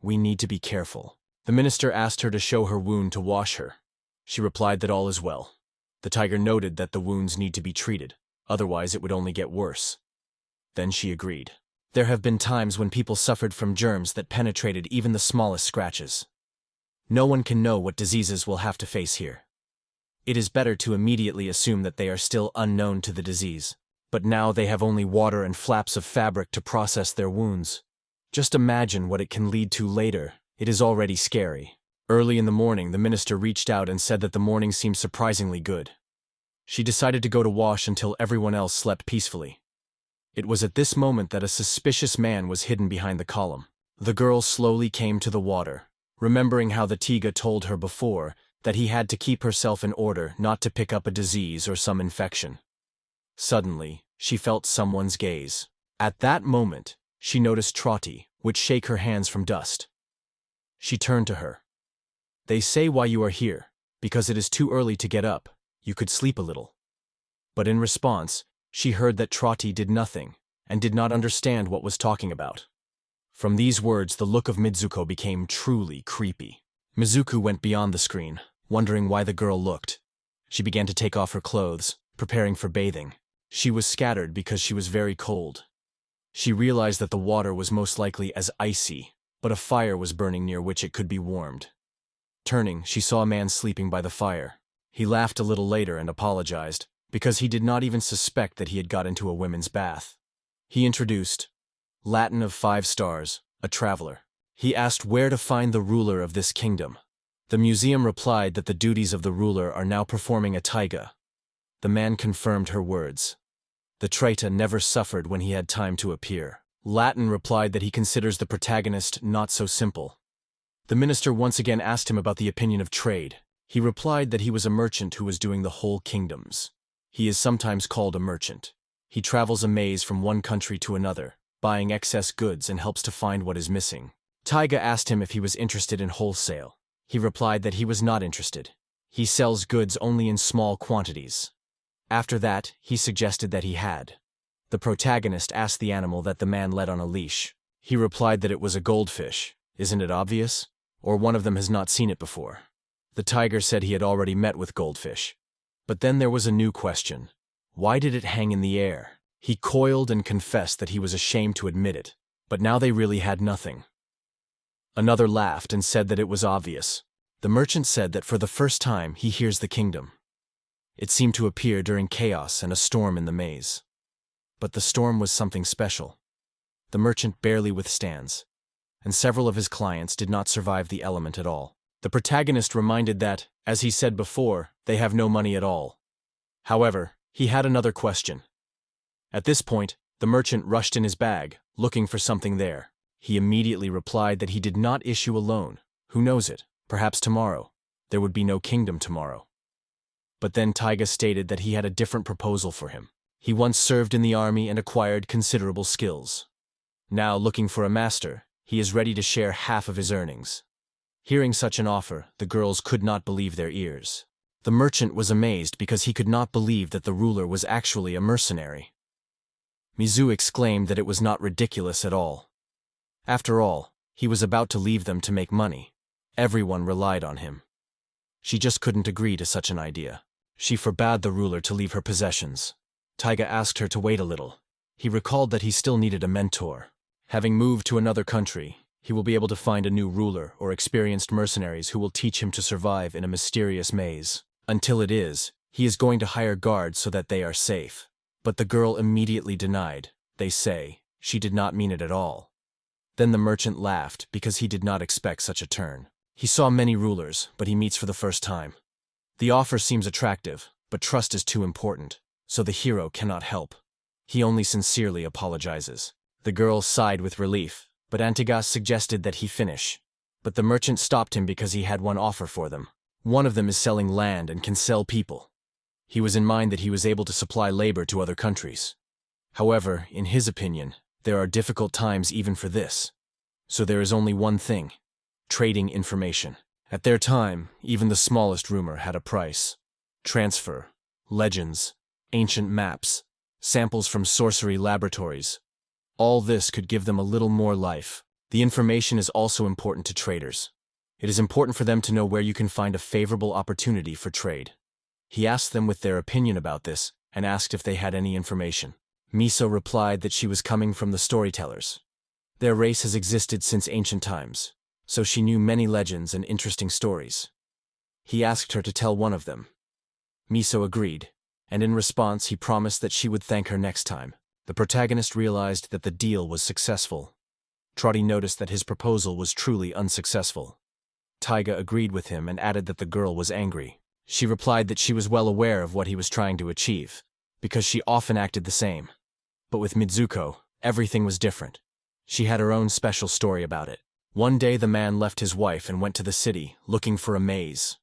Speaker 1: We need to be careful. The minister asked her to show her wound to wash her. She replied that all is well. The tiger noted that the wounds need to be treated, otherwise it would only get worse. Then she agreed. There have been times when people suffered from germs that penetrated even the smallest scratches. No one can know what diseases we'll have to face here. It is better to immediately assume that they are still unknown to the disease. But now they have only water and flaps of fabric to process their wounds. Just imagine what it can lead to later. It is already scary. Early in the morning, the minister reached out and said that the morning seemed surprisingly good. She decided to go to wash until everyone else slept peacefully. It was at this moment that a suspicious man was hidden behind the column. The girl slowly came to the water, remembering how the Tiga told her before that he had to keep herself in order not to pick up a disease or some infection. Suddenly, she felt someone's gaze. At that moment, she noticed Trotty, which shake her hands from dust. She turned to her. They say why you are here, because it is too early to get up, you could sleep a little. But in response, she heard that Trotty did nothing, and did not understand what was talking about. From these words, the look of Mizuko became truly creepy. Mizuku went beyond the screen, wondering why the girl looked. She began to take off her clothes, preparing for bathing. She was scattered because she was very cold. She realized that the water was most likely as icy, but a fire was burning near which it could be warmed. Turning, she saw a man sleeping by the fire. He laughed a little later and apologized, because he did not even suspect that he had got into a women's bath. He introduced, Latin of 5 stars, a traveler. He asked where to find the ruler of this kingdom. The museum replied that the duties of the ruler are now performing a taiga. The man confirmed her words. The traitor never suffered when he had time to appear. Latin replied that he considers the protagonist not so simple. The minister once again asked him about the opinion of trade. He replied that he was a merchant who was doing the whole kingdoms. He is sometimes called a merchant. He travels a maze from one country to another, buying excess goods and helps to find what is missing. Taiga asked him if he was interested in wholesale. He replied that he was not interested. He sells goods only in small quantities. After that, he suggested that he had. The protagonist asked the animal that the man led on a leash. He replied that it was a goldfish. Isn't it obvious? Or one of them has not seen it before. The tiger said he had already met with Goldfish. But then there was a new question. Why did it hang in the air? He coiled and confessed that he was ashamed to admit it, but now they really had nothing. Another laughed and said that it was obvious. The merchant said that for the first time he hears the kingdom. It seemed to appear during chaos and a storm in the maze. But the storm was something special. The merchant barely withstands, and several of his clients did not survive the element at all. The protagonist reminded that, as he said before, they have no money at all. However, he had another question. At this point, the merchant rushed in his bag, looking for something there. He immediately replied that he did not issue a loan. Who knows it? Perhaps tomorrow. There would be no kingdom tomorrow. But then Taiga stated that he had a different proposal for him. He once served in the army and acquired considerable skills. Now, looking for a master, he is ready to share half of his earnings. Hearing such an offer, the girls could not believe their ears. The merchant was amazed because he could not believe that the ruler was actually a mercenary. Mizu exclaimed that it was not ridiculous at all. After all, he was about to leave them to make money. Everyone relied on him. She just couldn't agree to such an idea. She forbade the ruler to leave her possessions. Taiga asked her to wait a little. He recalled that he still needed a mentor. Having moved to another country, he will be able to find a new ruler or experienced mercenaries who will teach him to survive in a mysterious maze. Until it is, he is going to hire guards so that they are safe. But the girl immediately denied. They say she did not mean it at all. Then the merchant laughed because he did not expect such a turn. He saw many rulers, but he meets for the first time. The offer seems attractive, but trust is too important, so the hero cannot help. He only sincerely apologizes. The girl sighed with relief, but Antigas suggested that he finish. But the merchant stopped him because he had one offer for them. One of them is selling land and can sell people. He was in mind that he was able to supply labor to other countries. However, in his opinion, there are difficult times even for this. So there is only one thing: trading information. At their time, even the smallest rumor had a price. Transfer, legends, ancient maps, samples from sorcery laboratories. All this could give them a little more life. The information is also important to traders. It is important for them to know where you can find a favorable opportunity for trade. He asked them with their opinion about this and asked if they had any information. Miso replied that she was coming from the storytellers. Their race has existed since ancient times, so she knew many legends and interesting stories. He asked her to tell one of them. Miso agreed, and in response he promised that she would thank her next time. The protagonist realized that the deal was successful. Trotty noticed that his proposal was truly unsuccessful. Taiga agreed with him and added that the girl was angry. She replied that she was well aware of what he was trying to achieve, because she often acted the same. But with Mitsuko, everything was different. She had her own special story about it. One day the man left his wife and went to the city, looking for a maze.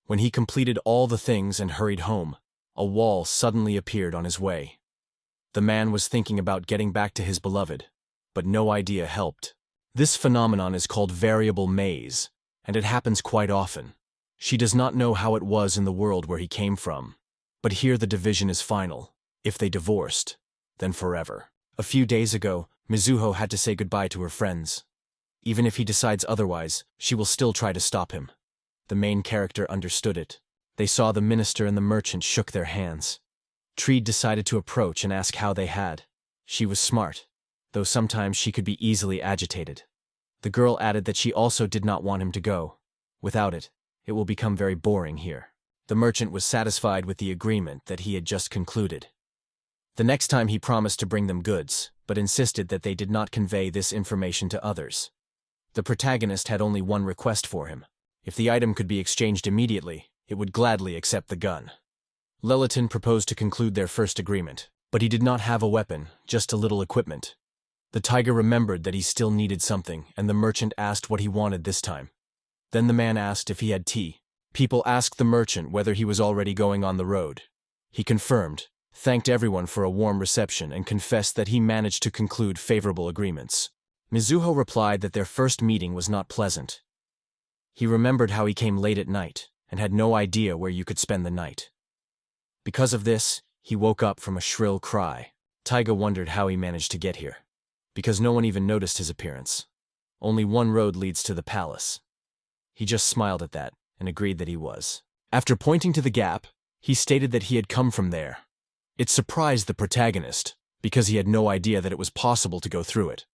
Speaker 1: When he completed all the things and hurried home, a wall suddenly appeared on his way. The man was thinking about getting back to his beloved, but no idea helped. This phenomenon is called variable maze, and it happens quite often. She does not know how it was in the world where he came from, but here the division is final. If they divorced, then forever. A few days ago, Mizuho had to say goodbye to her friends. Even if he decides otherwise, she will still try to stop him. The main character understood it. They saw the minister and the merchant shook their hands. Treed decided to approach and ask how they had. She was smart, though sometimes she could be easily agitated. The girl added that she also did not want him to go. Without it, it will become very boring here. The merchant was satisfied with the agreement that he had just concluded. The next time he promised to bring them goods, but insisted that they did not convey this information to others. The protagonist had only one request for him. If the item could be exchanged immediately, it would gladly accept the gun. Leliton proposed to conclude their first agreement, but he did not have a weapon, just a little equipment. The tiger remembered that he still needed something, and the merchant asked what he wanted this time. Then the man asked if he had tea. People asked the merchant whether he was already going on the road. He confirmed, thanked everyone for a warm reception, and confessed that he managed to conclude favorable agreements. Mizuho replied that their first meeting was not pleasant. He remembered how he came late at night, and had no idea where you could spend the night. Because of this, he woke up from a shrill cry. Taiga wondered how he managed to get here, because no one even noticed his appearance. Only one road leads to the palace. He just smiled at that, and agreed that he was. After pointing to the gap, he stated that he had come from there. It surprised the protagonist, because he had no idea that it was possible to go through it.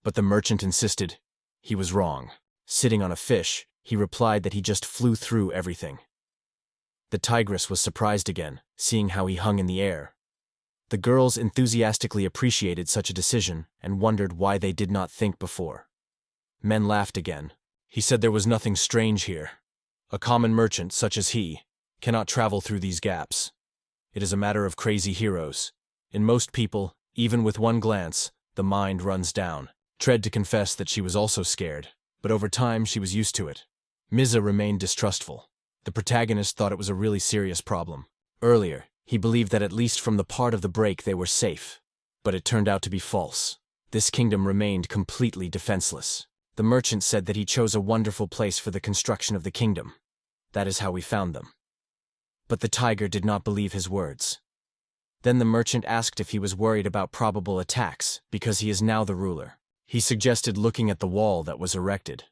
Speaker 1: But the merchant insisted he was wrong. Sitting on a fish, he replied that he just flew through everything. The tigress was surprised again, seeing how he hung in the air. The girls enthusiastically appreciated such a decision and wondered why they did not think before. Men laughed again. He said there was nothing strange here. A common merchant, such as he, cannot travel through these gaps. It is a matter of crazy heroes. In most people, even with one glance, the mind runs down. Tread to confess that she was also scared, but over time she was used to it. Mizu remained distrustful. The protagonist thought it was a really serious problem. Earlier, he believed that at least from the part of the break they were safe, but it turned out to be false. This kingdom remained completely defenseless. The merchant said that he chose a wonderful place for the construction of the kingdom. That is how we found them. But the tiger did not believe his words. Then the merchant asked if he was worried about probable attacks, because he is now the ruler. He suggested looking at the wall that was erected.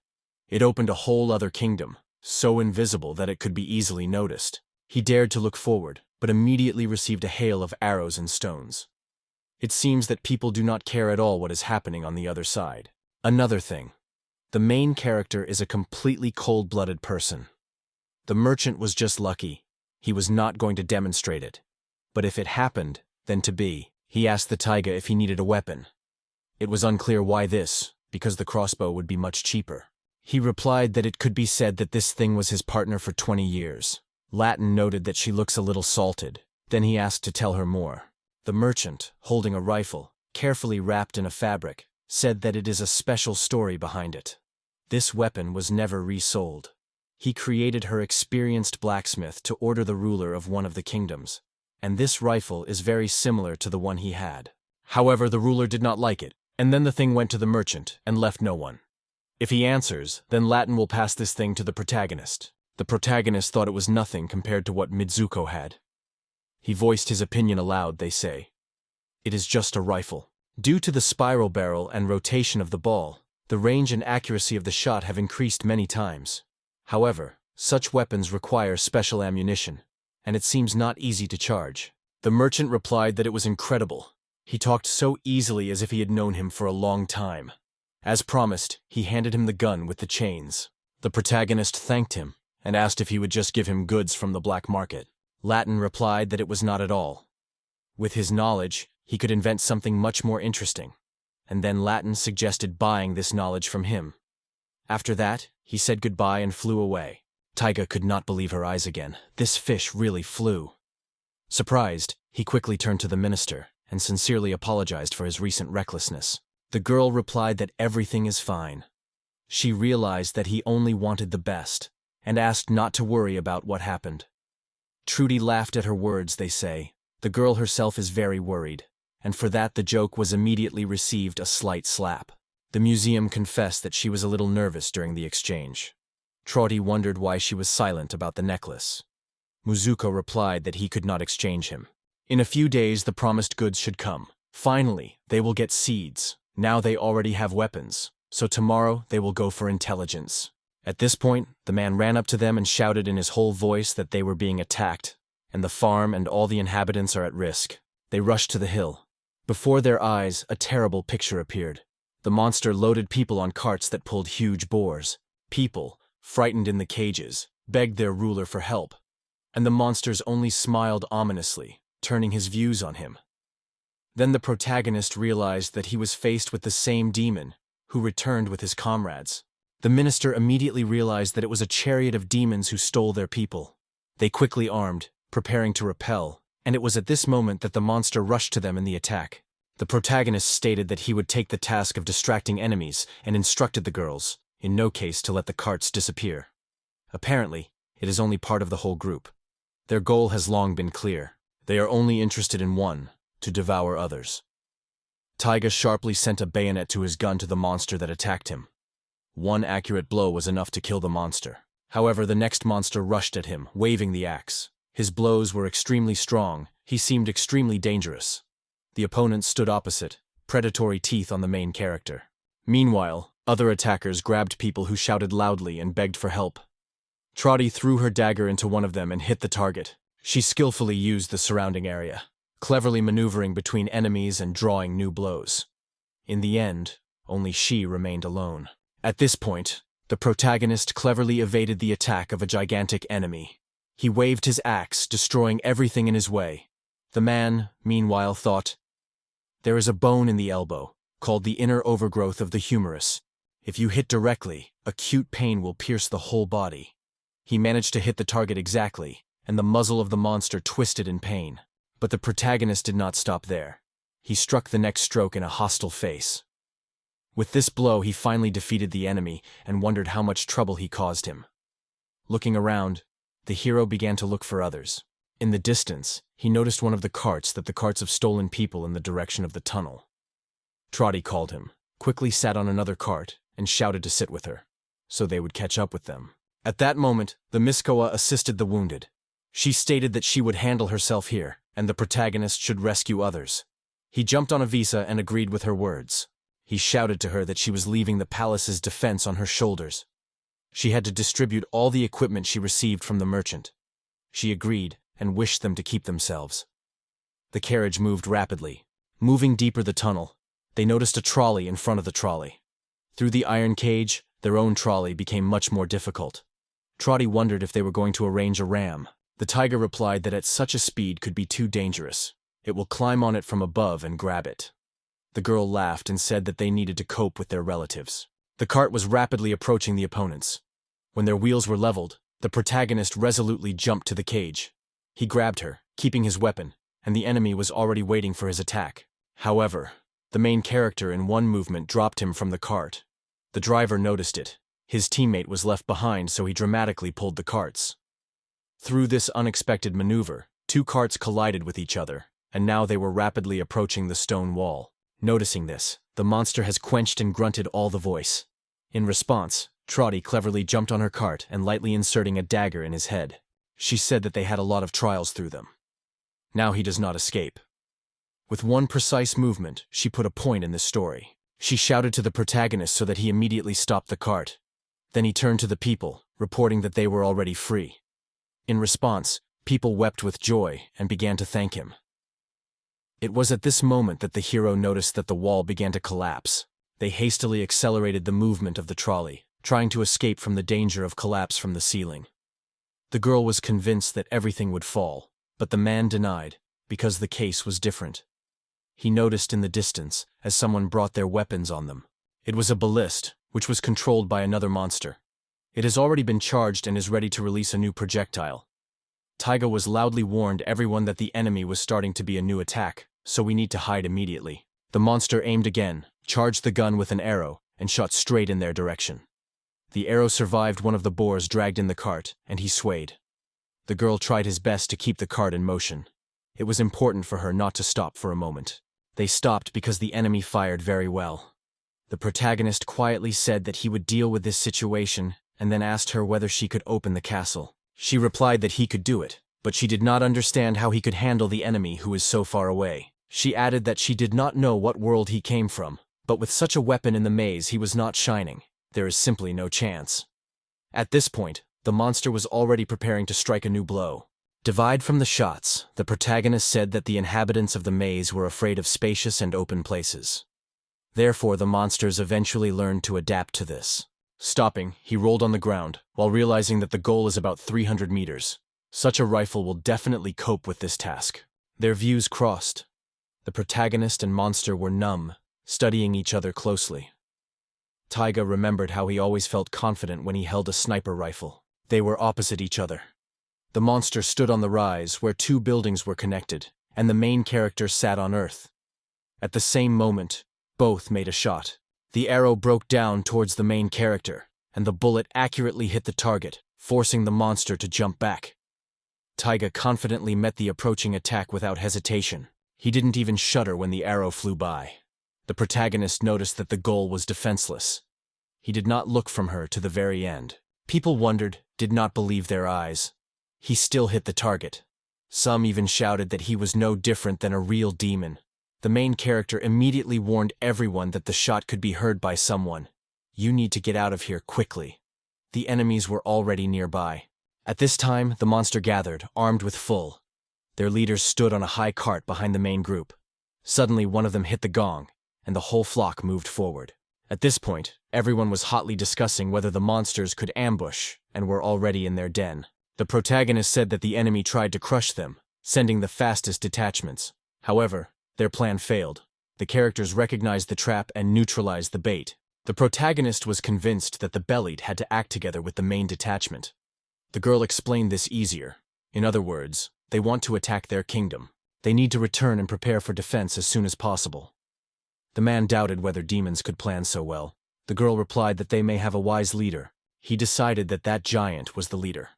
Speaker 1: It opened a whole other kingdom, so invisible that it could be easily noticed. He dared to look forward, but immediately received a hail of arrows and stones. It seems that people do not care at all what is happening on the other side. Another thing. The main character is a completely cold-blooded person. The merchant was just lucky. He was not going to demonstrate it. But if it happened, then to be. He asked the taiga if he needed a weapon. It was unclear why this, because the crossbow would be much cheaper. He replied that it could be said that this thing was his partner for 20 years. Latin noted that she looks a little salted. Then he asked to tell her more. The merchant, holding a rifle, carefully wrapped in a fabric, said that it is a special story behind it. This weapon was never resold. He created her experienced blacksmith to order the ruler of one of the kingdoms, and this rifle is very similar to the one he had. However, the ruler did not like it, and then the thing went to the merchant and left no one. If he answers, then Latin will pass this thing to the protagonist. The protagonist thought it was nothing compared to what Mizuko had. He voiced his opinion aloud, they say. It is just a rifle. Due to the spiral barrel and rotation of the ball, the range and accuracy of the shot have increased many times. However, such weapons require special ammunition, and it seems not easy to charge. The merchant replied that it was incredible. He talked so easily as if he had known him for a long time. As promised, he handed him the gun with the chains. The protagonist thanked him and asked if he would just give him goods from the black market. Latin replied that it was not at all. With his knowledge, he could invent something much more interesting, and then Latin suggested buying this knowledge from him. After that, he said goodbye and flew away. Taiga could not believe her eyes again. This fish really flew. Surprised, he quickly turned to the minister and sincerely apologized for his recent recklessness. The girl replied that everything is fine. She realized that he only wanted the best, and asked not to worry about what happened. Trudy laughed at her words, they say. The girl herself is very worried, and for that the joke was immediately received a slight slap. The museum confessed that she was a little nervous during the exchange. Trudy wondered why she was silent about the necklace. Mizuko replied that he could not exchange him. In a few days the promised goods should come. Finally, they will get seeds. Now they already have weapons, so tomorrow they will go for intelligence. At this point, the man ran up to them and shouted in his whole voice that they were being attacked, and the farm and all the inhabitants are at risk. They rushed to the hill. Before their eyes, a terrible picture appeared. The monster loaded people on carts that pulled huge boars. People, frightened in the cages, begged their ruler for help, and the monsters only smiled ominously, turning his views on him. Then the protagonist realized that he was faced with the same demon, who returned with his comrades. The minister immediately realized that it was a chariot of demons who stole their people. They quickly armed, preparing to repel, and it was at this moment that the monster rushed to them in the attack. The protagonist stated that he would take the task of distracting enemies and instructed the girls, in no case to let the carts disappear. Apparently, it is only part of the whole group. Their goal has long been clear. They are only interested in one, to devour others. Taiga sharply sent a bayonet to his gun to the monster that attacked him. One accurate blow was enough to kill the monster. However, the next monster rushed at him, waving the axe. His blows were extremely strong. He seemed extremely dangerous. The opponents stood opposite, predatory teeth on the main character. Meanwhile, other attackers grabbed people who shouted loudly and begged for help. Trotty threw her dagger into one of them and hit the target. She skillfully used the surrounding area, cleverly maneuvering between enemies and drawing new blows. In the end, only she remained alone. At this point, the protagonist cleverly evaded the attack of a gigantic enemy. He waved his axe, destroying everything in his way. The man, meanwhile, thought, "There is a bone in the elbow, called the inner overgrowth of the humerus. If you hit directly, acute pain will pierce the whole body." He managed to hit the target exactly, and the muzzle of the monster twisted in pain. But the protagonist did not stop there. He struck the next stroke in a hostile face. With this blow, he finally defeated the enemy and wondered how much trouble he caused him. Looking around, the hero began to look for others. In the distance, he noticed one of the carts of stolen people in the direction of the tunnel. Trotty called him, quickly sat on another cart, and shouted to sit with her, so they would catch up with them. At that moment, the Miskoa assisted the wounded. She stated that she would handle herself here, and the protagonist should rescue others. He jumped on a visa and agreed with her words. He shouted to her that she was leaving the palace's defense on her shoulders. She had to distribute all the equipment she received from the merchant. She agreed and wished them to keep themselves. The carriage moved rapidly. Moving deeper the tunnel, they noticed a trolley in front of the trolley. Through the iron cage, their own trolley became much more difficult. Trotty wondered if they were going to arrange a ram. The tiger replied that at such a speed could be too dangerous. It will climb on it from above and grab it. The girl laughed and said that they needed to cope with their relatives. The cart was rapidly approaching the opponents. When their wheels were leveled, the protagonist resolutely jumped to the cage. He grabbed her, keeping his weapon, and the enemy was already waiting for his attack. However, the main character in one movement dropped him from the cart. The driver noticed it. His teammate was left behind, so he dramatically pulled the carts. Through this unexpected maneuver, two carts collided with each other, and now they were rapidly approaching the stone wall. Noticing this, the monster has quenched and grunted all the voice. In response, Trotty cleverly jumped on her cart and lightly inserting a dagger in his head. She said that they had a lot of trials through them. Now he does not escape. With one precise movement, she put a point in this story. She shouted to the protagonist so that he immediately stopped the cart. Then he turned to the people, reporting that they were already free. In response, people wept with joy and began to thank him. It was at this moment that the hero noticed that the wall began to collapse. They hastily accelerated the movement of the trolley, trying to escape from the danger of collapse from the ceiling. The girl was convinced that everything would fall, but the man denied, because the case was different. He noticed in the distance as someone brought their weapons on them. It was a ballist, which was controlled by another monster. It has already been charged and is ready to release a new projectile. Taiga was loudly warned everyone that the enemy was starting to be a new attack, so we need to hide immediately. The monster aimed again, charged the gun with an arrow, and shot straight in their direction. The arrow survived one of the boars dragged in the cart, and he swayed. The girl tried his best to keep the cart in motion. It was important for her not to stop for a moment. They stopped because the enemy fired very well. The protagonist quietly said that he would deal with this situation, and then asked her whether she could open the castle. She replied that he could do it, but she did not understand how he could handle the enemy who is so far away. She added that she did not know what world he came from, but with such a weapon in the maze he was not shining. There is simply no chance. At this point, the monster was already preparing to strike a new blow. Divide from the shots, the protagonist said that the inhabitants of the maze were afraid of spacious and open places. Therefore, the monsters eventually learned to adapt to this. Stopping, he rolled on the ground, while realizing that the goal is about 300 meters. Such a rifle will definitely cope with this task. Their views crossed. The protagonist and monster were numb, studying each other closely. Taiga remembered how he always felt confident when he held a sniper rifle. They were opposite each other. The monster stood on the rise where two buildings were connected, and the main character sat on earth. At the same moment, both made a shot. The arrow broke down towards the main character, and the bullet accurately hit the target, forcing the monster to jump back. Taiga confidently met the approaching attack without hesitation. He didn't even shudder when the arrow flew by. The protagonist noticed that the goal was defenseless. He did not look from her to the very end. People wondered, did not believe their eyes. He still hit the target. Some even shouted that he was no different than a real demon. The main character immediately warned everyone that the shot could be heard by someone. You need to get out of here quickly. The enemies were already nearby. At this time, the monster gathered, armed with full. Their leaders stood on a high cart behind the main group. Suddenly, one of them hit the gong, and the whole flock moved forward. At this point, everyone was hotly discussing whether the monsters could ambush and were already in their den. The protagonist said that the enemy tried to crush them, sending the fastest detachments. However, their plan failed. The characters recognized the trap and neutralized the bait. The protagonist was convinced that the bellied had to act together with the main detachment. The girl explained this easier. In other words, they want to attack their kingdom. They need to return and prepare for defense as soon as possible. The man doubted whether demons could plan so well. The girl replied that they may have a wise leader. He decided that that giant was the leader.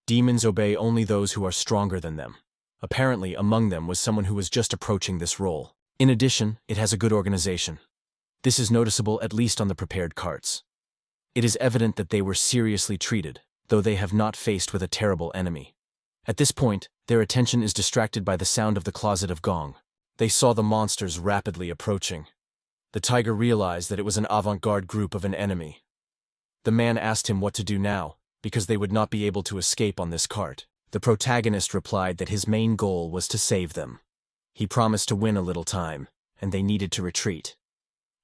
Speaker 1: Demons obey only those who are stronger than them. Apparently, among them was someone who was just approaching this role. In addition, it has a good organization. This is noticeable at least on the prepared carts. It is evident that they were seriously treated, though they have not faced with a terrible enemy. At this point, their attention is distracted by the sound of the closet of gong. They saw the monsters rapidly approaching. The tiger realized that it was an avant-garde group of an enemy. The man asked him what to do now, because they would not be able to escape on this cart. The protagonist replied that his main goal was to save them. He promised to win a little time, and they needed to retreat.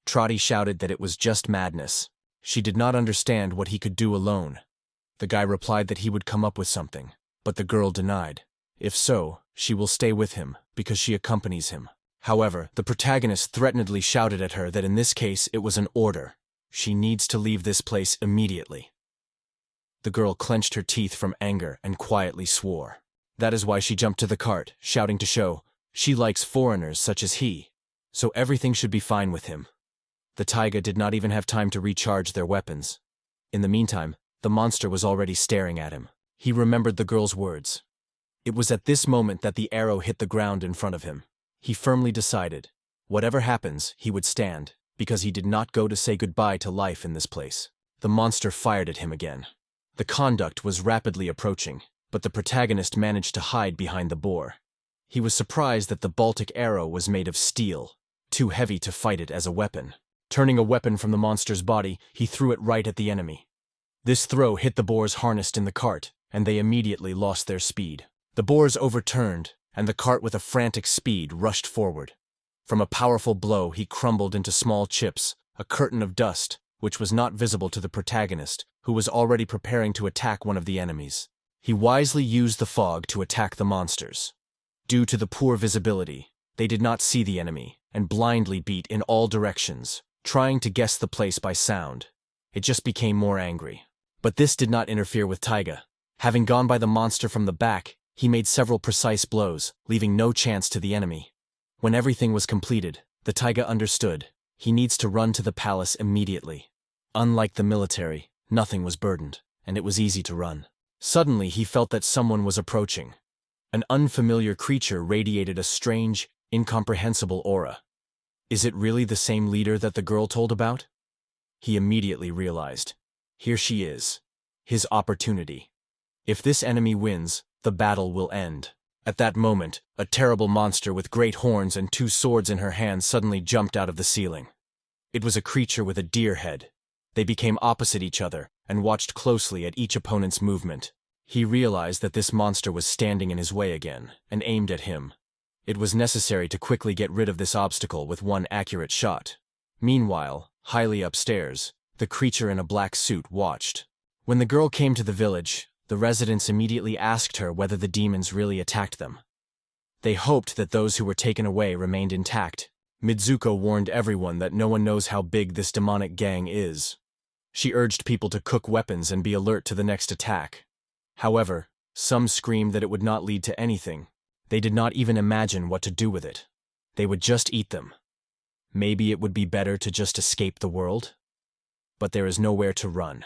Speaker 1: Trotty shouted that it was just madness. She did not understand what he could do alone. The guy replied that he would come up with something, but the girl denied. If so, she will stay with him, because she accompanies him. However, the protagonist threatenedly shouted at her that in this case it was an order. She needs to leave this place immediately. The girl clenched her teeth from anger and quietly swore. That is why she jumped to the cart, shouting to show she likes foreigners such as he, so everything should be fine with him. The taiga did not even have time to recharge their weapons. In the meantime, the monster was already staring at him. He remembered the girl's words. It was at this moment that the arrow hit the ground in front of him. He firmly decided, whatever happens, he would stand, because he did not go to say goodbye to life in this place. The monster fired at him again. The conduct was rapidly approaching, but the protagonist managed to hide behind the boar. He was surprised that the Baltic arrow was made of steel, too heavy to fight it as a weapon. Turning a weapon from the monster's body, he threw it right at the enemy. This throw hit the boars harnessed in the cart, and they immediately lost their speed. The boars overturned, and the cart with a frantic speed rushed forward. From a powerful blow, he crumbled into small chips, a curtain of dust, which was not visible to the protagonist, who was already preparing to attack one of the enemies. He wisely used the fog to attack the monsters. Due to the poor visibility, they did not see the enemy, and blindly beat in all directions, trying to guess the place by sound. It just became more angry. But this did not interfere with Taiga. Having gone by the monster from the back, he made several precise blows, leaving no chance to the enemy. When everything was completed, the Taiga understood. He needs to run to the palace immediately. Unlike the military, nothing was burdened, and it was easy to run. Suddenly, he felt that someone was approaching. An unfamiliar creature radiated a strange, incomprehensible aura. Is it really the same leader that the girl told about? He immediately realized. Here she is. His opportunity. If this enemy wins, the battle will end. At that moment, a terrible monster with great horns and 2 swords in her hands suddenly jumped out of the ceiling. It was a creature with a deer head. They became opposite each other and watched closely at each opponent's movement. He realized that this monster was standing in his way again and aimed at him. It was necessary to quickly get rid of this obstacle with one accurate shot. Meanwhile, highly upstairs, the creature in a black suit watched. When the girl came to the village, the residents immediately asked her whether the demons really attacked them. They hoped that those who were taken away remained intact. Mizuko warned everyone that no one knows how big this demonic gang is. She urged people to cook weapons and be alert to the next attack. However, some screamed that it would not lead to anything. They did not even imagine what to do with it. They would just eat them. Maybe it would be better to just escape the world? But there is nowhere to run.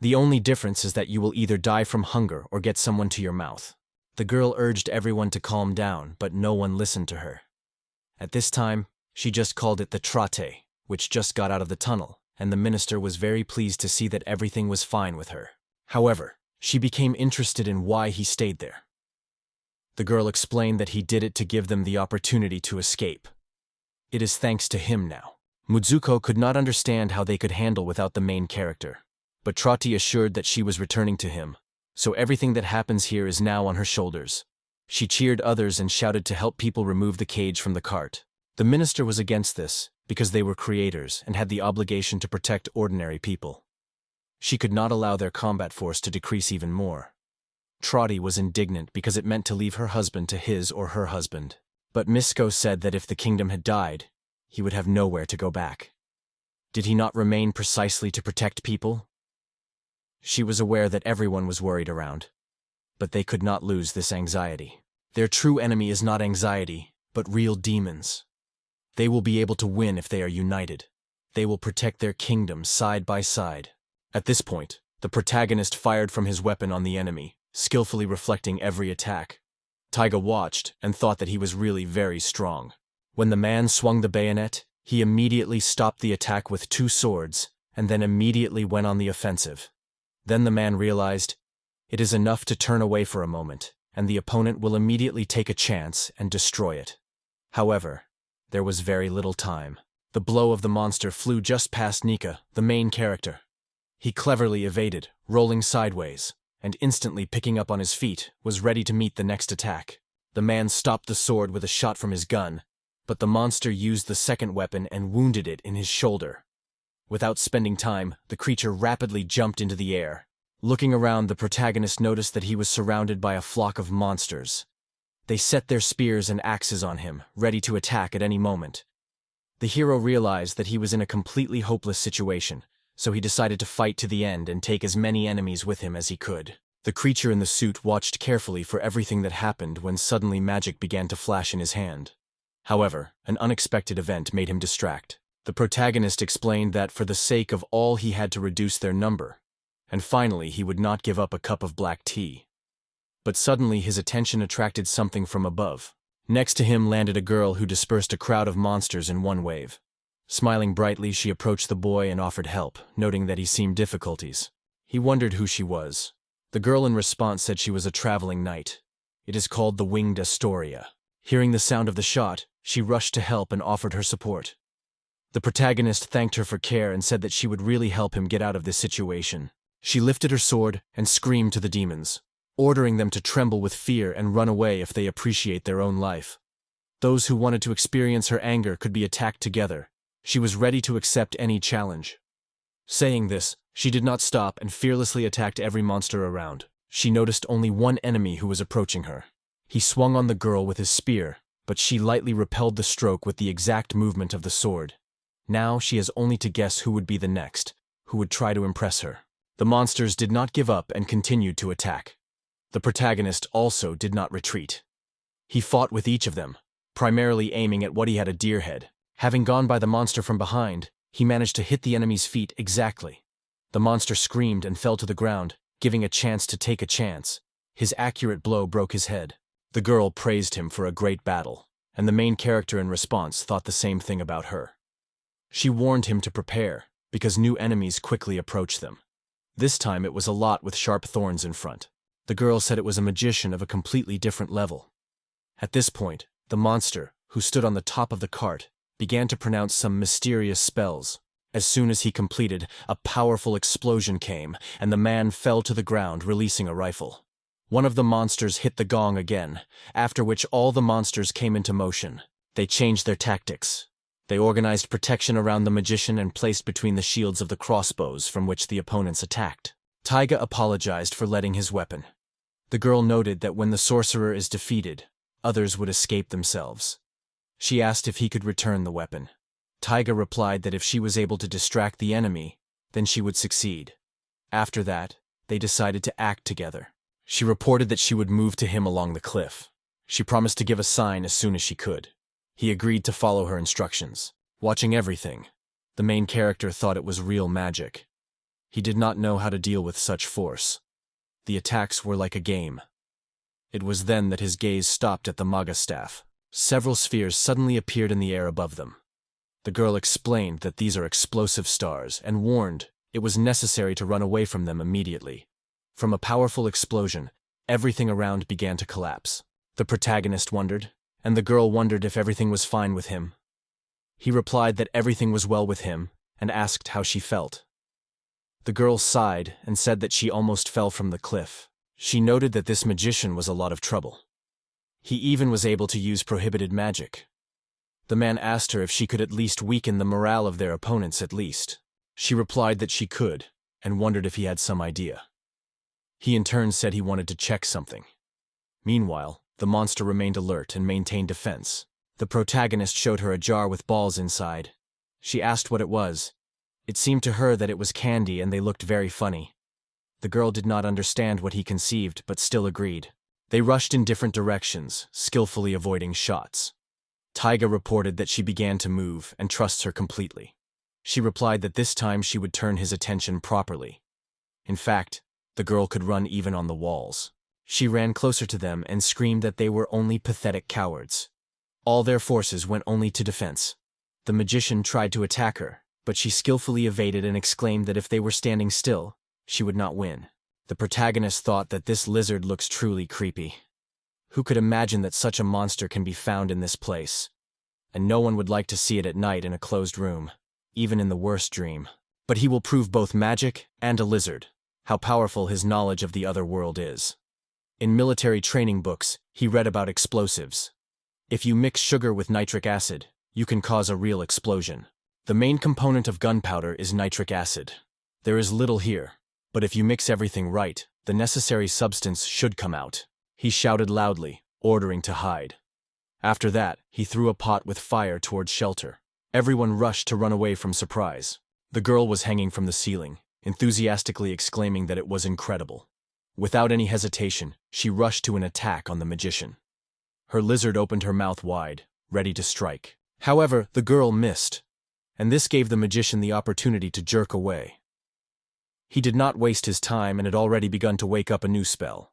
Speaker 1: The only difference is that you will either die from hunger or get someone to your mouth. The girl urged everyone to calm down, but no one listened to her. At this time, she just called it the trate, which just got out of the tunnel, and the minister was very pleased to see that everything was fine with her. However, she became interested in why he stayed there. The girl explained that he did it to give them the opportunity to escape. It is thanks to him now. Mizuko could not understand how they could handle without the main character, but Trati assured that she was returning to him, so everything that happens here is now on her shoulders. She cheered others and shouted to help people remove the cage from the cart. The minister was against this, because they were creators and had the obligation to protect ordinary people. She could not allow their combat force to decrease even more. Trotty was indignant because it meant to leave her husband to his or her husband. But Misko said that if the kingdom had died, he would have nowhere to go back. Did he not remain precisely to protect people? She was aware that everyone was worried around, but they could not lose this anxiety. Their true enemy is not anxiety, but real demons. They will be able to win if they are united. They will protect their kingdom side by side. At this point, the protagonist fired from his weapon on the enemy, skillfully reflecting every attack. Taiga watched and thought that he was really very strong. When the man swung the bayonet, he immediately stopped the attack with 2 swords, and then immediately went on the offensive. Then the man realized, it is enough to turn away for a moment, and the opponent will immediately take a chance and destroy it. However, there was very little time. The blow of the monster flew just past Nika, the main character. He cleverly evaded, rolling sideways, and instantly picking up on his feet, was ready to meet the next attack. The man stopped the sword with a shot from his gun, but the monster used the second weapon and wounded it in his shoulder. Without spending time, the creature rapidly jumped into the air. Looking around, the protagonist noticed that he was surrounded by a flock of monsters. They set their spears and axes on him, ready to attack at any moment. The hero realized that he was in a completely hopeless situation, so he decided to fight to the end and take as many enemies with him as he could. The creature in the suit watched carefully for everything that happened when suddenly magic began to flash in his hand. However, an unexpected event made him distract. The protagonist explained that for the sake of all he had to reduce their number, and finally he would not give up a cup of black tea. But suddenly his attention attracted something from above. Next to him landed a girl who dispersed a crowd of monsters in one wave. Smiling brightly, she approached the boy and offered help, noting that he seemed difficulties. He wondered who she was. The girl in response said she was a traveling knight. It is called the Winged Astoria. Hearing the sound of the shot, she rushed to help and offered her support. The protagonist thanked her for care and said that she would really help him get out of this situation. She lifted her sword and screamed to the demons, ordering them to tremble with fear and run away if they appreciate their own life. Those who wanted to experience her anger could be attacked together. She was ready to accept any challenge. Saying this, she did not stop and fearlessly attacked every monster around. She noticed only one enemy who was approaching her. He swung on the girl with his spear, but she lightly repelled the stroke with the exact movement of the sword. Now she has only to guess who would be the next, who would try to impress her. The monsters did not give up and continued to attack. The protagonist also did not retreat. He fought with each of them, primarily aiming at what he had a deer head. Having gone by the monster from behind, he managed to hit the enemy's feet exactly. The monster screamed and fell to the ground, giving a chance to take a chance. His accurate blow broke his head. The girl praised him for a great battle, and the main character in response thought the same thing about her. She warned him to prepare, because new enemies quickly approached them. This time it was a lot with sharp thorns in front. The girl said it was a magician of a completely different level. At this point, the monster, who stood on the top of the cart, began to pronounce some mysterious spells. As soon as he completed, a powerful explosion came, and the man fell to the ground, releasing a rifle. One of the monsters hit the gong again, after which all the monsters came into motion. They changed their tactics. They organized protection around the magician and placed between the shields of the crossbows from which the opponents attacked. Taiga apologized for letting his weapon. The girl noted that when the sorcerer is defeated, others would escape themselves. She asked if he could return the weapon. Taiga replied that if she was able to distract the enemy, then she would succeed. After that, they decided to act together. She reported that she would move to him along the cliff. She promised to give a sign as soon as she could. He agreed to follow her instructions. Watching everything, the main character thought it was real magic. He did not know how to deal with such force. The attacks were like a game. It was then that his gaze stopped at the Manga staff. Several spheres suddenly appeared in the air above them. The girl explained that these are explosive stars and warned it was necessary to run away from them immediately. From a powerful explosion, everything around began to collapse. The protagonist wondered, and the girl wondered if everything was fine with him. He replied that everything was well with him and asked how she felt. The girl sighed and said that she almost fell from the cliff. She noted that this magician was a lot of trouble. He even was able to use prohibited magic. The man asked her if she could at least weaken the morale of their opponents at least. She replied that she could, and wondered if he had some idea. He in turn said he wanted to check something. Meanwhile, the monster remained alert and maintained defense. The protagonist showed her a jar with balls inside. She asked what it was. It seemed to her that it was candy and they looked very funny. The girl did not understand what he conceived, but still agreed. They rushed in different directions, skillfully avoiding shots. Taiga reported that she began to move and trusts her completely. She replied that this time she would turn his attention properly. In fact, the girl could run even on the walls. She ran closer to them and screamed that they were only pathetic cowards. All their forces went only to defense. The magician tried to attack her, but she skillfully evaded and exclaimed that if they were standing still, she would not win. The protagonist thought that this lizard looks truly creepy. Who could imagine that such a monster can be found in this place? And no one would like to see it at night in a closed room, even in the worst dream. But he will prove both magic and a lizard, how powerful his knowledge of the other world is. In military training books, he read about explosives. If you mix sugar with nitric acid, you can cause a real explosion. The main component of gunpowder is nitric acid. There is little here, but if you mix everything right, the necessary substance should come out. He shouted loudly, ordering to hide. After that, he threw a pot with fire towards shelter. Everyone rushed to run away from surprise. The girl was hanging from the ceiling, enthusiastically exclaiming that it was incredible. Without any hesitation, she rushed to an attack on the magician. Her lizard opened her mouth wide, ready to strike. However, the girl missed, and this gave the magician the opportunity to jerk away. He did not waste his time and had already begun to wake up a new spell.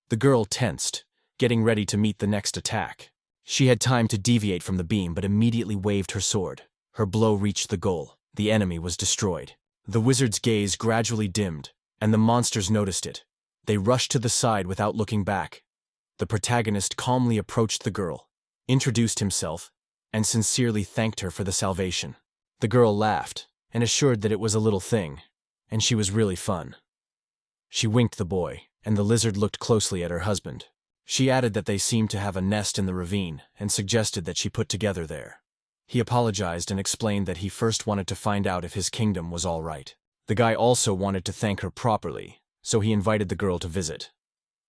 Speaker 1: The girl tensed, getting ready to meet the next attack. She had time to deviate from the beam but immediately waved her sword. Her blow reached the goal. The enemy was destroyed. The wizard's gaze gradually dimmed, and the monsters noticed it. They rushed to the side without looking back. The protagonist calmly approached the girl, introduced himself, and sincerely thanked her for the salvation. The girl laughed and assured that it was a little thing, and she was really fun. She winked the boy, and the lizard looked closely at her husband. She added that they seemed to have a nest in the ravine and suggested that she put together there. He apologized and explained that he first wanted to find out if his kingdom was all right. The guy also wanted to thank her properly, so he invited the girl to visit.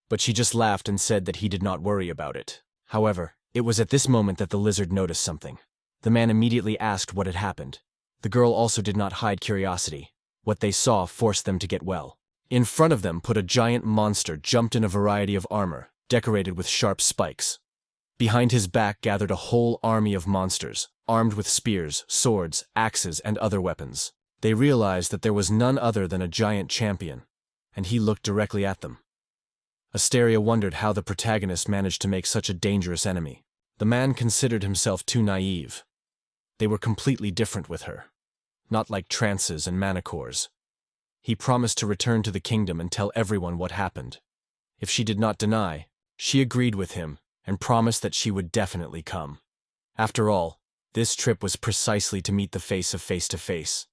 Speaker 1: But she just laughed and said that he did not worry about it. However, it was at this moment that the lizard noticed something. The man immediately asked what had happened. The girl also did not hide curiosity. What they saw forced them to get well. In front of them put a giant monster jumped in a variety of armor, decorated with sharp spikes. Behind his back gathered a whole army of monsters, armed with spears, swords, axes, and other weapons. They realized that there was none other than a giant champion, and he looked directly at them. Asteria wondered how the protagonist managed to make such a dangerous enemy. The man considered himself too naive. They were completely different with her, not like trances and manicores. He promised to return to the kingdom and tell everyone what happened. If she did not deny, she agreed with him and promised that she would definitely come. After all, this trip was precisely to meet the face of face to face.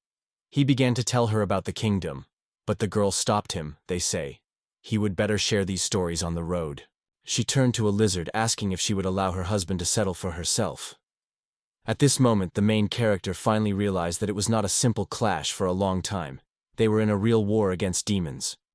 Speaker 1: He began to tell her about the kingdom, but the girl stopped him, they say. He would better share these stories on the road. She turned to a lizard asking if she would allow her husband to settle for herself. At this moment, the main character finally realized that it was not a simple clash for a long time. They were in a real war against demons.